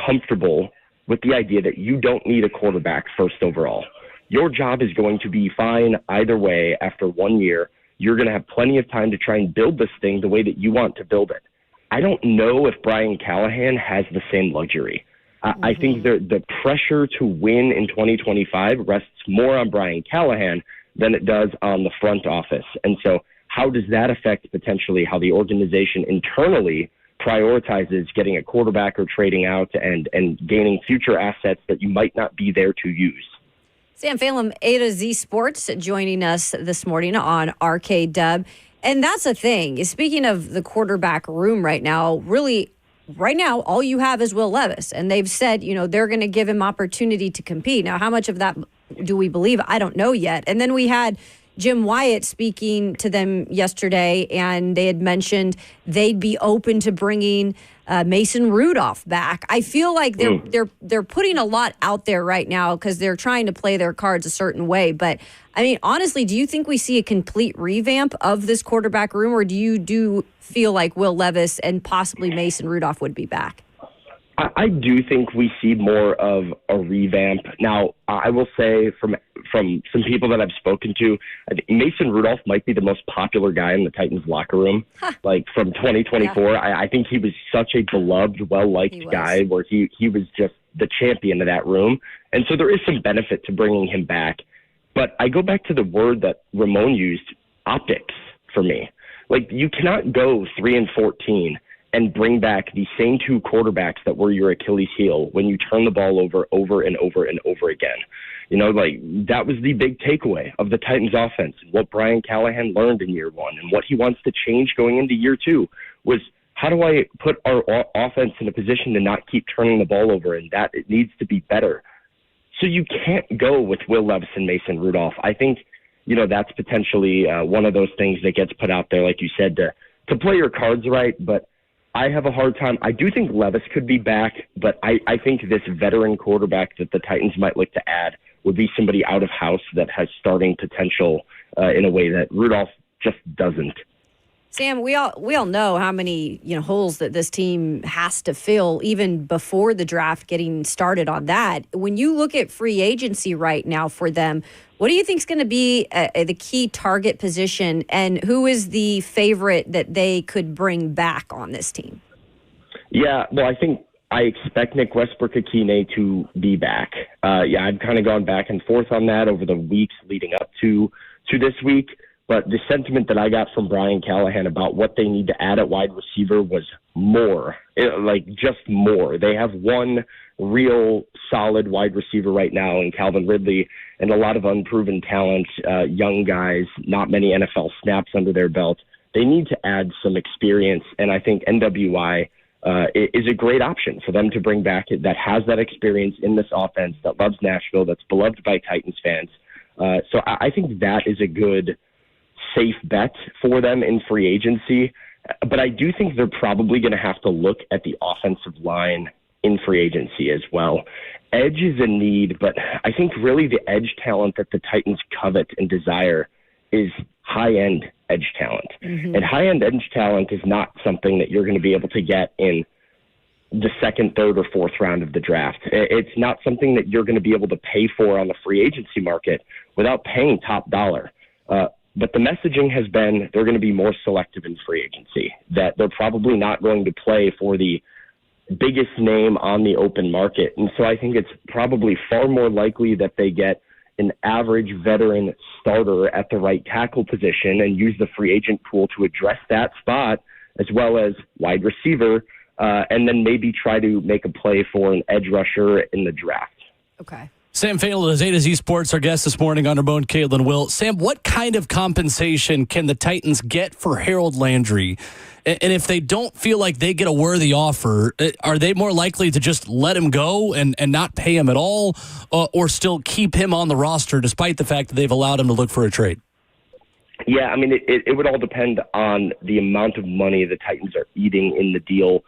comfortable with the idea that you don't need a quarterback first overall. Your job is going to be fine either way after 1 year. You're going to have plenty of time to try and build this thing the way that you want to build it. I don't know if Brian Callahan has the same luxury. I think the pressure to win in 2025 rests more on Brian Callahan than it does on the front office. And so how does that affect potentially how the organization internally prioritizes getting a quarterback or trading out and gaining future assets that you might not be there to use? Sam Phalen, AtoZ Sports, joining us this morning on RKW. And that's the thing. Speaking of the quarterback room right now, all you have is Will Levis. And they've said, they're going to give him opportunity to compete. Now, how much of that do we believe? I don't know yet. And then we had Jim Wyatt speaking to them yesterday, and they had mentioned they'd be open to bringing Mason Rudolph back. I feel like they're putting a lot out there right now because they're trying to play their cards a certain way. But I mean, honestly, do you think we see a complete revamp of this quarterback room, or do you feel like Will Levis and possibly Mason Rudolph would be back? I do think we see more of a revamp. Now, I will say from some people that I've spoken to, I think Mason Rudolph might be the most popular guy in the Titans locker room. From 2024, yeah. I think he was such a beloved, well-liked guy where he was just the champion of that room. And so there is some benefit to bringing him back. But I go back to the word that Ramon used, optics, for me. You cannot go 3-14 and bring back the same two quarterbacks that were your Achilles heel when you turn the ball over and over and over again. That was the big takeaway of the Titans offense. What Brian Callahan learned in year one and what he wants to change going into year two was, how do I put our offense in a position to not keep turning the ball over, and that it needs to be better. So you can't go with Will Levis and Mason Rudolph. I think, that's potentially one of those things that gets put out there, like you said, to play your cards right, but I have a hard time. I do think Levis could be back, but I think this veteran quarterback that the Titans might look to add would be somebody out of house that has starting potential in a way that Rudolph just doesn't. Sam, we all know how many holes that this team has to fill even before the draft getting started on that. When you look at free agency right now for them, what do you think is going to be the key target position, and who is the favorite that they could bring back on this team? Yeah, well, I expect Nick Westbrook-Akine to be back. I've kind of gone back and forth on that over the weeks leading up to this week. But the sentiment that I got from Brian Callahan about what they need to add at wide receiver was more, just more. They have one real solid wide receiver right now in Calvin Ridley, and a lot of unproven talent, young guys, not many NFL snaps under their belt. They need to add some experience, and I think NWI is a great option for them to bring back that has that experience in this offense, that loves Nashville, that's beloved by Titans fans. So I think that is a good, safe bet for them in free agency. But I do think they're probably going to have to look at the offensive line in free agency as well. Edge is a need, but I think really the edge talent that the Titans covet and desire is high-end edge talent. Mm-hmm. And high-end edge talent is not something that you're going to be able to get in the second, third, or fourth round of the draft. It's not something that you're going to be able to pay for on the free agency market without paying top dollar. But the messaging has been they're going to be more selective in free agency, that they're probably not going to play for the biggest name on the open market. And so I think it's probably far more likely that they get an average veteran starter at the right tackle position and use the free agent pool to address that spot, as well as wide receiver, and then maybe try to make a play for an edge rusher in the draft. Okay. Sam Fale is AtoZ Sports, our guest this morning on Ramon, Caitlin, Will. Sam, what kind of compensation can the Titans get for Harold Landry? And if they don't feel like they get a worthy offer, are they more likely to just let him go and not pay him at all, or still keep him on the roster despite the fact that they've allowed him to look for a trade? Yeah, I mean, it would all depend on the amount of money the Titans are eating in the deal.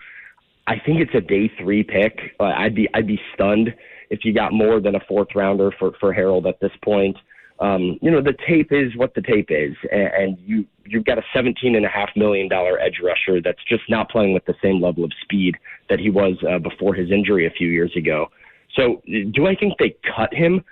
I think it's a day 3 pick. I'd be stunned if you got more than a 4th rounder for Harold at this point. The tape is what the tape is, and you've got a $17.5 million edge rusher that's just not playing with the same level of speed that he was before his injury a few years ago. So do I think they cut him?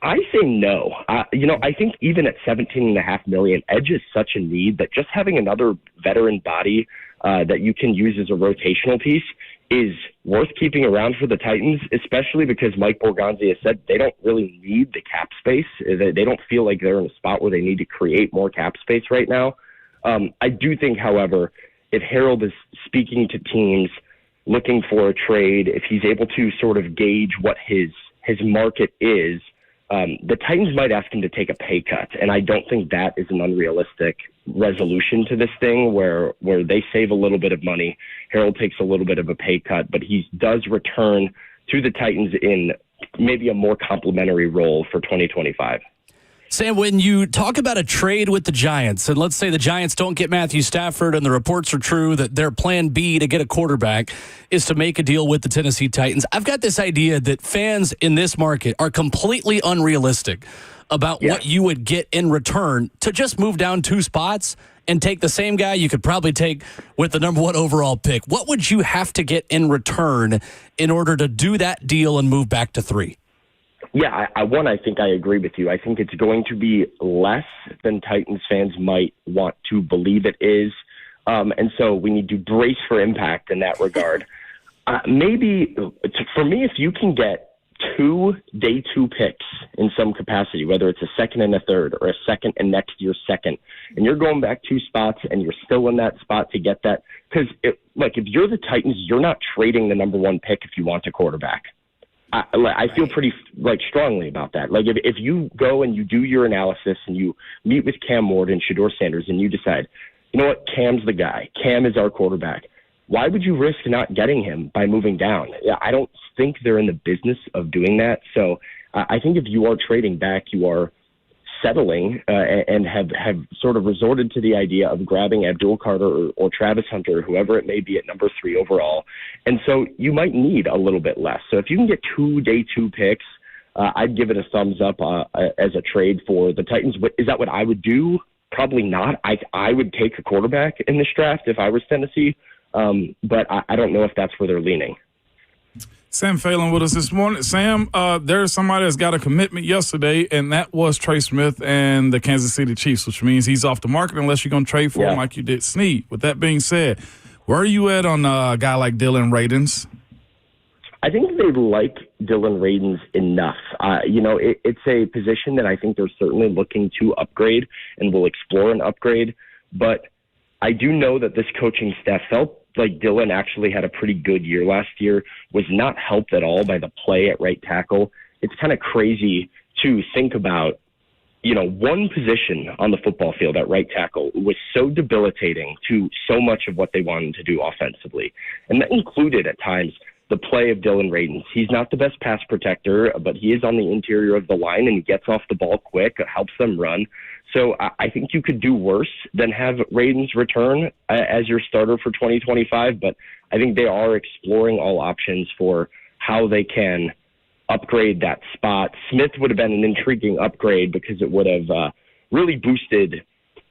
I say no. I think even at $17.5 million, edge is such a need that just having another veteran body that you can use as a rotational piece is worth keeping around for the Titans, especially because Mike Borgonzi has said they don't really need the cap space. They don't feel like they're in a spot where they need to create more cap space right now. I do think, however, if Harold is speaking to teams looking for a trade, if he's able to sort of gauge what his market is, the Titans might ask him to take a pay cut, and I don't think that is an unrealistic resolution to this thing where they save a little bit of money, Harold takes a little bit of a pay cut, but he does return to the Titans in maybe a more complimentary role for 2025. Sam, when you talk about a trade with the Giants, and let's say the Giants don't get Matthew Stafford and the reports are true that their plan B to get a quarterback is to make a deal with the Tennessee Titans, I've got this idea that fans in this market are completely unrealistic about what you would get in return to just move down 2 spots and take the same guy you could probably take with the number 1 overall pick. What would you have to get in return in order to do that deal and move back to 3? Yeah, I think I agree with you. I think it's going to be less than Titans fans might want to believe it is. And so we need to brace for impact in that regard. Maybe, for me, if you can get 2 day 2 picks in some capacity, whether it's a 2nd and a 3rd or a 2nd and next year's 2nd, and you're going back 2 spots and you're still in that spot to get that. Because, if you're the Titans, you're not trading the number 1 pick if you want a quarterback. I feel pretty strongly about that. If you go and you do your analysis and you meet with Cam Ward and Shedeur Sanders and you decide, you know what, Cam's the guy. Cam is our quarterback. Why would you risk not getting him by moving down? I don't think they're in the business of doing that. So I think if you are trading back, you are settling and have sort of resorted to the idea of grabbing Abdul Carter or Travis Hunter, whoever it may be, at number 3 overall. And so you might need a little bit less. So if you can get 2 day 2 picks, I'd give it a thumbs up as a trade for the Titans. Is that what I would do? Probably not. I would take a quarterback in this draft if I was Tennessee, but I don't know if that's where they're leaning. Sam Phalen with us this morning. Sam, there's somebody that's got a commitment yesterday, and that was Trey Smith and the Kansas City Chiefs, which means he's off the market unless you're going to trade for him like you did Snead. With that being said, where are you at on a guy like Dylan Radins? I think they like Dylan Radins enough. It's a position that I think they're certainly looking to upgrade and will explore an upgrade. But I do know that this coaching staff felt like Dylan actually had a pretty good year last year, was not helped at all by the play at right tackle. It's kind of crazy to think about, one position on the football field at right tackle was so debilitating to so much of what they wanted to do offensively. And that included at times the play of Dylan Radins. He's not the best pass protector, but he is on the interior of the line, and he gets off the ball quick, helps them run. So I think you could do worse than have Radins return as your starter for 2025, but I think they are exploring all options for how they can upgrade that spot. Smith would have been an intriguing upgrade because it would have really boosted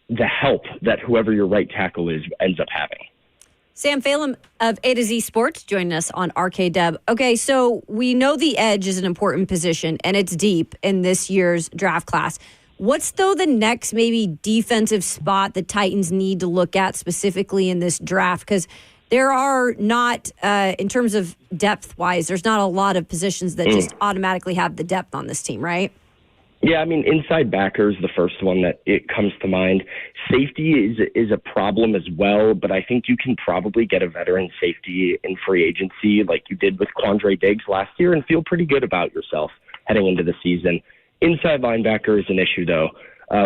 the help that whoever your right tackle is ends up having. Sam Phalen of AtoZ Sports joining us on RKW. Okay, so we know the edge is an important position, and it's deep in this year's draft class. What's, though, the next maybe defensive spot the Titans need to look at specifically in this draft? Because there are not, in terms of depth-wise, there's not a lot of positions that just automatically have the depth on this team, right? Yeah, I mean, inside backer is the first one that it comes to mind. Safety is a problem as well, but I think you can probably get a veteran safety in free agency like you did with Quandre Diggs last year and feel pretty good about yourself heading into the season. Inside linebacker is an issue, though.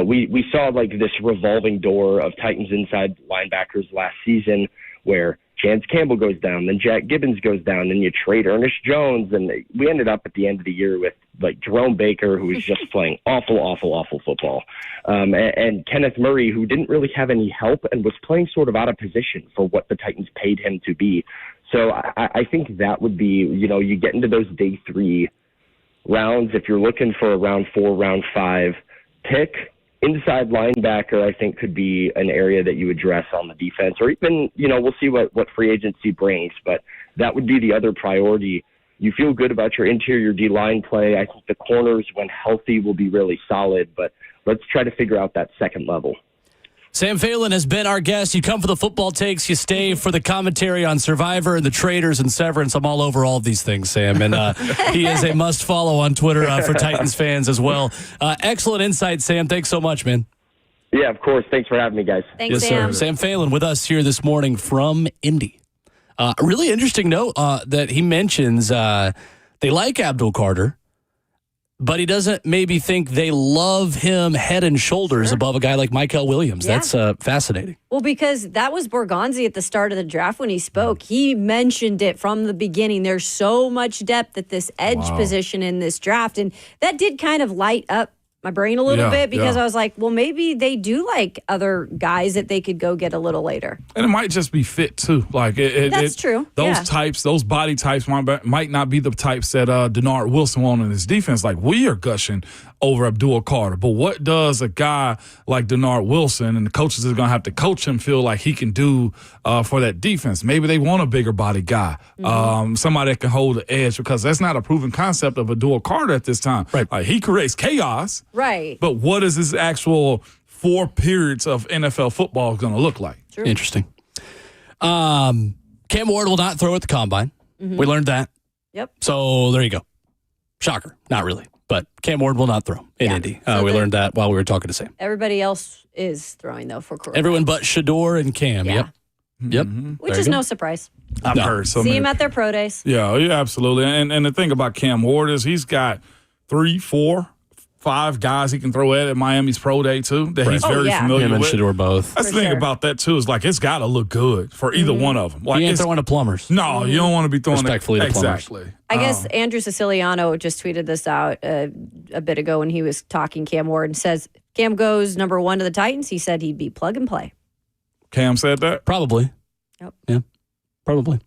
We saw like this revolving door of Titans inside linebackers last season where Chance Campbell goes down, then Jack Gibbons goes down, then you trade Ernest Jones, and we ended up at the end of the year with like Jerome Baker, who was just playing awful football, and Kenneth Murray, who didn't really have any help and was playing sort of out of position for what the Titans paid him to be. So I think that would be, you get into those day 3 rounds. If you're looking for a round 4, round 5 pick, inside linebacker, I think, could be an area that you address on the defense, or even, we'll see what free agency brings, but that would be the other priority. You feel good about your interior D-line play. I think the corners, when healthy, will be really solid, but let's try to figure out that second level. Sam Phalen has been our guest. You come for the football takes. You stay for the commentary on Survivor and the Traders and Severance. I'm all over all of these things, Sam. And he is a must-follow on Twitter for Titans fans as well. Excellent insight, Sam. Thanks so much, man. Yeah, of course. Thanks for having me, guys. Thanks, yes, Sam. Sir. Sam Phalen with us here this morning from Indy. A really interesting note that he mentions they like Abdul Carter, but he doesn't maybe think they love him head and shoulders above a guy like Michael Williams. Yeah. That's fascinating. Well, because that was Borgonzi at the start of the draft when he spoke. He mentioned it from the beginning. There's so much depth at this edge position in this draft. And that did kind of light up my brain a little bit because I was like, well, maybe they do like other guys that they could go get a little later. And it might just be fit, too. Like That's true. Those types, those body types might not be the types that Denard Wilson wanted in his defense. Like, we are gushing over Abdul Carter. But what does a guy like Denard Wilson, and the coaches are going to have to coach him, feel like he can do for that defense? Maybe they want a bigger body guy, somebody that can hold the edge, because that's not a proven concept of Abdul Carter at this time. Right. He creates chaos. Right. But what is his actual 4 periods of NFL football going to look like? True. Interesting. Cam Ward will not throw at the combine. We learned that. Yep. So there you go. Shocker. Not really. But Cam Ward will not throw in Indy. We learned that while we were talking to Sam. Everybody else is throwing, though, for quarterback. Everyone but Shador and Cam. Yeah. Yep. Which is no surprise. I've heard so See many. him at their pro days. Yeah, absolutely. And the thing about Cam Ward is he's got 3, 4, 5 guys he can throw at Miami's pro day, too, that he's very familiar Him and with. Shador both. That's the thing about that, too, is like it's got to look good for either one of them. Like, He ain't throwing to plumbers. No, you don't want to be throwing Respectfully to plumbers. Exactly. I guess Andrew Siciliano just tweeted this out a bit ago when he was talking Cam Ward and says, Cam goes number 1 to the Titans. He said he'd be plug and play. Cam said that? Probably. Yep. Yeah, probably.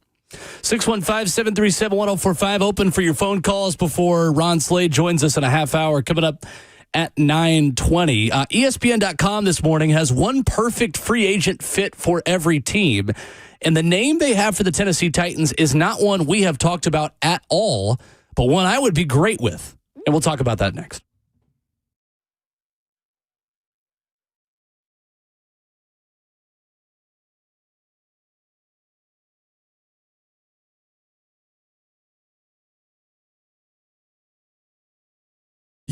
615-737-1045. Open for your phone calls before Ron Slade joins us in a half hour. Coming up at 9:20. ESPN.com this morning has one perfect free agent fit for every team. And the name they have for the Tennessee Titans is not one we have talked about at all, but one I would be great with. And we'll talk about that next.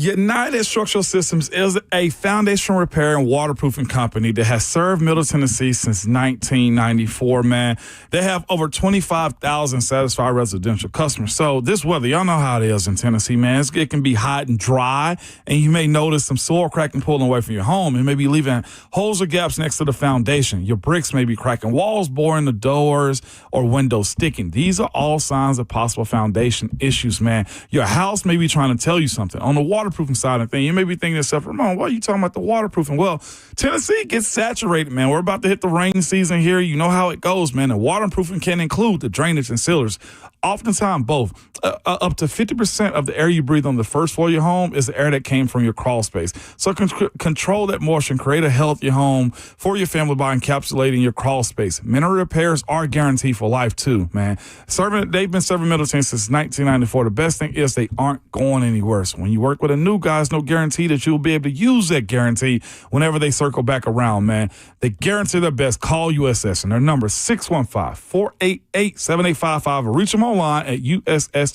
United Structural Systems is a foundation repair and waterproofing company that has served Middle Tennessee since 1994, man. They have over 25,000 satisfied residential customers. So this weather, y'all know how it is in Tennessee, man. It can be hot and dry, and you may notice some soil cracking pulling away from your home. It may be leaving holes or gaps next to the foundation. Your bricks may be cracking, walls boring, the doors or windows sticking. These are all signs of possible foundation issues, man. Your house may be trying to tell you something. On the waterproofing side of things, you may be thinking to yourself, Ramon, why are you talking about the waterproofing? Well, Tennessee gets saturated, man. We're about to hit the rain season here. You know how it goes, man. And waterproofing can include the drainage and sealers. Oftentimes, both. Up to 50% of the air you breathe on the first floor of your home is the air that came from your crawl space. So control that moisture and create a healthier home for your family by encapsulating your crawl space. Mineral repairs are guaranteed for life, too, man. They've been serving Middle Tennessee since 1994. The best thing is they aren't going anywhere. So when you work with a new guy, there's no guarantee that you'll be able to use that guarantee whenever they circle back around, man. They guarantee their best. Call USS, and their number is 615-488-7855, or reach them online at USSTN.com.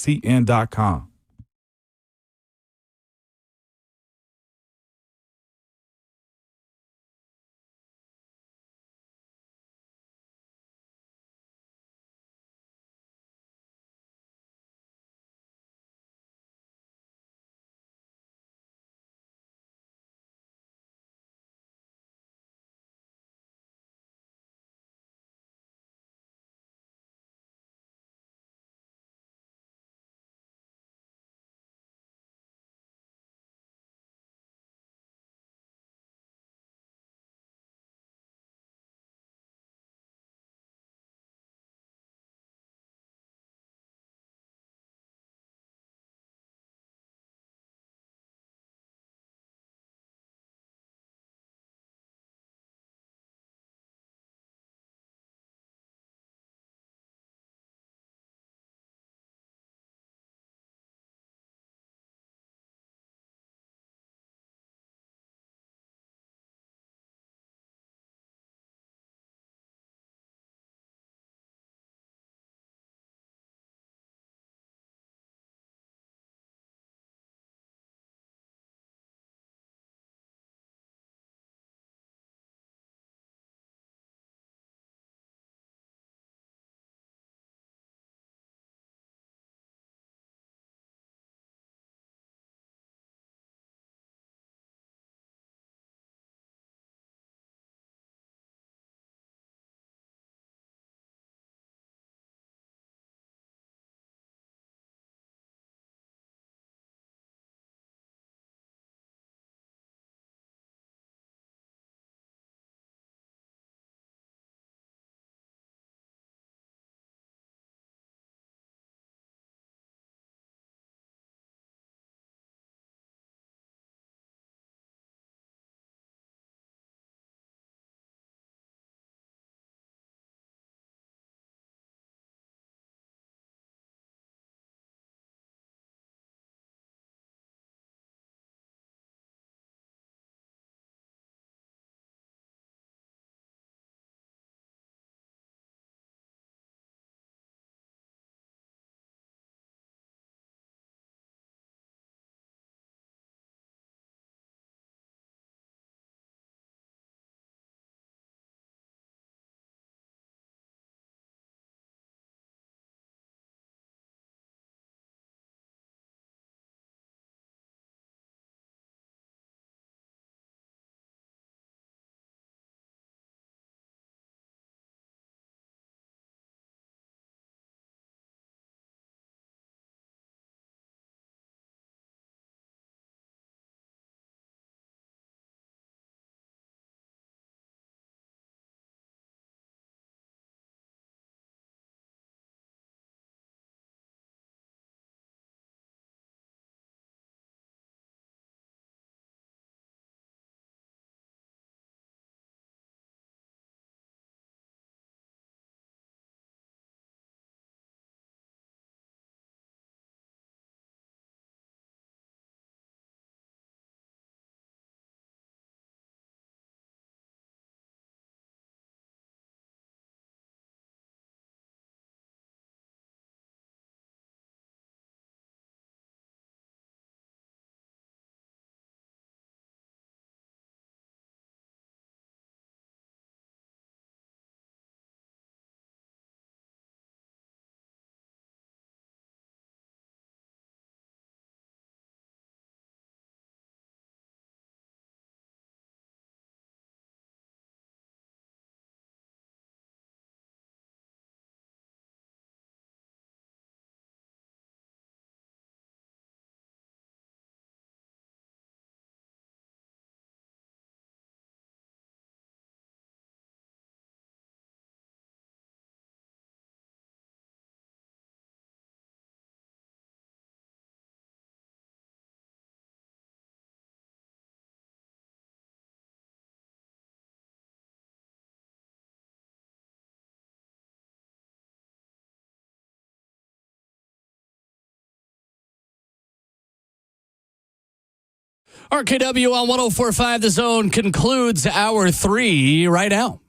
RKW on 104.5 The Zone concludes hour 3 right now.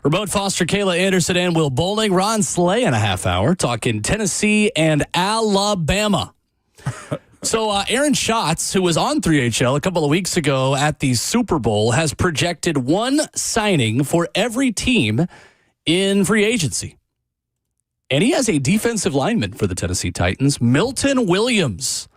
Remote Foster, Kayla Anderson, and Will Bowling. Ron Slay in a half hour talking Tennessee and Alabama. So Aaron Schatz, who was on 3HL a couple of weeks ago at the Super Bowl, has projected one signing for every team in free agency. And he has a defensive lineman for the Tennessee Titans, Milton Williams.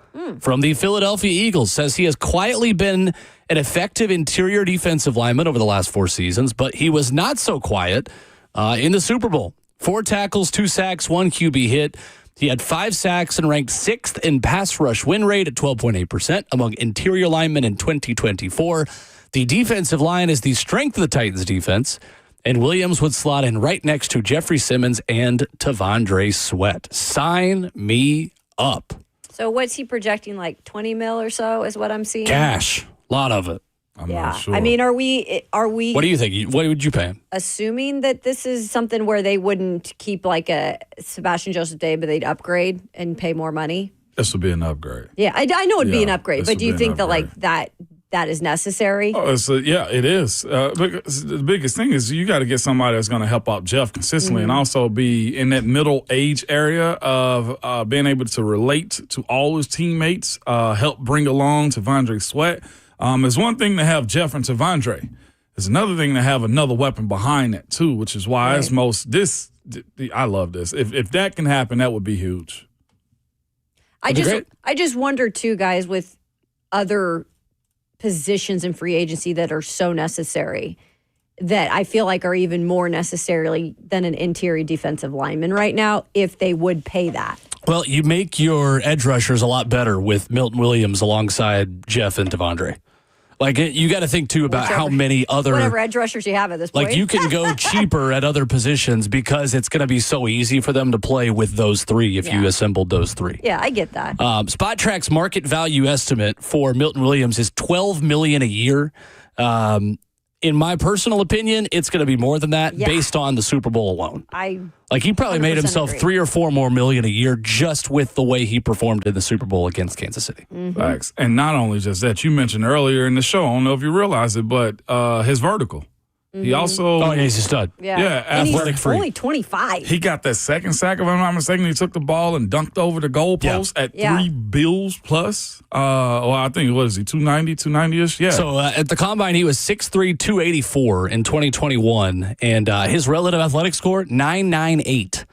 From the Philadelphia Eagles, says he has quietly been an effective interior defensive lineman over the last 4 seasons, but he was not so quiet in the Super Bowl. 4 tackles, 2 sacks, 1 QB hit. He had 5 sacks and ranked 6th in pass rush win rate at 12.8% among interior linemen in 2024. The defensive line is the strength of the Titans defense, and Williams would slot in right next to Jeffrey Simmons and Tavondre Sweat. Sign me up. So what's he projecting, like 20 mil or so is what I'm seeing? Cash. A lot of it. I'm not sure. I mean, are we? What do you think? What would you pay him? Assuming that this is something where they wouldn't keep like a Sebastian Joseph Day, but they'd upgrade and pay more money? This would be an upgrade. Yeah, I know it'd be an upgrade, but do you think that like that is necessary? Oh, yeah, it is. Because the biggest thing is you got to get somebody that's going to help out Jeff consistently and also be in that middle age area of being able to relate to all his teammates, help bring along Tavondre Sweat. It's one thing to have Jeff and Tavondre. It's another thing to have another weapon behind that, too, which is why it's I love this. If that can happen, that would be huge. I just wonder, too, guys, with other positions in free agency that are so necessary that I feel like are even more necessarily than an interior defensive lineman right now if they would pay that. Well, you make your edge rushers a lot better with Milton Williams alongside Jeff and Tavondre. Like, you got to think, too, about how many other... Whatever edge rushers you have at this point. Like, you can go cheaper at other positions because it's going to be so easy for them to play with those 3 if you assembled those 3. Yeah, I get that. Spot Track's market value estimate for Milton Williams is $12 million a year. In my personal opinion, it's going to be more than that based on the Super Bowl alone. He probably made himself agree. 3 or 4 more million a year just with the way he performed in the Super Bowl against Kansas City. Facts. And not only just that, you mentioned earlier in the show, I don't know if you realize it, but his vertical. He also... Oh, yeah, he's a stud. Yeah, athletic free. Only 25. He got that second sack, if I'm not mistaken. He took the ball and dunked over the goalpost at 3 bills plus. I think, what is he, 290, 290-ish? Yeah. So at the Combine, he was 6'3", 284 in 2021. And his relative athletic score, 998.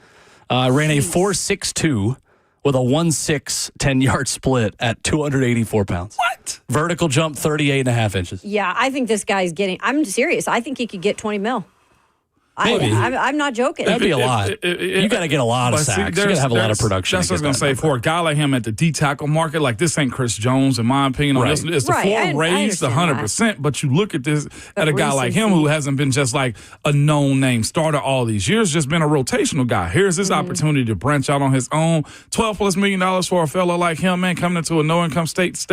Ran a 4.62 with a 1.6 10-yard split at 284 pounds. What? Vertical jump, 38.5 inches. Yeah, I think this guy's I'm serious. I think he could get 20 mil. Maybe. I'm not joking. That'd be a lot. You got to get a lot of sacks. You got to have a lot of production. That's what I was going to say. For a guy like him at the D-tackle market, like this ain't Chris Jones, in my opinion. On this, it's the floor raised 100%. But you look at this at a guy like him who hasn't been just like a known name starter all these years, just been a rotational guy. Here's his opportunity to branch out on his own. $12+ million for a fella like him, man, coming into a no-income state.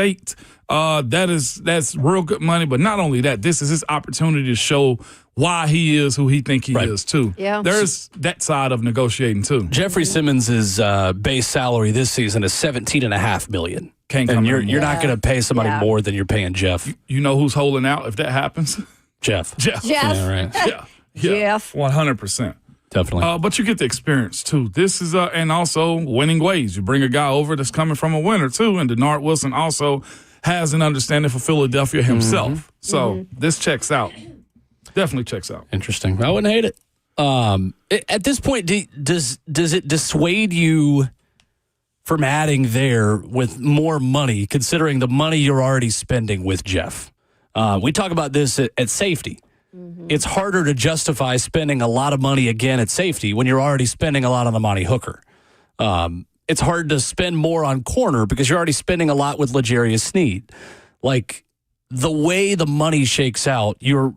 That's real good money. But not only that, this is his opportunity to show why he is who he think he is, too. Yeah. There's that side of negotiating, too. Jeffrey Simmons' base salary this season is $17.5 million. Can't come and you're not going to pay somebody more than you're paying Jeff. You know who's holding out if that happens? Jeff. Yeah, right. Jeff. 100%. Definitely. But you get the experience, too. This is, and also winning ways. You bring a guy over that's coming from a winner, too. And Denard Wilson also has an understanding for Philadelphia himself. So this checks out. Definitely checks out. Interesting. I wouldn't hate it. At this point, does it dissuade you from adding there with more money, considering the money you're already spending with Jeff? We talk about this at safety. It's harder to justify spending a lot of money again at safety when you're already spending a lot on Amani Hooker. It's hard to spend more on corner because you're already spending a lot with L'Jarius Sneed. Like, the way the money shakes out, you're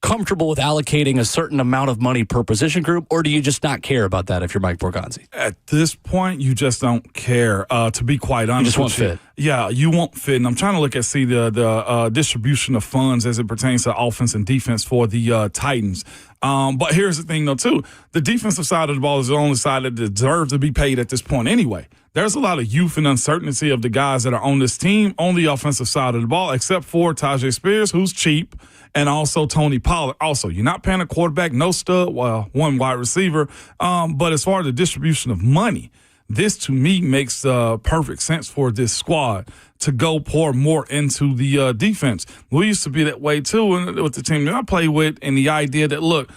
comfortable with allocating a certain amount of money per position group, or do you just not care about that if you're Mike Borgonzi? At this point, you just don't care, to be quite honest. You just want fit. Yeah, you won't fit. And I'm trying to look at the distribution of funds as it pertains to offense and defense for the Titans. But here's the thing, though, too. The defensive side of the ball is the only side that deserves to be paid at this point anyway. There's a lot of youth and uncertainty of the guys that are on this team on the offensive side of the ball, except for Tajay Spears, who's cheap, and also Tony Pollard. Also, you're not paying a quarterback, no stud, well, one wide receiver. But as far as the distribution of money, this, to me, makes perfect sense for this squad to go pour more into the defense. We used to be that way, too, with the team that I play with, and the idea that, look,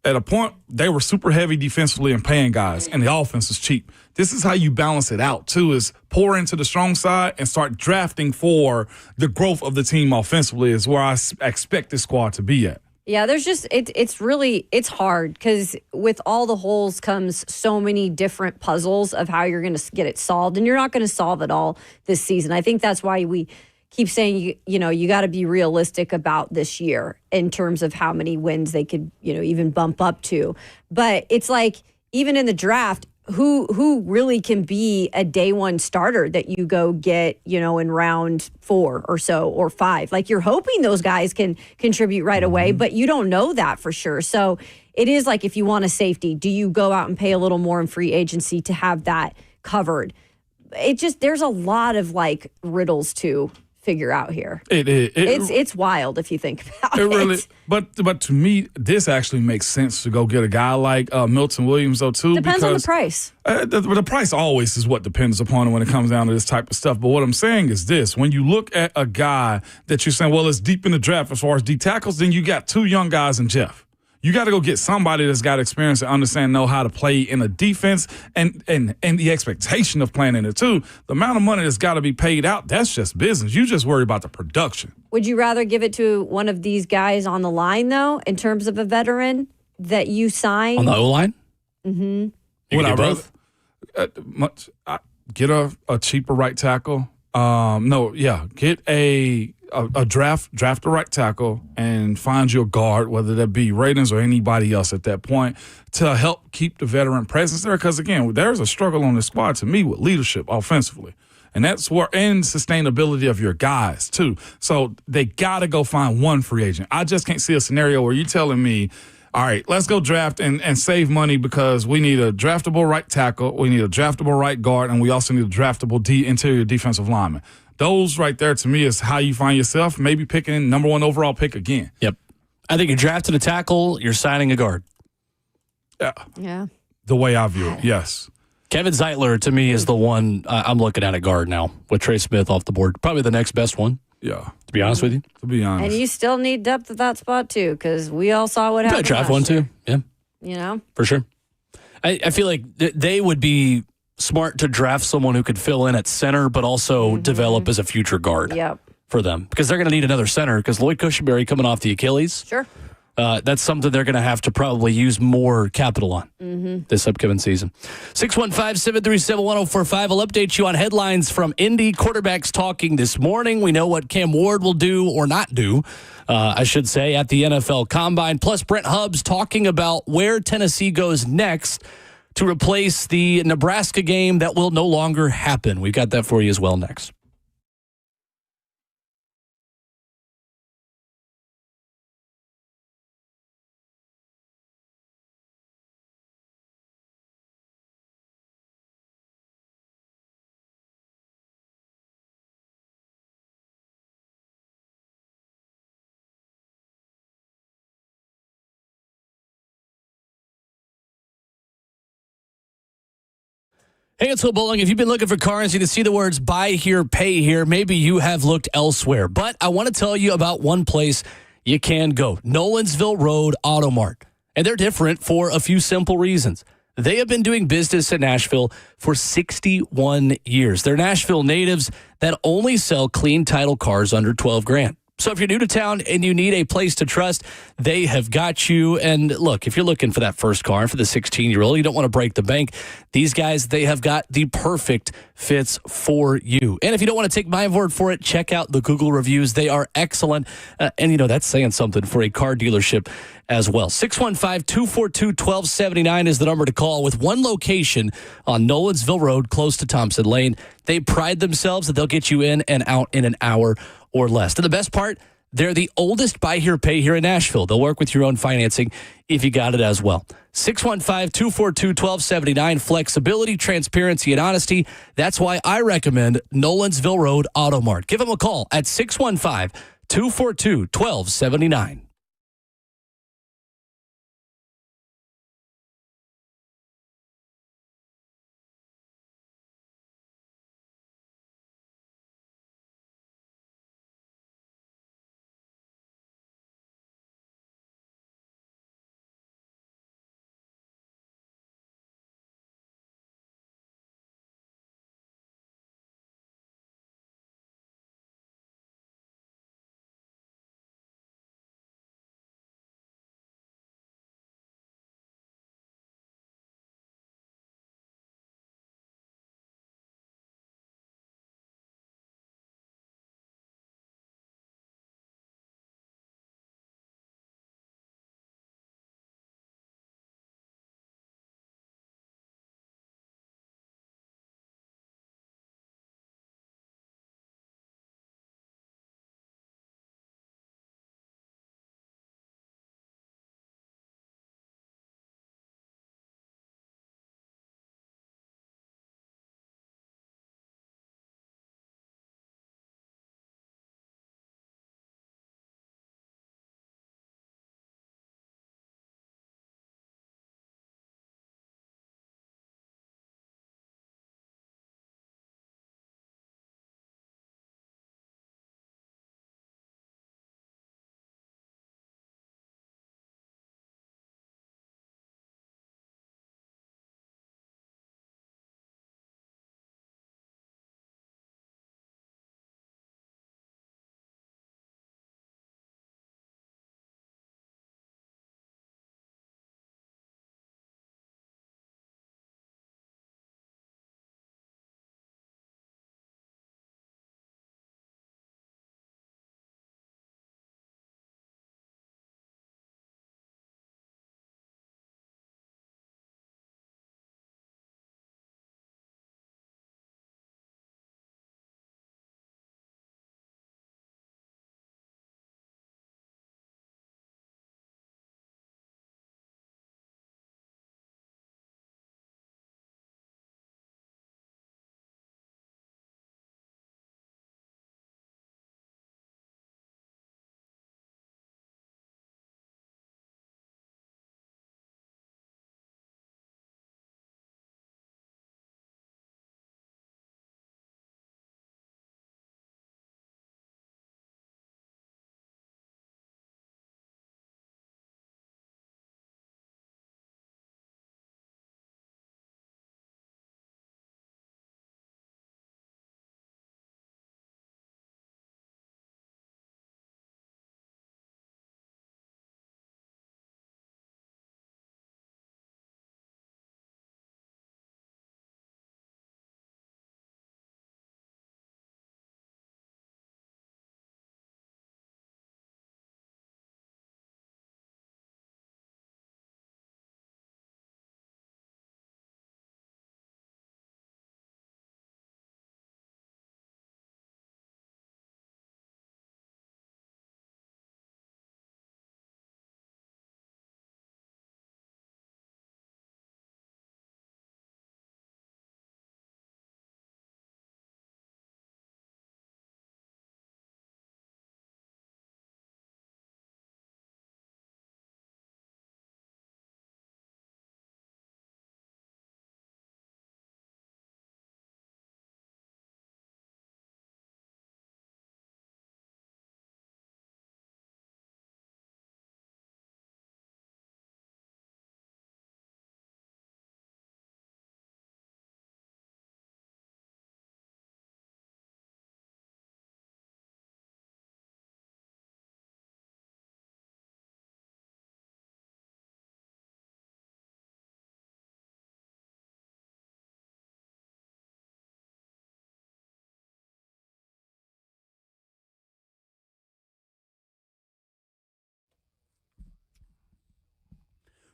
at a point, they were super heavy defensively and paying guys, and the offense was cheap. This is how you balance it out, too, is pour into the strong side and start drafting for the growth of the team offensively is where I expect this squad to be at. Yeah, there's just, it's hard because with all the holes comes so many different puzzles of how you're going to get it solved, and you're not going to solve it all this season. I think that's why we keep saying, you got to be realistic about this year in terms of how many wins they could, even bump up to. But it's like, even in the draft, who really can be a day one starter that you go get, in round 4 or so or 5? Like, you're hoping those guys can contribute right away, but you don't know that for sure. So it is like, if you want a safety, do you go out and pay a little more in free agency to have that covered? There's a lot of like riddles to figure out here. It's wild if you think about it. Really, but to me, this actually makes sense to go get a guy like Milton Williams, though, too. Depends on the price. The price always is what depends upon it when it comes down to this type of stuff. But what I'm saying is this: when you look at a guy that you're saying, well, it's deep in the draft as far as D tackles, then you got 2 young guys in Jeff. You got to go get somebody that's got experience and know how to play in a defense and the expectation of playing in it, too. The amount of money that's got to be paid out, that's just business. You just worry about the production. Would you rather give it to one of these guys on the line, though, in terms of a veteran that you sign? On the O-line? Mm-hmm. Would I both? Get a cheaper right tackle. Get a draft a right tackle and find your guard, whether that be Ravens or anybody else at that point, to help keep the veteran presence there. Because, again, there's a struggle on the squad, to me, with leadership offensively. And and sustainability of your guys, too. So they got to go find one free agent. I just can't see a scenario where you're telling me, all right, let's go draft and save money because we need a draftable right tackle, we need a draftable right guard, and we also need a draftable interior defensive lineman. Those right there, to me, is how you find yourself maybe picking number 1 overall pick again. Yep. I think you drafted a tackle, you're signing a guard. Yeah. The way I view it, yes. Kevin Zeitler, to me, is the one I'm looking at guard now with Trey Smith off the board. Probably the next best one. Yeah. To be honest with you. To be honest. And you still need depth at that spot, too, because we all saw what happened. Draft one, too. Yeah. For sure. I feel like they would be smart to draft someone who could fill in at center, but also develop as a future guard for them. Because they're going to need another center because Lloyd Cushenberry coming off the Achilles. Sure. That's something they're going to have to probably use more capital on this upcoming season. 615-737-1045. I'll update you on headlines from Indy quarterbacks talking this morning. We know what Cam Ward will do or not do, I should say, at the NFL Combine. Plus, Brent Hubs talking about where Tennessee goes next to replace the Nebraska game that will no longer happen. We've got that for you as well next. Hey, it's Will Bowling. If you've been looking for cars, you can see the words buy here, pay here. Maybe you have looked elsewhere. But I want to tell you about one place you can go. Nolensville Road Automart. And they're different for a few simple reasons. They have been doing business in Nashville for 61 years. They're Nashville natives that only sell clean title cars under $12,000. So if you're new to town and you need a place to trust, they have got you. And look, if you're looking for that first car for the 16-year-old, you don't want to break the bank. These guys, they have got the perfect fits for you. And if you don't want to take my word for it, check out the Google reviews. They are excellent. And, that's saying something for a car dealership as well. 615-242-1279 is the number to call, with one location on Nolensville Road close to Thompson Lane. They pride themselves that they'll get you in and out in an hour or less. And the best part, they're the oldest buy here, pay here in Nashville. They'll work with your own financing if you got it as well. 615-242-1279. Flexibility, transparency, and honesty. That's why I recommend Nolensville Road Automart. Give them a call at 615-242-1279.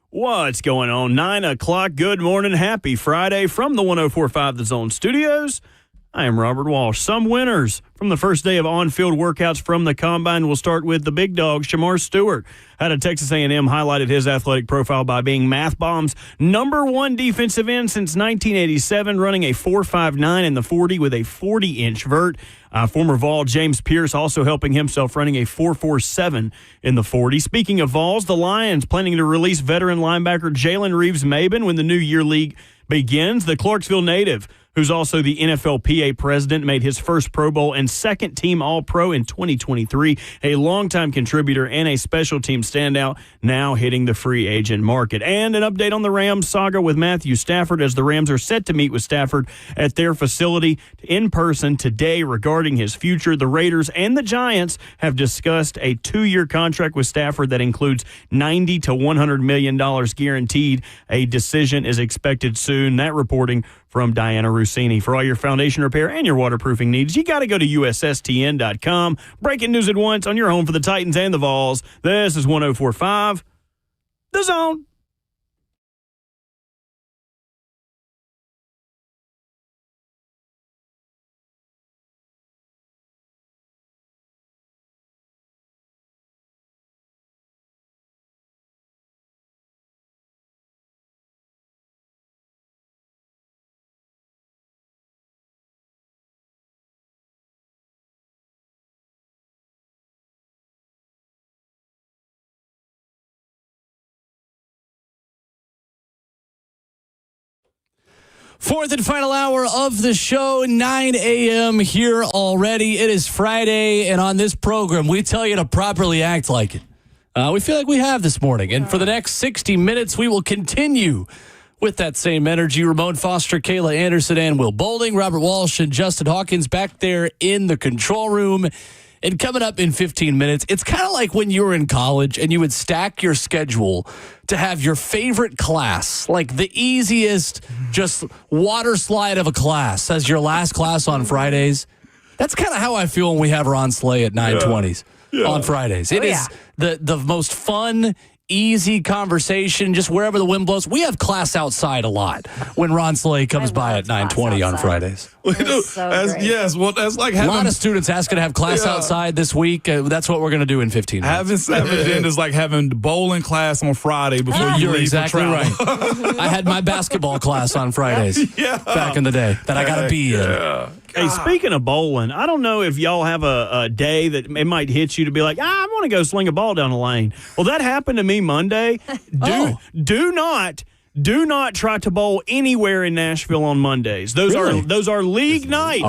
What's going on? 9 o'clock. Good morning. Happy Friday from the 104.5 The Zone Studios. I am Robert Walsh. Some winners from the first day of on-field workouts from the Combine. We'll start with the big dog, Shamar Stewart. Out of Texas A&M, highlighted his athletic profile by being Math Bomb's #1 defensive end since 1987, running a 4.59 in the 40 with a 40-inch vert. Former Vol James Pierce also helping himself, running a 4.47 in the 40. Speaking of Vols, the Lions planning to release veteran linebacker Jalen Reeves-Maben when the new year league begins. The Clarksville native, who's also the NFLPA president, made his first Pro Bowl and second-team All-Pro in 2023, a longtime contributor and a special team standout, now hitting the free agent market. And an update on the Rams saga with Matthew Stafford, as the Rams are set to meet with Stafford at their facility in person today regarding his future. The Raiders and the Giants have discussed a 2-year contract with Stafford that includes $90 to $100 million guaranteed. A decision is expected soon. That reporting from Diana Rossini. For all your foundation repair and your waterproofing needs, you got to go to USSTN.com. Breaking news at once on your home for the Titans and the Vols. This is 104.5 The Zone. Fourth and final hour of the show, 9 a.m. here already. It is Friday, and on this program, we tell you to properly act like it. We feel like we have this morning, and for the next 60 minutes, we will continue with that same energy. Ramon Foster, Kayla Anderson, and Will Boulding, Robert Walsh, and Justin Hawkins back there in the control room. And coming up in 15 minutes, it's kind of like when you were in college and you would stack your schedule to have your favorite class, like the easiest, just water slide of a class as your last class on Fridays. That's kind of how I feel when we have Ron Slay at 9:20s on Fridays. It is the most fun, easy conversation, just wherever the wind blows. We have class outside a lot when Ron Slay comes by at 9:20 on Fridays. That's like having a lot of students asking to have class outside this week. That's what we're going to do in 15 minutes. Having 7 agendas is like having bowling class on Friday before you You're leave exactly for right. travel. I had my basketball class on Fridays back in the day that I got to be in. Hey, speaking of bowling, I don't know if y'all have a day that it might hit you to be like, I want to go sling a ball down the lane. Well, that happened to me Monday. Do not try to bowl anywhere in Nashville on Mondays. Those are league nights.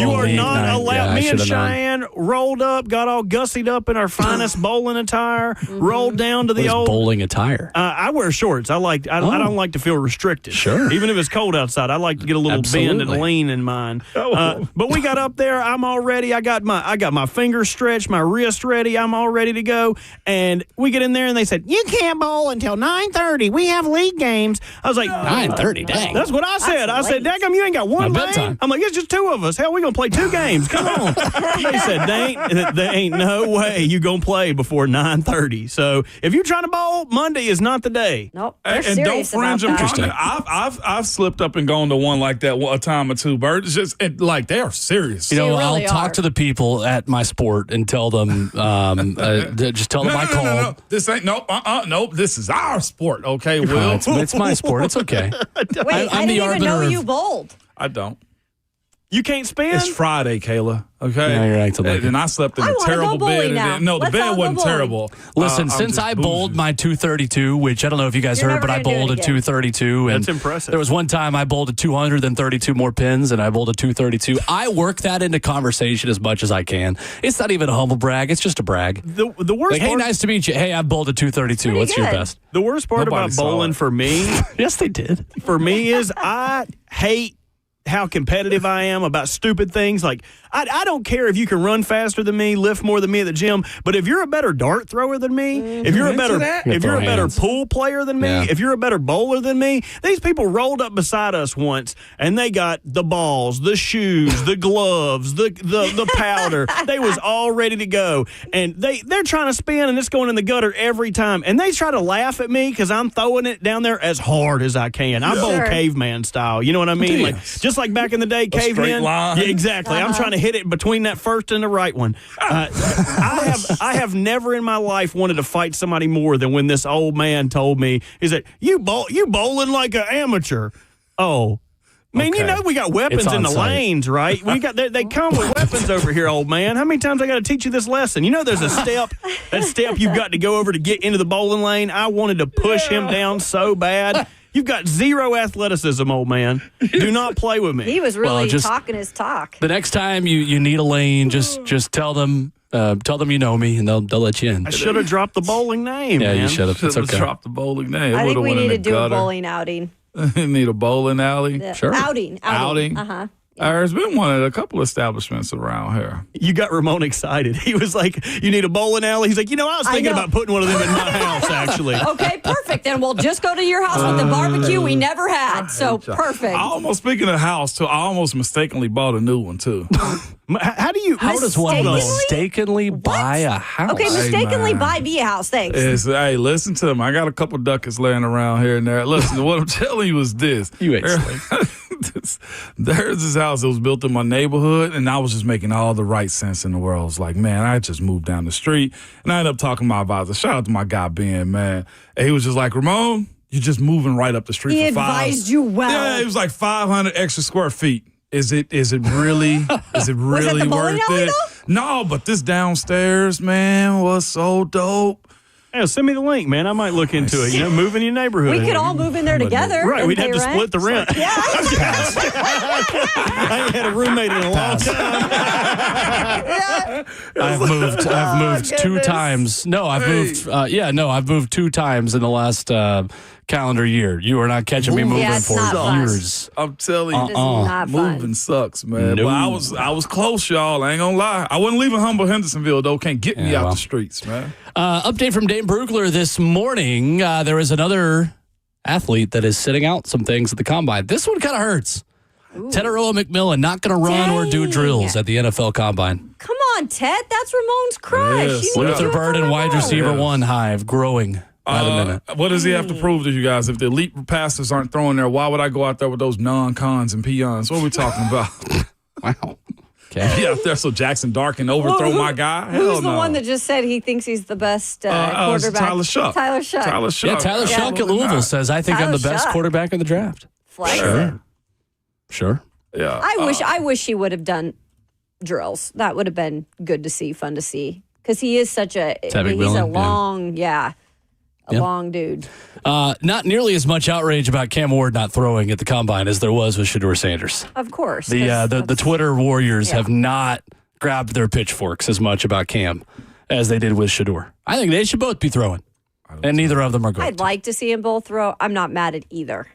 You are not allowed. Me and Cheyenne rolled up, got all gussied up in our finest bowling attire, rolled down to the old bowling attire. I wear shorts. I don't like to feel restricted. Sure. Even if it's cold outside, I like to get a little bend and lean in mine. But we got up there. I'm all ready. I got my fingers stretched, my wrist ready. I'm all ready to go. And we get in there and they said, you can't bowl until 9:30. We have league games. I was like, 9:30, dang. That's what I said. I said, daggum, you ain't got one lane? I'm like, it's just 2 of us. Hell, we going to play 2 games. Come on. They said, there ain't no way you going to play before 9:30. So if you're trying to bowl, Monday is not the day. Nope. And don't fringe them. I've slipped up and gone to one like that a time or two, Bert. It's just like they are serious. I'll talk to the people at my sport and tell them, just tell them I called. No. This ain't, nope. This is our sport, okay, Will? It's my sport. It's okay. Wait, I didn't even know you bowled. I don't. You can't spin? It's Friday, Kayla. Okay. Yeah, you're acting like and I slept in a terrible bed. The bed wasn't terrible. Listen, since I bowled my 232, which I don't know if you guys heard, but I bowled a 232. And that's impressive. There was one time I bowled a 200, then 32 more pins, and I bowled a 232. I work that into conversation as much as I can. It's not even a humble brag. It's just a brag. The worst part, hey, nice to meet you. Hey, I bowled a 232. What's your best? The worst part about bowling for me, yes, they did. For me is I hate how competitive I am about stupid things. Like, I don't care if you can run faster than me, lift more than me at the gym, but if you're a better dart thrower than me, if you're a better pool player than me, if you're a better bowler than me, these people rolled up beside us once and they got the balls, the shoes, the gloves, the powder. They was all ready to go, and they're trying to spin and it's going in the gutter every time, and they try to laugh at me because I'm throwing it down there as hard as I can. I bowl caveman style. You know what I mean? Like just like back in the day, caveman. Yeah, exactly. I'm trying to hit it between that first and the right one. I have never in my life wanted to fight somebody more than when this old man told me, he said, you bowling like an amateur. Oh. Man, you know we got weapons in the lanes, right? We got they come with weapons over here, old man. How many times I got to teach you this lesson? You know there's a step, that step you've got to go over to get into the bowling lane. I wanted to push him down so bad. You've got zero athleticism, old man. Do not play with me. He was really talking his talk. The next time you need a lane, just tell them you know me, and they'll let you in. I should have dropped the bowling name. Yeah, man. you should have. It's okay. Dropped the bowling name. I think we need to do a bowling outing. Need a bowling alley? Yeah. Sure. Outing. Uh-huh. There's been a couple establishments around here. You got Ramon excited. He was like, you need a bowling alley? He's like, I was thinking about putting one of them in my house, actually. Okay, perfect. Then we'll just go to your house with the barbecue we never had. So perfect. Speaking of house, too, I almost mistakenly bought a new one, too. How does one mistakenly buy a house? Okay, mistakenly buy me a house. Thanks. Hey, listen to me. I got a couple ducats laying around here and there. Listen, what I'm telling you is this. You ain't There's this house that was built in my neighborhood, and I was just making all the right sense in the world. I was like, man, I just moved down the street, and I ended up talking to my advisor. Shout out to my guy, Ben, man. And he was just like, Ramon, you're just moving right up the street he for 5. He advised you well. Yeah, it was like 500 extra square feet. Is it really worth it? No, but this downstairs, man, was so dope. Yeah, send me the link, man. I might look into it. Move in your neighborhood. We could all move in there together. Right, we'd have to split the rent. Yeah. I ain't had a roommate in a long time. I've moved 2 times. No, I've moved 2 times in the last calendar year. You are not catching me moving for years. I'm telling you, moving sucks, man. No. But I was close, y'all. I ain't gonna lie. I wasn't leaving humble Hendersonville, though. Can't get me out the streets, man. Update from Dane Brugler this morning. There is another athlete that is sitting out some things at the combine. This one kind of hurts. Teteroa McMillan not going to run or do drills at the NFL Combine. Come on, Ted. That's Ramon's crush. Yes. Luther Burden, wide receiver 1 Hive, growing by the minute. What does he have to prove to you guys? If the elite passers aren't throwing there, why would I go out there with those non-cons and peons? What are we talking about? Wow. Okay. Yeah, out there so Jackson Dart can overthrow my guy? Who's the one that just said he thinks he's the best quarterback? Tyler Shuck. Tyler Shuck. Yeah, Tyler Shuck at Louisville says, I think I'm the best quarterback in the draft. Sure. Yeah. I wish he would have done drills. That would have been good to see, fun to see. Because he is such a long dude. Not nearly as much outrage about Cam Ward not throwing at the combine as there was with Shedeur Sanders. Of course. The Twitter warriors have not grabbed their pitchforks as much about Cam as they did with Shedeur. I think they should both be throwing, and neither of them are going. I'd like to see them both throw. I'm not mad at either.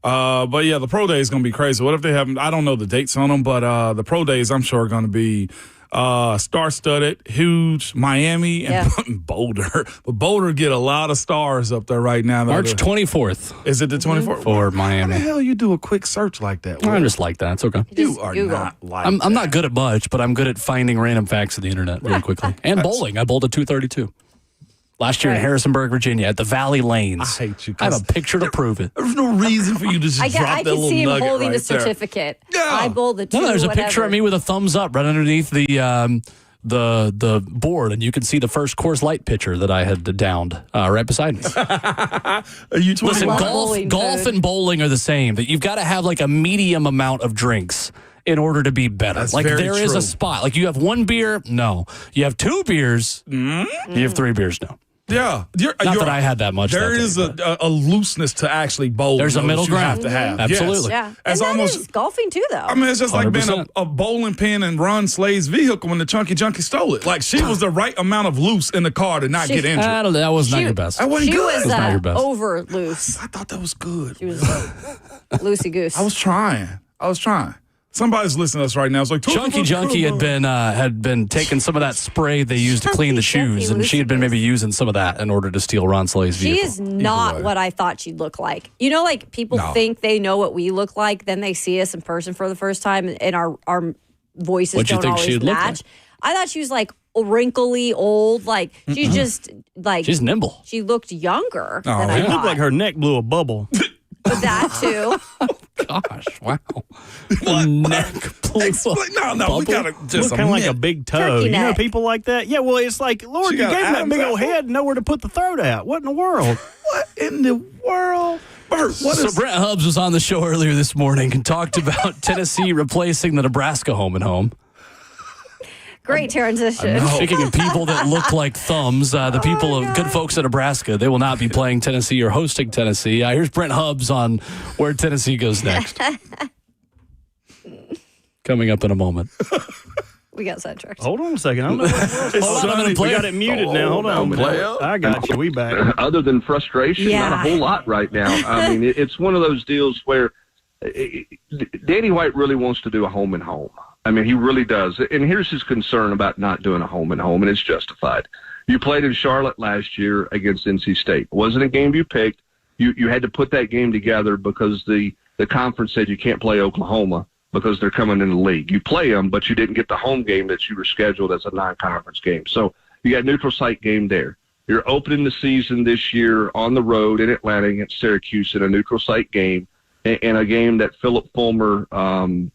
But yeah, the pro day is going to be crazy. What if they haven't? I don't know the dates on them, but the pro days I'm sure are going to be star-studded, huge. Miami and Boulder, but Boulder get a lot of stars up there right now. March 24th. Is it the 24th for Miami? How the hell you do a quick search like that? I'm just like that. It's okay. You are not like. I'm not good at much, but I'm good at finding random facts of the internet really quickly. And bowling. I bowled at 232. Last year in Harrisonburg, Virginia, at the Valley Lanes. I hate you. I have a picture to prove it. There's no reason for you to just drop that little nugget. I can see him holding the there. certificate. Yeah. I bowled the 2. No, there's a picture of me with a thumbs up right underneath the board, and you can see the first Coors Light pitcher that I had downed right beside me. Are you Listen, golf and bowling are the same. That you've got to have like a medium amount of drinks in order to be better. That's like there very is true. a spot. Like you have 1 beer, no. You have 2 beers, you have 3 beers, no. Yeah. Not that I had that much. There is a looseness to actually bowl. There's a middle ground. You have to have. Absolutely. Yeah. It's and almost that is golfing too, though. I mean, it's just 100%. Like being a bowling pin and Ron Slade's vehicle when the Chunky Junkie stole it. Like she was the right amount of loose in the car to not get injured. That was not your best. That wasn't good. She was not your best. over loose. I thought that was good. She was loosey goose. I was trying. Somebody's listening to us right now. It's like Chunky Junkie had been taking some of that spray they used to clean the shoes, and she had been maybe using some of that in order to steal Ron Slay's vehicle. She is not what I thought she'd look like. You know, like people think they know what we look like, then they see us in person for the first time, and our voices don't always match. I thought she was like wrinkly, old, like she's just like she's nimble. She looked younger than I It thought. looked like her neck blew a bubble. But that too. Gosh, wow. The neck blew No, we gotta just kind of like a big toe. Turkey You know neck. people like that? Yeah, well, it's like, Lord, She you got gave him that Adam's big old apple? head and nowhere to put the throat at. What in the world? What in the world? Bert, So Brent Hubs was on the show earlier this morning and talked about Tennessee replacing the Nebraska home and home. Great transition. Speaking of people that look like thumbs, the people of good folks at Nebraska, they will not be playing Tennessee or hosting Tennessee. Here's Brent Hubs on where Tennessee goes next. Coming up in a moment. We got sidetracked. Hold on a second. I don't know what it was. Hold on, I'm gonna play We got it muted now. Hold on. I got you. We back. Other than frustration, not a whole lot right now. I mean, it's one of those deals where Danny White really wants to do a home and home. I mean, he really does. And here's his concern about not doing a home and home, and it's justified. You played in Charlotte last year against NC State. It wasn't a game you picked. You had to put that game together because the conference said you can't play Oklahoma because they're coming in the league. You play them, but you didn't get the home game that you were scheduled as a non-conference game. So you got a neutral site game there. You're opening the season this year on the road in Atlanta against Syracuse in a neutral site game, and a game that Philip Fulmer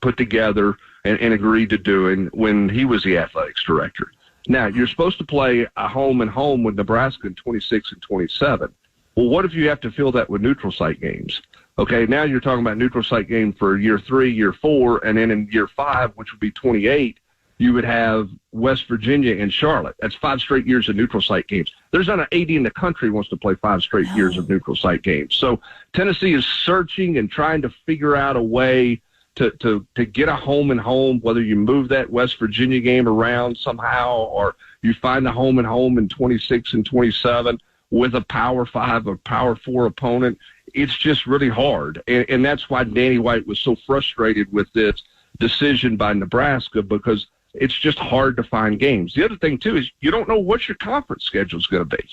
put together and agreed to doing when he was the athletics director. Now, you're supposed to play a home and home with Nebraska in 26 and 27. Well, what if you have to fill that with neutral site games? Okay, now you're talking about neutral site game for year 3, year 4, and then in year 5, which would be 28, you would have West Virginia and Charlotte. That's 5 straight years of neutral site games. There's not an AD in the country who wants to play 5 straight years of neutral site games. So Tennessee is searching and trying to figure out a way to get a home and home, whether you move that West Virginia game around somehow or you find a home and home in 26 and 27 with a Power 5 or Power 4 opponent. It's just really hard. And that's why Danny White was so frustrated with this decision by Nebraska, because it's just hard to find games. The other thing, too, is you don't know what your conference schedule is going to be.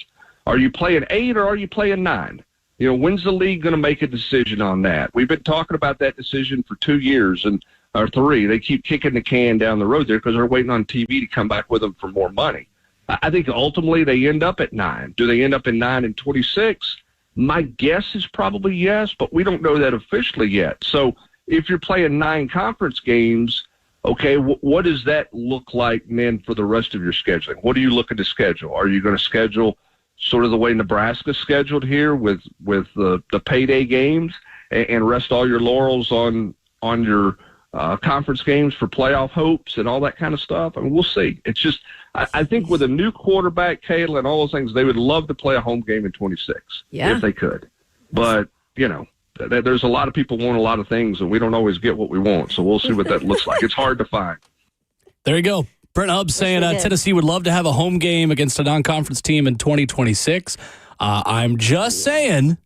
Are you playing 8 or are you playing 9? You know, when's the league going to make a decision on that? We've been talking about that decision for 2 years or 3. They keep kicking the can down the road there because they're waiting on TV to come back with them for more money. I think ultimately they end up at 9. Do they end up in 9 and 26? My guess is probably yes, but we don't know that officially yet. So if you're playing 9 conference games, okay, what does that look like then for the rest of your scheduling? What are you looking to schedule? Are you going to schedule sort of the way Nebraska's scheduled here with the payday games and rest all your laurels on your conference games for playoff hopes and all that kind of stuff? I mean, we'll see. It's just, I think with a new quarterback, Kayla, and all those things, they would love to play a home game in 26 if they could. But, you know, there's a lot of people want a lot of things, and we don't always get what we want. So we'll see what that looks like. It's hard to find. There you go. Brent Hubs saying Tennessee would love to have a home game against a non-conference team in 2026. I'm just saying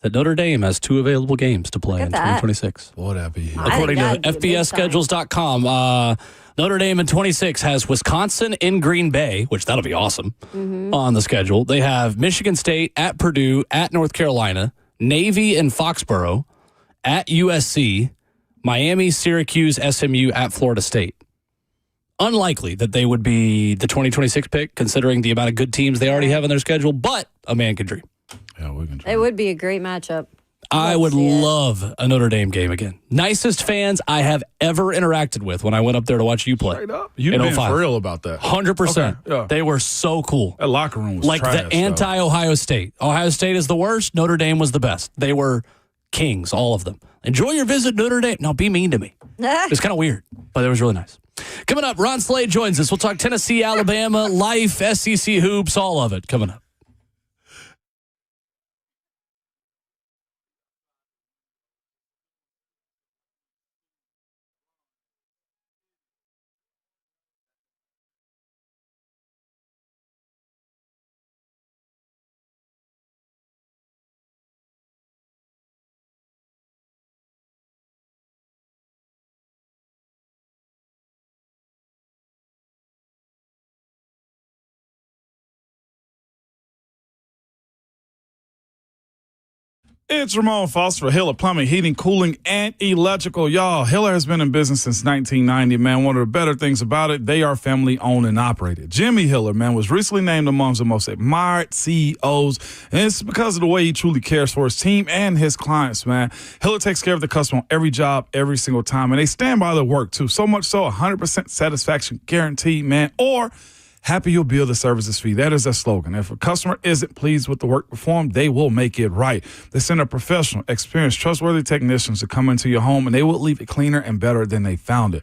that Notre Dame has 2 available games to play in 2026 Boy, that'd be according to FBSschedules.com. Notre Dame in 26 has Wisconsin in Green Bay, which that'll be awesome on the schedule. They have Michigan State at Purdue, at North Carolina, Navy in Foxborough, at USC, Miami, Syracuse, SMU, at Florida State. Unlikely that they would be the 2026 pick, considering the amount of good teams they already have on their schedule, but a man can dream. Yeah, we can try. It would be a great matchup. I would love a Notre Dame game again. Nicest fans I have ever interacted with when I went up there to watch you play. Straight up. You've been for real about that. 100%. Okay, yeah. They were so cool. That locker room was like trash, the anti-Ohio State. Ohio State is the worst. Notre Dame was the best. They were kings, all of them. Enjoy your visit, Notre Dame. Now, be mean to me. It's kind of weird, but it was really nice. Coming up, Ron Slade joins us. We'll talk Tennessee, Alabama, life, SEC hoops, all of it coming up. It's Ramon Foster for Hiller Plumbing, Heating, Cooling, and Electrical. Y'all, Hiller has been in business since 1990, man. One of the better things about it, they are family owned and operated. Jimmy Hiller, man, was recently named among the most admired CEOs, and it's because of the way he truly cares for his team and his clients, man. Hiller takes care of the customer on every job, every single time, and they stand by their work, too. So much so, 100% satisfaction guaranteed, man, or happy you'll bill the services fee. That is their slogan. If a customer isn't pleased with the work performed, they will make it right. They send a professional, experienced, trustworthy technicians to come into your home, and they will leave it cleaner and better than they found it.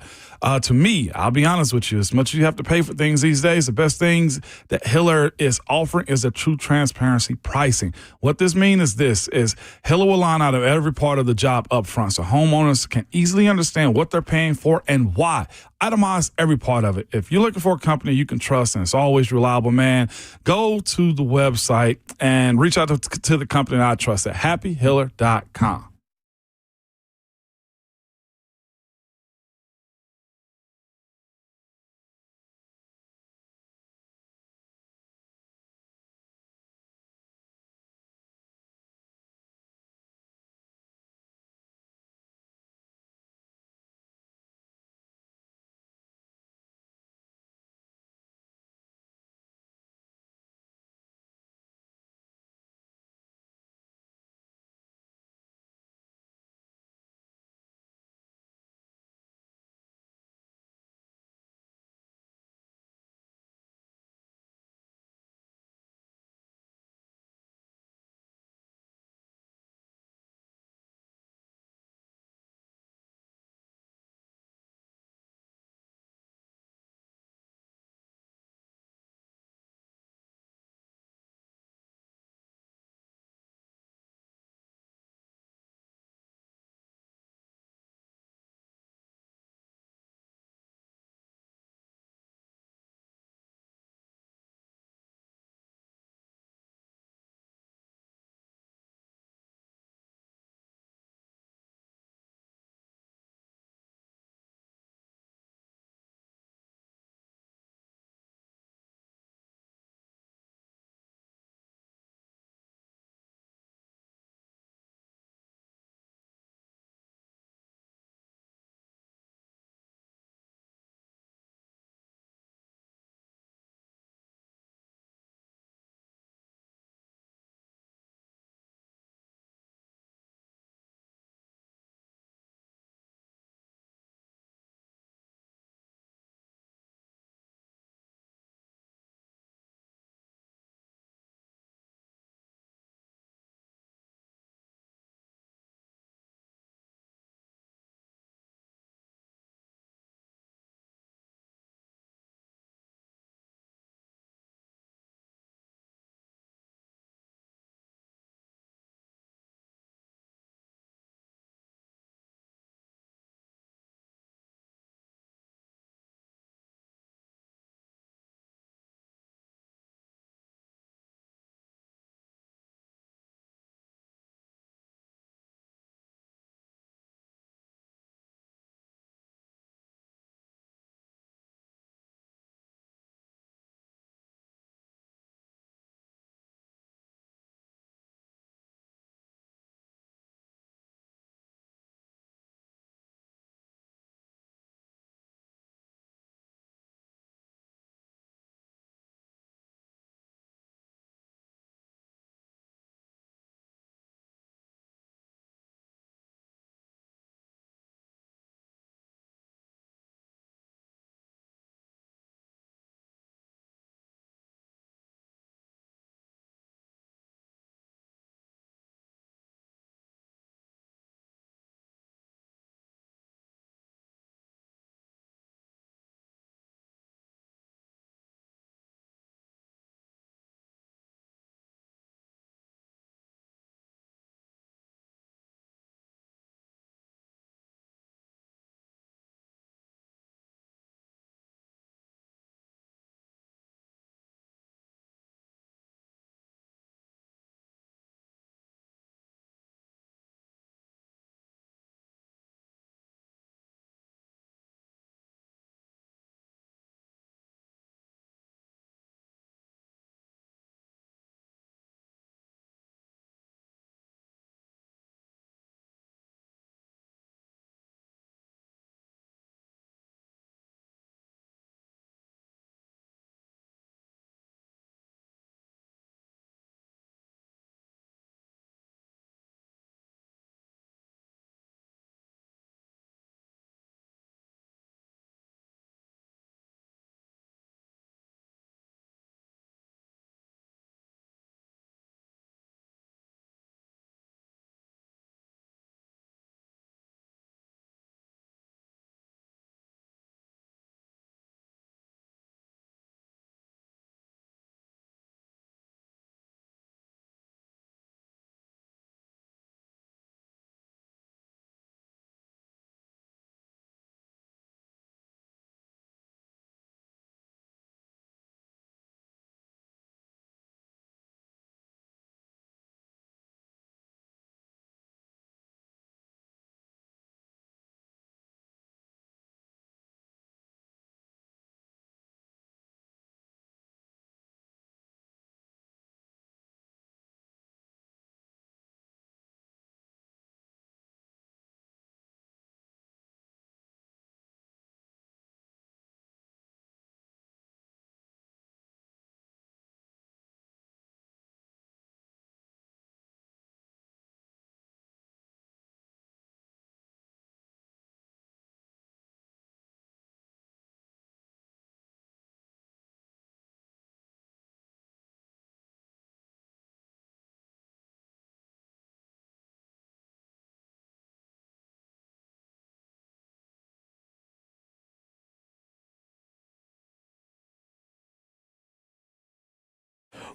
To me, I'll be honest with you, as much as you have to pay for things these days, the best things that Hiller is offering is a true transparency pricing. What this means is Hiller will line out of every part of the job up front so homeowners can easily understand what they're paying for and why. Itemize every part of it. If you're looking for a company you can trust and it's always reliable, man, go to the website and reach out to the company that I trust at happyhiller.com.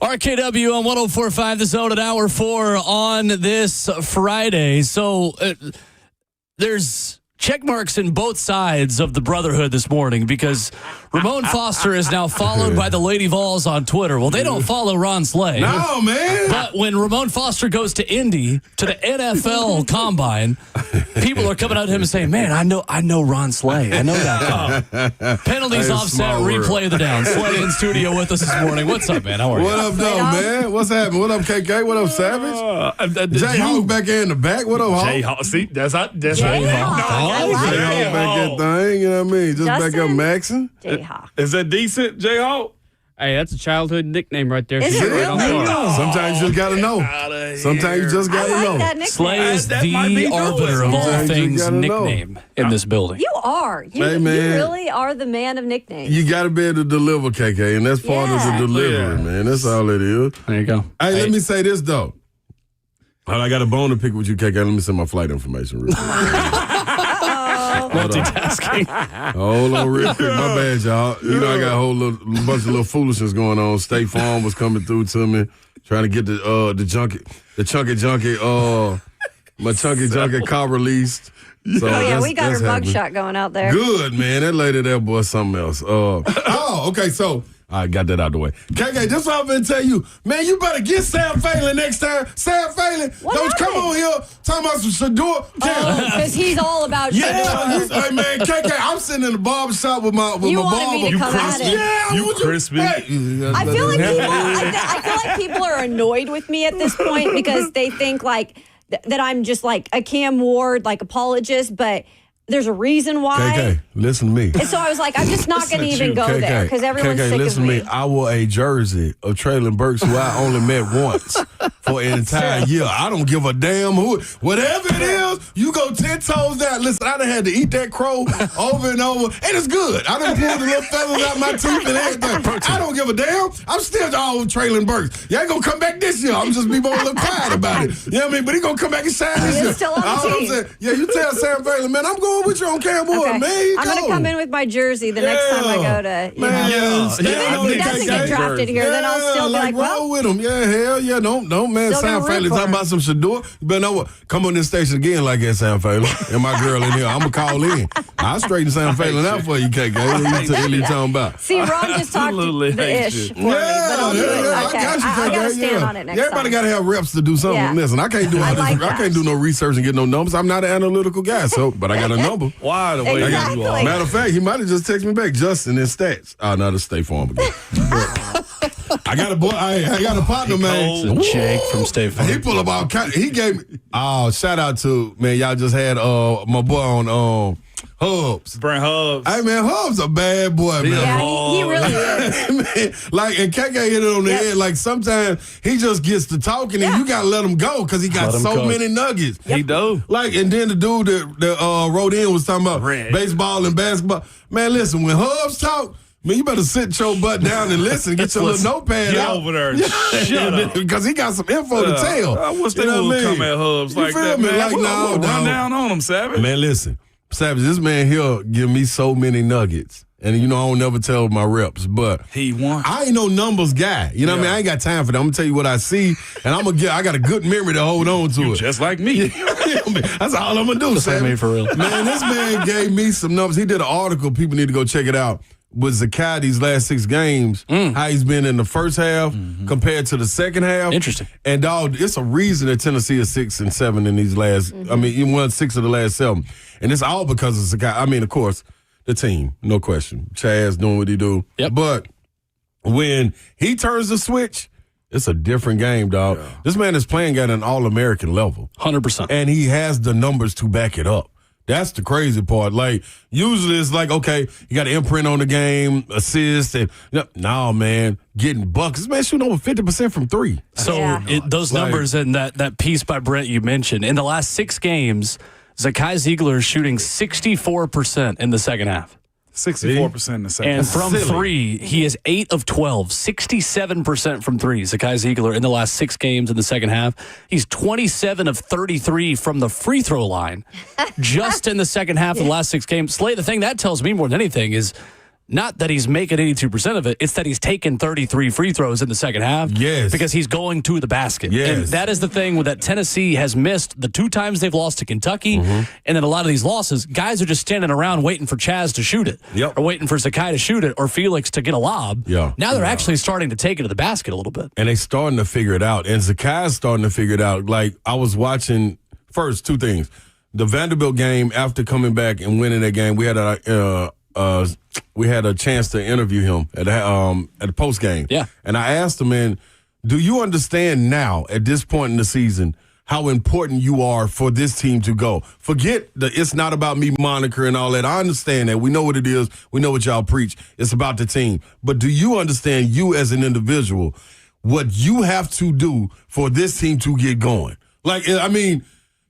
RKW on 104.5 The Zone at hour 4 on this Friday. So there's check marks in both sides of the brotherhood this morning because Ramon Foster is now followed by the Lady Vols on Twitter. Well, they don't follow Ron Slay. No, man. But when Ramon Foster goes to Indy, to the NFL Combine, people are coming out to him and saying, man, I know Ron Slay. I know that. Penalties offset, replay of the down. Slay in studio with us this morning. What's up, man? How are you? What up, though, man? What's happening? What up, KK? What up, Savage? J-Hawk back there in the back. What up, Hawk? J-Hawk. See, that's right. I like J-Hawk it. back that thing, you know what I mean? Just back up Justin? maxing. Jayhawk. Is that decent, J-Hawk? Hey, that's a childhood nickname right there. Is it Right on really? par. Sometimes you just got to know. Sometimes you just got to I like know. that nickname. Slay is That might be the good. arbiter of all Sometimes you things gotta know. nickname in this building. You are. You, Hey, man. you really are the man of nicknames. You got to be able to deliver, KK, and that's part of Yeah. the delivery, man. That's all it is. There you go. Hey, let me say this, though. I got a bone to pick with you, KK. Let me send my flight information real quick. Multitasking. Hold on real quick. My bad, y'all. You know, I got a whole bunch of little foolishness going on. State Farm was coming through to me, trying to get the chunky junkie car released. So we got her mugshot going out there. Good, man. That lady there, boy, something else. Okay, so I got that out the way. KK, this what I'm going to tell you. Man, you better get Sam Phalen next time. Sam Phalen, What don't come happened? on here talking about some Shador. Because he's all about Yeah, Shador. hey man, KK, I'm sitting in the barbershop with my You my wanted me to barber. come at it. Yeah, I You want crispy. Hey. I feel like I feel like people are annoyed with me at this point because they think like that I'm just like a Cam Ward like apologist, but there's a reason why. KK, listen to me. And so I was like, I'm just not going to even go there because everyone's KK, sick listen of to me. me. I wore a jersey of Traylon Burks who I only met once for an entire year. I don't give a damn who. Whatever it is, you go 10 toes down. Listen, I done had to eat that crow over and over, and it's good. I done pulled the little feathers out my teeth and everything. I don't give a damn. I'm still all with Traylon Burks. You ain't gonna come back this year. I'm just be more a little quiet about it. You know what I mean? But he gonna come back and shine this He is year. still on the All I'm team. saying, yeah, you tell Sam Phalen, man, I'm going with you on Cam Ward, Okay. man. I'm going to come in with my jersey the next time I go to, you Man, know. yeah, Even if he doesn't get drafted here, then I'll still be like, roll well, with him. Yeah, hell yeah. Don't man. Still Sam gonna root Phalen for talking him. about some Shador. You better know what. Come on this station again like that, Sam Phalen. And my girl in here. I'm going to call in. I'll straighten Sam Phalen out for you, KK. What you talking about? see, Ron just talked Absolutely the hate ish you. for me, but I'll do it. I Okay. got you, I got to KK, stand on it next Everybody time. got to have reps to do something. Yeah. Listen, I can't do all I this. like I that. can't do no research and get no numbers. I'm not an analytical guy, but I got a number. Why the way Exactly. you are? Matter of fact, he might have just texted me back. Justin in stats. Oh, no, that's State Farm again. I got a boy. I got a partner, man. Jake from State Farm. He pull up all kind. He gave me. Oh, shout out to man. Y'all just had my boy on Hubs. Brent Hubs. Hey man, Hubs a bad boy, man. Yeah, he really is. Man, like, and KK hit it on the head. Like, sometimes he just gets to talking and you gotta let him go because he got Let him so go. many nuggets. He do. Like, and then the dude that wrote in was talking about Red. baseball and basketball. Man, listen, when Hubs talk, man, you better sit your butt down and listen. Get your little notepad Get out. over there and shut up. Because he got some info to tell. I wish they You know would what I mean? come at Hubs You like feel that, me? man. Like, We'll no, run dog. down on them, Savage. Man, listen, Savage, this man here give me so many nuggets. And, you know, I don't never tell my reps, but He won. I ain't no numbers guy. You know what I mean? I ain't got time for that. I'm going to tell you what I see, and I got a good memory to hold on to it. Just like me. That's all I'm going to do, Just like Savage. me, for real. Man, this man gave me some numbers. He did an article. People need to go check it out. With Zakai these last 6 games, how he's been in the first half compared to the second half. Interesting. And dog, it's a reason that Tennessee is 6 and 7 in these last. I mean, he won 6 of the last 7, and it's all because of Zakai. I mean, of course, the team, no question. Chaz doing what he do. Yep. But when he turns the switch, it's a different game, dog. Yeah. This man is playing at an All-American level, 100%, and he has the numbers to back it up. That's the crazy part. Like, usually it's like, okay, you got an imprint on the game, assist, and no, man, getting buckets. This man shooting over 50% from 3. So Yeah. those numbers and that piece by Brent you mentioned, in the last 6 games, Zakai Ziegler is shooting 64% in the second half. 64% in the second. And from 3, he is 8 of 12, 67% from 3. Zakai Ziegler in the last 6 games in the second half. He's 27 of 33 from the free throw line just in the second half of the last 6 games. Slay, the thing that tells me more than anything is not that he's making 82% of it, it's that he's taken 33 free throws in the second half. Yes. Because he's going to the basket. Yes. And that is the thing that Tennessee has missed the 2 times they've lost to Kentucky. And then a lot of these losses, guys are just standing around waiting for Chaz to shoot it. Yep. Or waiting for Zakai to shoot it or Felix to get a lob. Yeah. Now they're actually starting to take it to the basket a little bit. And they starting to figure it out. And Zakai's starting to figure it out. Like, I was watching, first, 2 things. The Vanderbilt game, after coming back and winning that game, we had a chance to interview him at the post game. Yeah. And I asked him, man, do you understand now at this point in the season how important you are for this team to go? Forget the "it's not about me" moniker and all that. I understand that. We know what it is. We know what y'all preach. It's about the team. But do you understand, you as an individual, what you have to do for this team to get going? Like, I mean,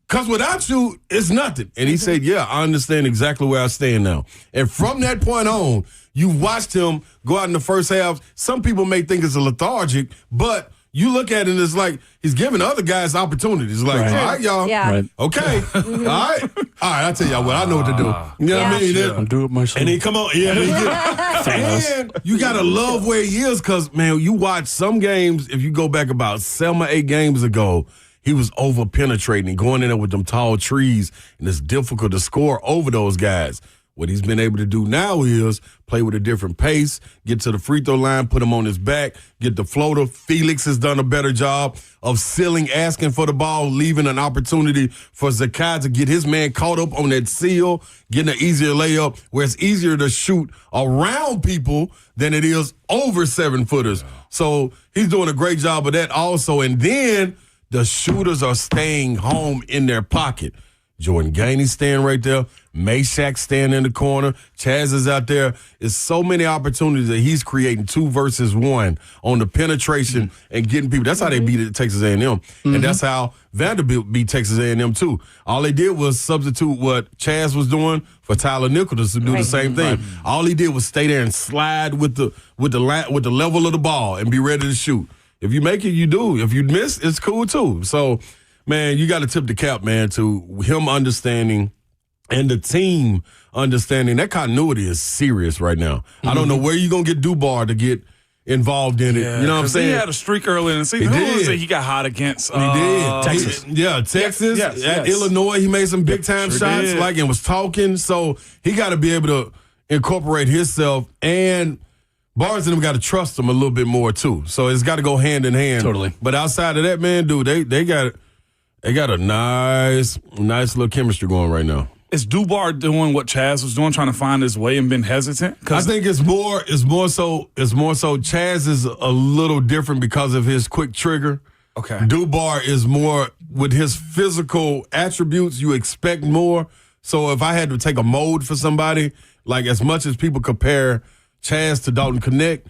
because without you, it's nothing. And he said, yeah, I understand exactly where I stand now. And from that point on, you watched him go out in the first half. Some people may think it's a lethargic, but you look at it and it's like he's giving other guys opportunities. Like, all right, y'all. Yeah. Right. Okay. All right, I tell y'all what, I know what to do. You know what I mean? I'll do it myself. And he come on. Yeah. And you got to love where he is because, man, you watch some games, if you go back about 7 or 8 games ago, he was over-penetrating, going in there with them tall trees, and it's difficult to score over those guys. What he's been able to do now is play with a different pace, get to the free throw line, put him on his back, get the floater. Felix has done a better job of sealing, asking for the ball, leaving an opportunity for Zakai to get his man caught up on that seal, getting an easier layup, where it's easier to shoot around people than it is over 7-footers. So he's doing a great job of that also. And then the shooters are staying home in their pocket. Jordan Gainey's staying right there. Meshack staying in the corner. Chaz is out there. It's so many opportunities that he's creating 2 versus 1 on the penetration and getting people. That's how they beat Texas A&M. And that's how Vanderbilt beat Texas A&M too. All they did was substitute what Chaz was doing for Tyler Nichols to do the same thing. All he did was stay there and slide with the level of the ball and be ready to shoot. If you make it, you do. If you miss, it's cool too. So, man, you got to tip the cap, man, to him understanding and the team understanding that continuity is serious right now. I don't know where you're going to get Dubar to get involved in it. You know what I'm saying? He had a streak early in the season. Who was it he got hot against? He did. Texas. Texas. Yes. At Illinois, he made some big-time shots, did. and was talking. So he got to be able to incorporate himself, and Barnes and them got to trust him a little bit more, too. So it's got to go hand in hand. Totally. But outside of that, man, dude, they got a nice little chemistry going right now. Is Dubar doing what Chaz was doing, trying to find his way and been hesitant? I think it's more so Chaz is a little different because of his quick trigger. Okay. Dubar is more with his physical attributes, you expect more. So if I had to take a mold for somebody, like as much as people compare Chaz to Dalton Connect,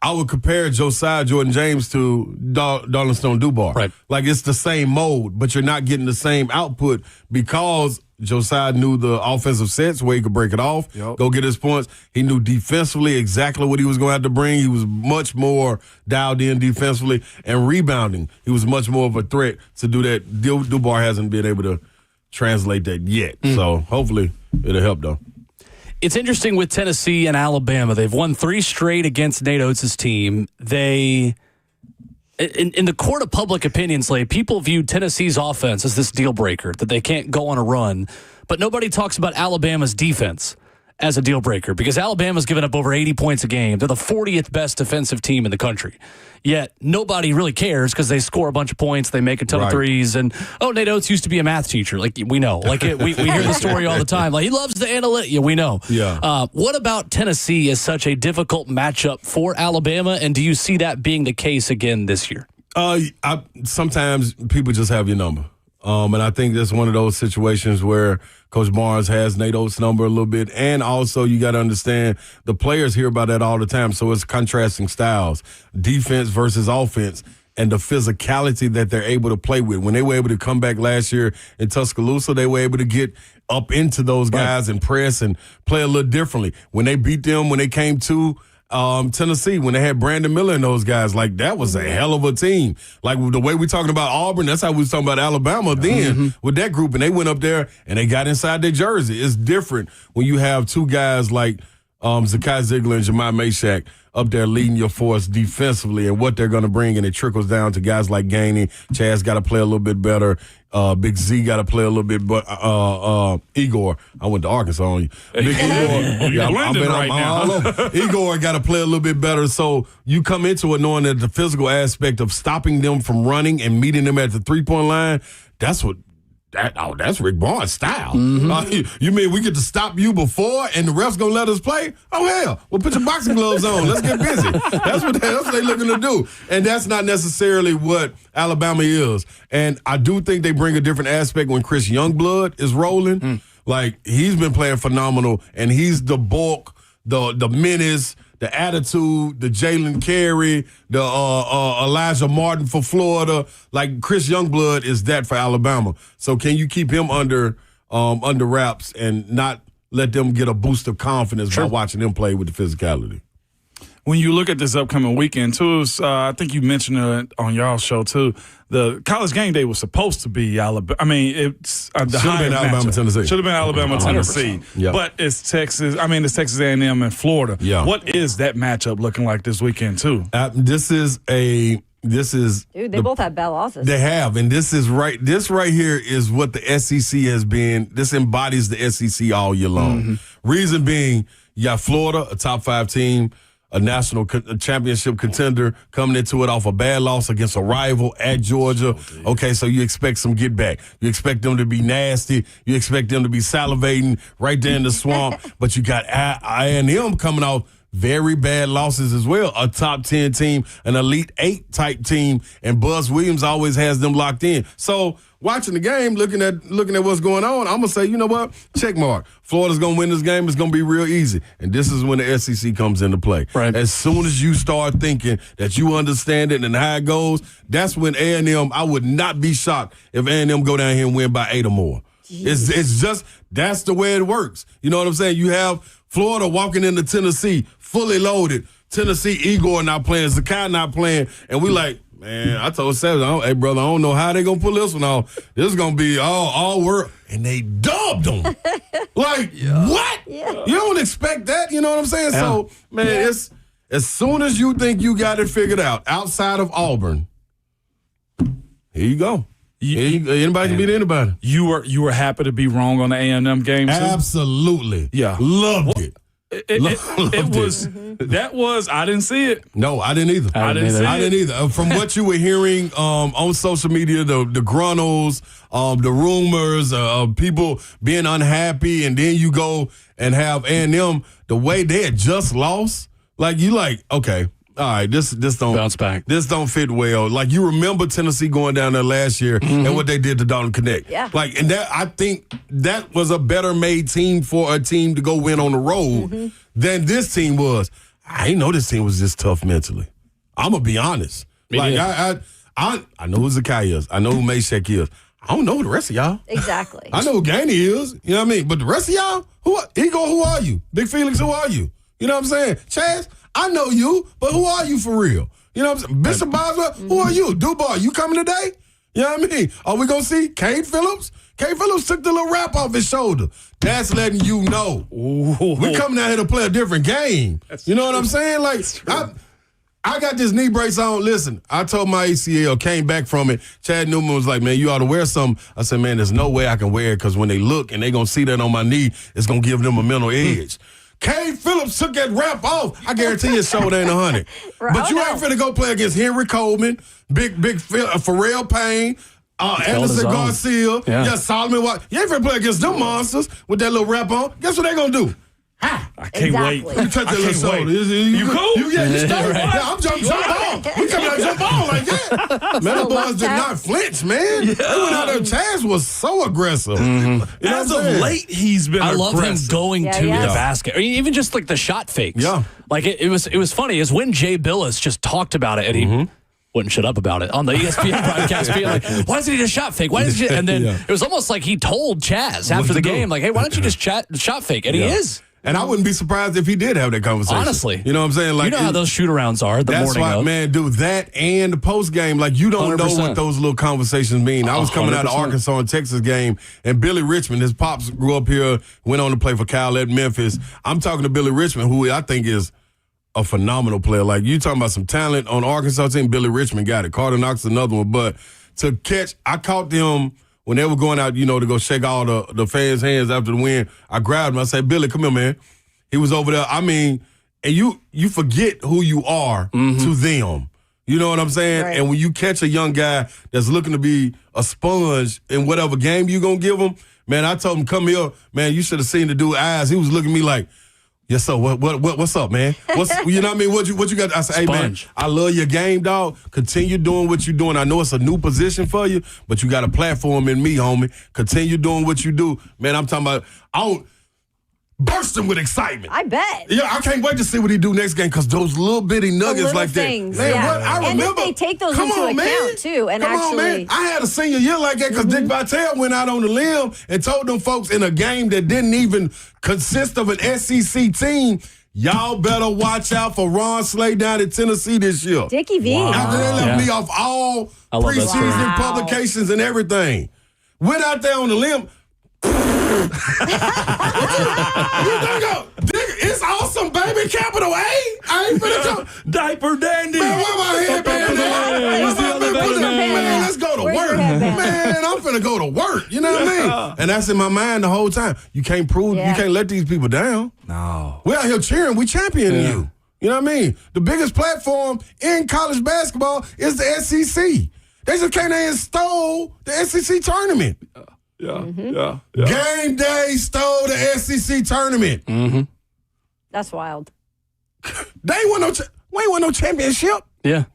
I would compare Josiah Jordan James to Darlin Stone Dubar. Right. Like it's the same mold, but you're not getting the same output because Josiah knew the offensive sets where he could break it off, go get his points. He knew defensively exactly what he was going to have to bring. He was much more dialed in defensively and rebounding. He was much more of a threat to do that. Dubar hasn't been able to translate that yet. So hopefully it'll help, though. It's interesting with Tennessee and Alabama. They've won 3 straight against Nate Oates' team. In the court of public opinion, Slade, people view Tennessee's offense as this deal breaker, that they can't go on a run. But nobody talks about Alabama's defense as a deal breaker because Alabama's given up over 80 points a game. They're the 40th best defensive team in the country. Yet nobody really cares because they score a bunch of points, they make a ton of threes, and Nate Oates used to be a math teacher. Like we know, we hear the story all the time. Like he loves the analytics. Yeah, we know. Yeah. What about Tennessee is such a difficult matchup for Alabama, and do you see that being the case again this year? Sometimes people just have your number. And I think that's one of those situations where Coach Barnes has Nate Oates' number a little bit. And also you got to understand the players hear about that all the time. So it's contrasting styles, defense versus offense, and the physicality that they're able to play with. When they were able to come back last year in Tuscaloosa, they were able to get up into those guys and press and play a little differently. When they beat them, when they came to Tennessee, when they had Brandon Miller and those guys, like that was a hell of a team. Like the way we're talking about Auburn, that's how we was talking about Alabama then with that group. And they went up there and they got inside their jersey. It's different when you have 2 guys like Zakai Ziegler and Jemai Meshack up there leading your force defensively and what they're going to bring, and it trickles down to guys like Gainey. Chaz got to play a little bit better. Big Z got to play a little bit, but Igor, I went to Arkansas on you. Big Igor, all over. Igor got to play a little bit better. So you come into it knowing that the physical aspect of stopping them from running and meeting them at the 3-point line, that's Rick Barnes' style. You mean we get to stop you before and the refs gonna let us play? Oh hell, well put your boxing gloves on. Let's get busy. That's what they're looking to do, and that's not necessarily what Alabama is. And I do think they bring a different aspect when Chris Youngblood is rolling. Like he's been playing phenomenal, and he's the bulk, the menace, the attitude, the Jalen Carey, the Elijah Martin for Florida. Like Chris Youngblood is that for Alabama. So can you keep him under wraps and not let them get a boost of confidence by watching them play with the physicality? When you look at this upcoming weekend, too, I think you mentioned it on y'all's show, too. The college game day was supposed to be Alabama. I mean, it's the should have been Alabama, Tennessee. Should have been Alabama, Tennessee. Yep. But it's Texas. I mean, it's Texas A&M and Florida. Yeah. What is that matchup looking like this weekend, too? This is Dude, they both have bad losses. They have, and this right here is what the SEC has been. This embodies the SEC all year long. Reason being, you got Florida, a top 5 team, a national championship contender, coming into it off a bad loss against a rival at Georgia. Okay, so you expect some get back. You expect them to be nasty. You expect them to be salivating right there in the swamp. But you got A&M coming off very bad losses as well. A top 10 team, an Elite 8 type team, and Buzz Williams always has them locked in. So watching the game, looking at what's going on, I'm going to say, you know what? Check mark. Florida's going to win this game. It's going to be real easy. And this is when the SEC comes into play. Right. As soon as you start thinking that you understand it and how it goes, that's when A&M, I would not be shocked if A&M go down here and win by 8 or more. It's just, that's the way it works. You know what I'm saying? You have Florida walking into Tennessee, fully loaded. Tennessee, Igor not playing, Zakai not playing, and we like, man, I told Savage, hey, brother, I don't know how they going to pull this one off. This is going to be all work. And they dubbed them. Like, what? Yeah. You don't expect that, you know what I'm saying? Yeah. So, man, it's as soon as you think you got it figured out outside of Auburn, here you go. Anybody can beat anybody. You were happy to be wrong on the A&M game, too? Absolutely. Yeah. Loved it. That was I didn't see it. No, I didn't either. I didn't either. From what you were hearing on social media, the grunnels, the rumors of people being unhappy, and then you go and have A&M, the way they had just lost, like you like, okay, all right, this don't bounce back. This don't fit well. Like you remember Tennessee going down there last year and what they did to Dalton Connect. Yeah. Like, and that I think that was a better made team for a team to go win on the road than this team was. I didn't know this team was this tough mentally. I'm gonna be honest. Like I know who Zakai is. I know who Meshack is. I don't know who the rest of y'all. Exactly. I know who Gainey is. You know what I mean? But the rest of y'all, Igor, who are you? Big Felix, who are you? You know what I'm saying? Chaz, I know you, but who are you for real? You know what I'm saying? Bishop Boswell, who are you? Dubois, you coming today? You know what I mean? Are we going to see Cade Phillips? Cade Phillips took the little wrap off his shoulder. That's letting you know. We coming out here to play a different game. You know what I'm saying? Like, I got this knee brace on. Listen, I told my ACL, came back from it. Chad Newman was like, man, you ought to wear something. I said, man, there's no way I can wear it because when they look and they going to see that on my knee, it's going to give them a mental edge. Cade Phillips took that wrap off. I guarantee his shoulder ain't 100. But you ain't finna go play against Henry Coleman, big Pharrell Payne, Anderson Garcia, Solomon White. You ain't finna play against them monsters with that little wrap on. Guess what they gonna do? I can't wait. You touch that little shoulder. You cool? You started. Yeah, I'm jump on. We coming out jump on like that. Man, the boys did not flinch, man. They went out there. Chaz was so aggressive. As of late, he's been aggressive. I love him going to the basket. Or even just like the shot fakes. Yeah. Like it was funny is when Jay Billis just talked about it and he wouldn't shut up about it on the ESPN broadcast being like, why doesn't he just shot fake? Why doesn't he? And then it was almost like he told Chaz after the game, like, hey, why don't you just shot fake? And he is. And I wouldn't be surprised if he did have that conversation. Honestly. You know what I'm saying? Like, you know how those shoot-arounds are the morning That's why, of. man, do that and the post-game. Like, you don't know 100%. what those little conversations mean. I was coming out of 100%. Arkansas and Texas game, and Billy Richmond, his pops grew up here, went on to play for Cal at Memphis. I'm talking to Billy Richmond, who I think is a phenomenal player. Like, you talking about some talent on Arkansas team, Billy Richmond got it. Carter Knox is another one. But to catch, I caught them when they were going out, to go shake all the fans' hands after the win. I grabbed him. I said, Billy, come here, man. He was over there. I mean, and you forget who you are to them. You know what I'm saying? Right. And when you catch a young guy that's looking to be a sponge in whatever game you're going to give him, man, I told him, come here. Man, you should have seen the dude's eyes. He was looking at me like, yes, sir. What's up, man? You know what I mean? What you got? I said, hey, man, I love your game, dog. Continue doing what you're doing. I know it's a new position for you, but you got a platform in me, homie. Continue doing what you do. Man, I'm talking about, bursting with excitement. I bet. Yeah, I can't wait to see what he do next game because those little bitty nuggets little like things, that. Man, yeah. what? I remember. And if they take those Come into on, account, man. too, and Come on, actually- man. I had a senior year like that because Dick Vitale went out on the limb and told them folks in a game that didn't even consist of an SEC team, y'all better watch out for Ron Slay down in Tennessee this year. Dickie V. After they left me off all I love that story. preseason publications and everything. Went out there on the limb. It's awesome, baby. Capital A. I ain't finna go. Diaper dandy. Man, where my headband at? Man, let's go to work. Man, I'm finna go to work. You know what I mean? And that's in my mind the whole time. You can't you can't let these people down. No. We're out here cheering. We champion you. You know what I mean? The biggest platform in college basketball is the SEC. They just came there and stole the SEC tournament. Yeah. Game day stole the SEC tournament. That's wild. They ain't won no championship. Yeah.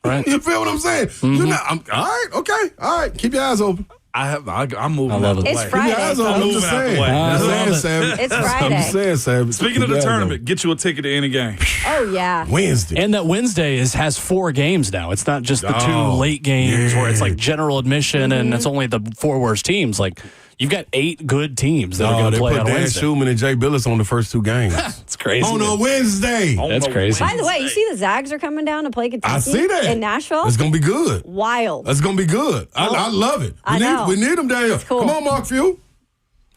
Right. You feel what I'm saying? All right, okay. All right, keep your eyes open. I'm moving I love out the it. It's way. Keep Friday. your eyes open. I'm Moving just out the saying. way. I'm I love just it. saying, Savage. It's I'm Friday. just saying, Savage. Speaking of the tournament, get you a ticket to any game. Oh, yeah. Wednesday. And that Wednesday has 4 games now. It's not just the 2 Oh, late games where it's yeah. like general admission and it's only the 4 worst teams. Like, you've got 8 good teams that are going they to play put on Dan Wednesday. Schumann and Jay Billis on the first 2 games. It's crazy. On a Wednesday. That's crazy. By the way, you see the Zags are coming down to play Kentucky I see that. in Nashville? It's going to be good. Wild. It's going to be good. I love it. I know. We need them down here. cool. Come on, Mark Few.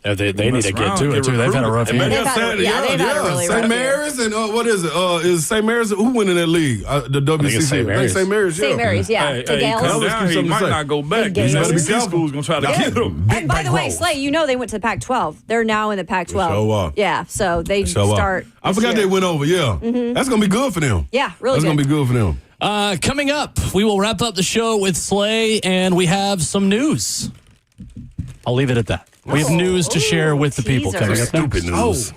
Yeah, they need to get around, to it, get too. They've had a rough recruited. year. They've had a really rough St. year. Mary's and what is it? Is St. Mary's who win in that league? The WCC. it's St. Mary's. St. Mary's. St. Mary's, yeah. Hey, To he Gales. comes down here, he might not go back. Big These games. Better be SEC careful. schools going to try to get him. And by the way, Slay, you know they went to the Pac-12. They're now in the Pac-12. Sure are. Yeah, so they start. I forgot they went over. Yeah, that's gonna be good for them. Yeah, really That's good. gonna be good for them. Coming up, we will wrap up the show with Slay, and we have some news. I'll leave it at that. We have news to share with the people teaser. coming up. Stupid news.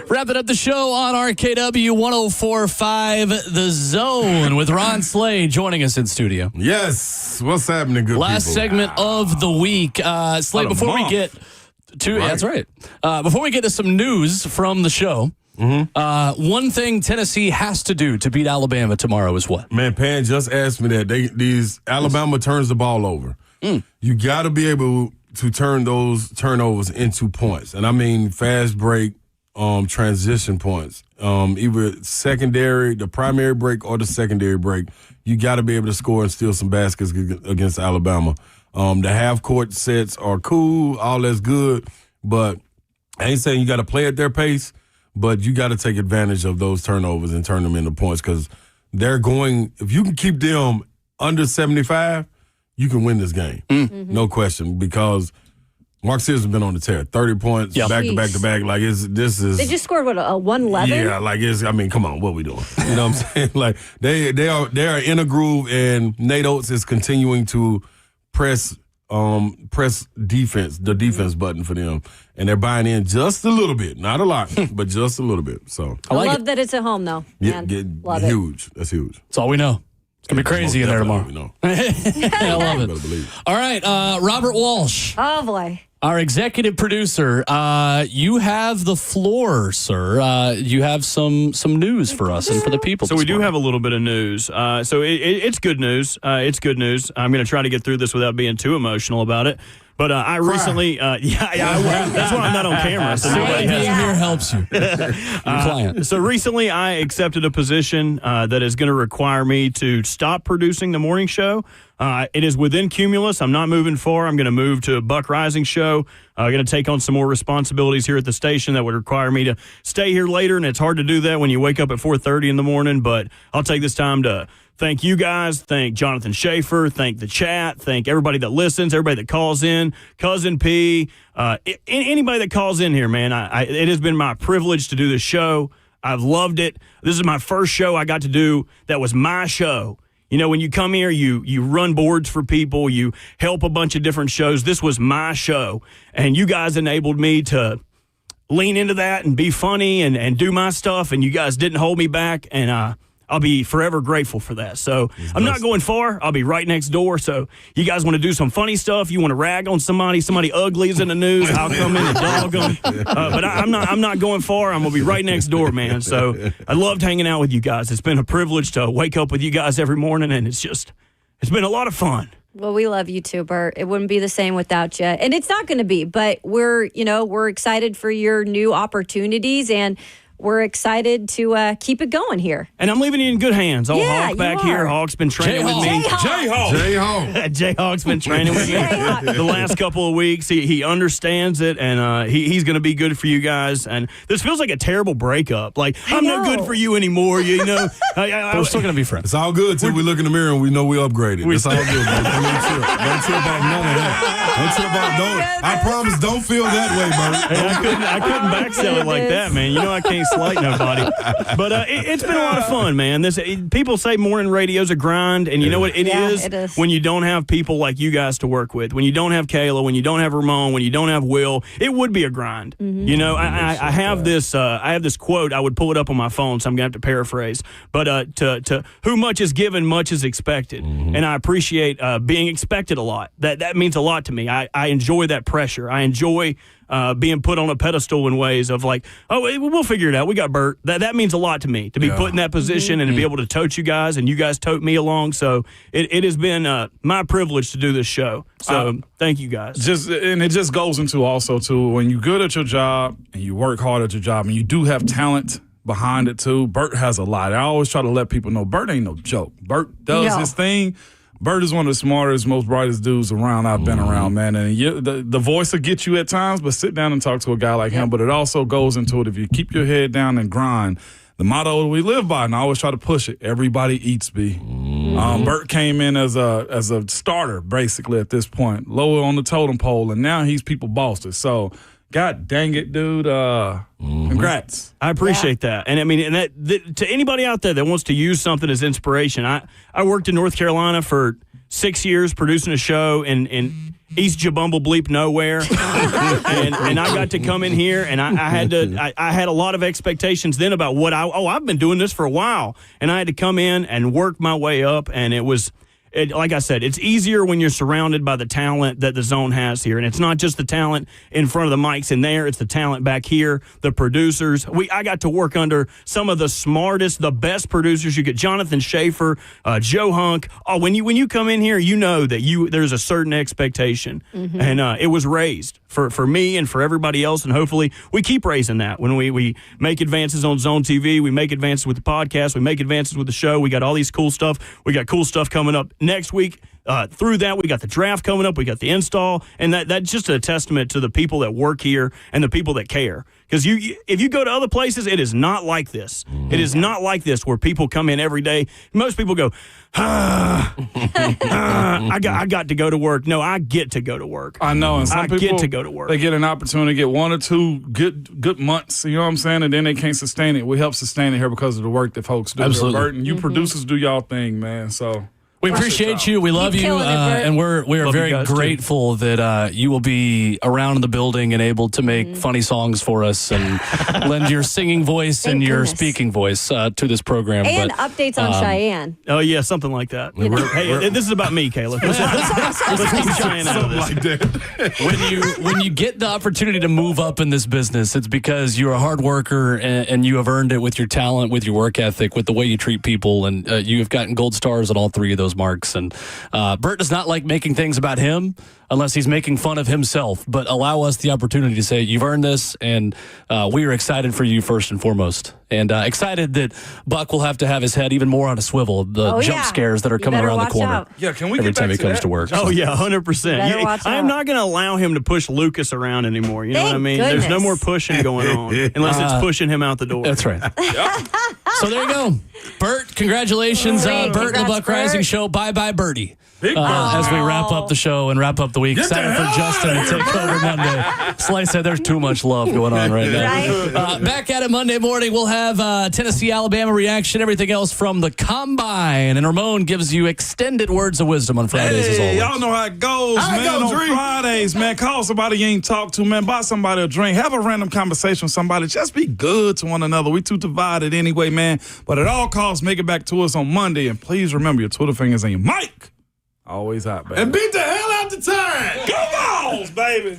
Wrapping up the show on RKW 104.5 The Zone with Ron Slade joining us in studio. Yes. What's happening, good Last people? segment of the week. Slade, before we get to that's right. Before we get to some news from the show, one thing Tennessee has to do to beat Alabama tomorrow is what? Man, Pan just asked me that. Alabama turns the ball over. You got to be able to turn those turnovers into points. And I mean fast break, transition points. Either secondary, the primary break or the secondary break. You got to be able to score and steal some baskets against Alabama. The half-court sets are cool, all that's good, but I ain't saying you got to play at their pace, but you got to take advantage of those turnovers and turn them into points because they're going – if you can keep them under 75, you can win this game. No question, because Mark Sears has been on the tear. 30 points, back to back to back. Like, this is – They just scored, what, a 111? Yeah, like come on, what we doing? You know what I'm saying? Like, they are in a groove, and Nate Oates is continuing to press defense, the defense button for them, and they're buying in just a little bit, not a lot, but just a little bit. So I love that it's at home, though. Man, love it. Huge. That's huge. That's all we know. It's going to be crazy in there tomorrow. I love it. All right, Robert Walsh. Oh, boy. Our executive producer, you have the floor, sir. You have some news for us and for the people. So we do have a little bit of news. So it's good news. It's good news. I'm going to try to get through this without being too emotional about it. But I recently, that's why I'm not on camera. So nobody being here helps you. Your client. So recently, I accepted a position that is going to require me to stop producing the morning show. It is within Cumulus. I'm not moving far. I'm going to move to a Buck Rising show. I'm going to take on some more responsibilities here at the station that would require me to stay here later, and it's hard to do that when you wake up at 4:30 in the morning. But I'll take this time to thank you guys, thank Jonathan Schaefer, thank the chat, thank everybody that listens, everybody that calls in, Cousin P, anybody that calls in here, man. It has been my privilege to do this show. I've loved it. This is my first show I got to do that was my show. You know, when you come here, you run boards for people, you help a bunch of different shows. This was my show, and you guys enabled me to lean into that and be funny and do my stuff, and you guys didn't hold me back, and I'll be forever grateful for that. So I'm not going far. I'll be right next door. So you guys want to do some funny stuff? You want to rag on somebody ugly is in the news? I'll come in and dog them. But I'm not going far. I'm gonna be right next door, man. So I loved hanging out with you guys. It's been a privilege to wake up with you guys every morning, and it's been a lot of fun. Well, we love you too, Bert. It wouldn't be the same without you. And it's not going to be, but we're excited for your new opportunities, and we're excited to keep it going here. And I'm leaving you in good hands. Hawk back here. Hawk's been training with me. J-Hawk. J-Hawk's been training with me the last couple of weeks. He understands it, and he's going to be good for you guys. And this feels like a terrible breakup. Like, I'm not good for you anymore. You know, we're still going to be friends. It's all good till we look in the mirror and we know we upgraded. It's all good. Don't trip off none of that. Don't trip off. I promise, don't feel that way, Bert. Hey, I couldn't backsell it like that, man. You know I can't slight nobody. But it's been a lot of fun, man. People say morning radio's a grind, and you know what it is when you don't have people like you guys to work with. When you don't have Kayla, when you don't have Ramon, when you don't have Will, it would be a grind. You know, I have this quote. I would pull it up on my phone, so I'm gonna have to paraphrase. But to who much is given, much is expected, and I appreciate being expected a lot. That means a lot to me. I enjoy that pressure. I enjoy being put on a pedestal in ways of like, oh, we'll figure it out. We got Bert. That means a lot to me, to be put in that position and to be able to tote you guys, and you guys tote me along. So it has been my privilege to do this show. So thank you guys. And it just goes into also, too, when you're good at your job and you work hard at your job and you do have talent behind it, too, Bert has a lot. I always try to let people know Bert ain't no joke. Bert does his thing. Bert is one of the smartest, most brightest dudes around I've been around, man. And the voice will get you at times, but sit down and talk to a guy like him. But it also goes into it. If you keep your head down and grind, the motto we live by, and I always try to push it, everybody eats, B. Bert came in as a starter, basically, at this point, lower on the totem pole, and now he's people bosses. So God dang it, dude. Congrats. I appreciate that. And I mean, and that to anybody out there that wants to use something as inspiration, I worked in North Carolina for 6 years producing a show in East Jabumble Bleep nowhere. and I got to come in here and I had a lot of expectations then about what I've been doing this for a while. And I had to come in and work my way up, and it was like I said, it's easier when you're surrounded by the talent that the Zone has here. And it's not just the talent in front of the mics in there. It's the talent back here, the producers. I got to work under some of the smartest, the best producers. You get Jonathan Schaefer, Joe Hunk. Oh, when you come in here, you know that there's a certain expectation. Mm-hmm. And it was raised for me and for everybody else. And hopefully we keep raising that when we make advances on Zone TV. We make advances with the podcast. We make advances with the show. We got all these cool stuff. We got cool stuff coming up next week. Through that, we got the draft coming up. We got the install, and that's just a testament to the people that work here and the people that care. Because if you go to other places, it is not like this. It is not like this where people come in every day. Most people go, I got to go to work. No, I get to go to work. I know, and some people get to go to work. They get an opportunity to get 1 or 2 good months. You know what I'm saying? And then they can't sustain it. We help sustain it here because of the work that folks do. Absolutely. Burton, you producers do y'all thing, man. So. We appreciate you. We love you, and we are very grateful that you will be around in the building and able to make funny songs for us and lend your singing voice and your speaking voice to this program. And updates on Cheyenne. Oh yeah, something like that. Hey, this is about me, Kayla. Let's keep Cheyenne out of this. Like that. When you get the opportunity to move up in this business, it's because you're a hard worker and you have earned it with your talent, with your work ethic, with the way you treat people, and you have gotten gold stars on all 3 of those marks. And Bert does not like making things about him unless he's making fun of himself, but allow us the opportunity to say you've earned this, and we are excited for you first and foremost, and excited that Buck will have to have his head even more on a swivel, the jump scares that are coming around the corner. Out. Yeah, can we every get time back he comes that? to work. Oh yeah, 100%. I am not going to allow him to push Lucas around anymore. You know what I mean? Goodness. There's no more pushing going on unless it's pushing him out the door. That's right. So there you go. Bert, congratulations. Bert and the Buck Rising Show. Bye-bye, Birdie. As we wrap up the show and wrap up the week. Excited for Justin to take over Monday. Slice said there's too much love going on right now. Back at it Monday morning. We'll have Tennessee, Alabama reaction, everything else from the Combine. And Ramon gives you extended words of wisdom on Fridays as always. Y'all know how it goes, man. On Fridays, man, call somebody you ain't talked to, man. Buy somebody a drink. Have a random conversation with somebody. Just be good to one another. We too divided anyway, man. But at all costs, make it back to us on Monday. And please remember your Twitter fingers and your mic. Always hot, baby. And beat the hell out the time. Go Vols, baby.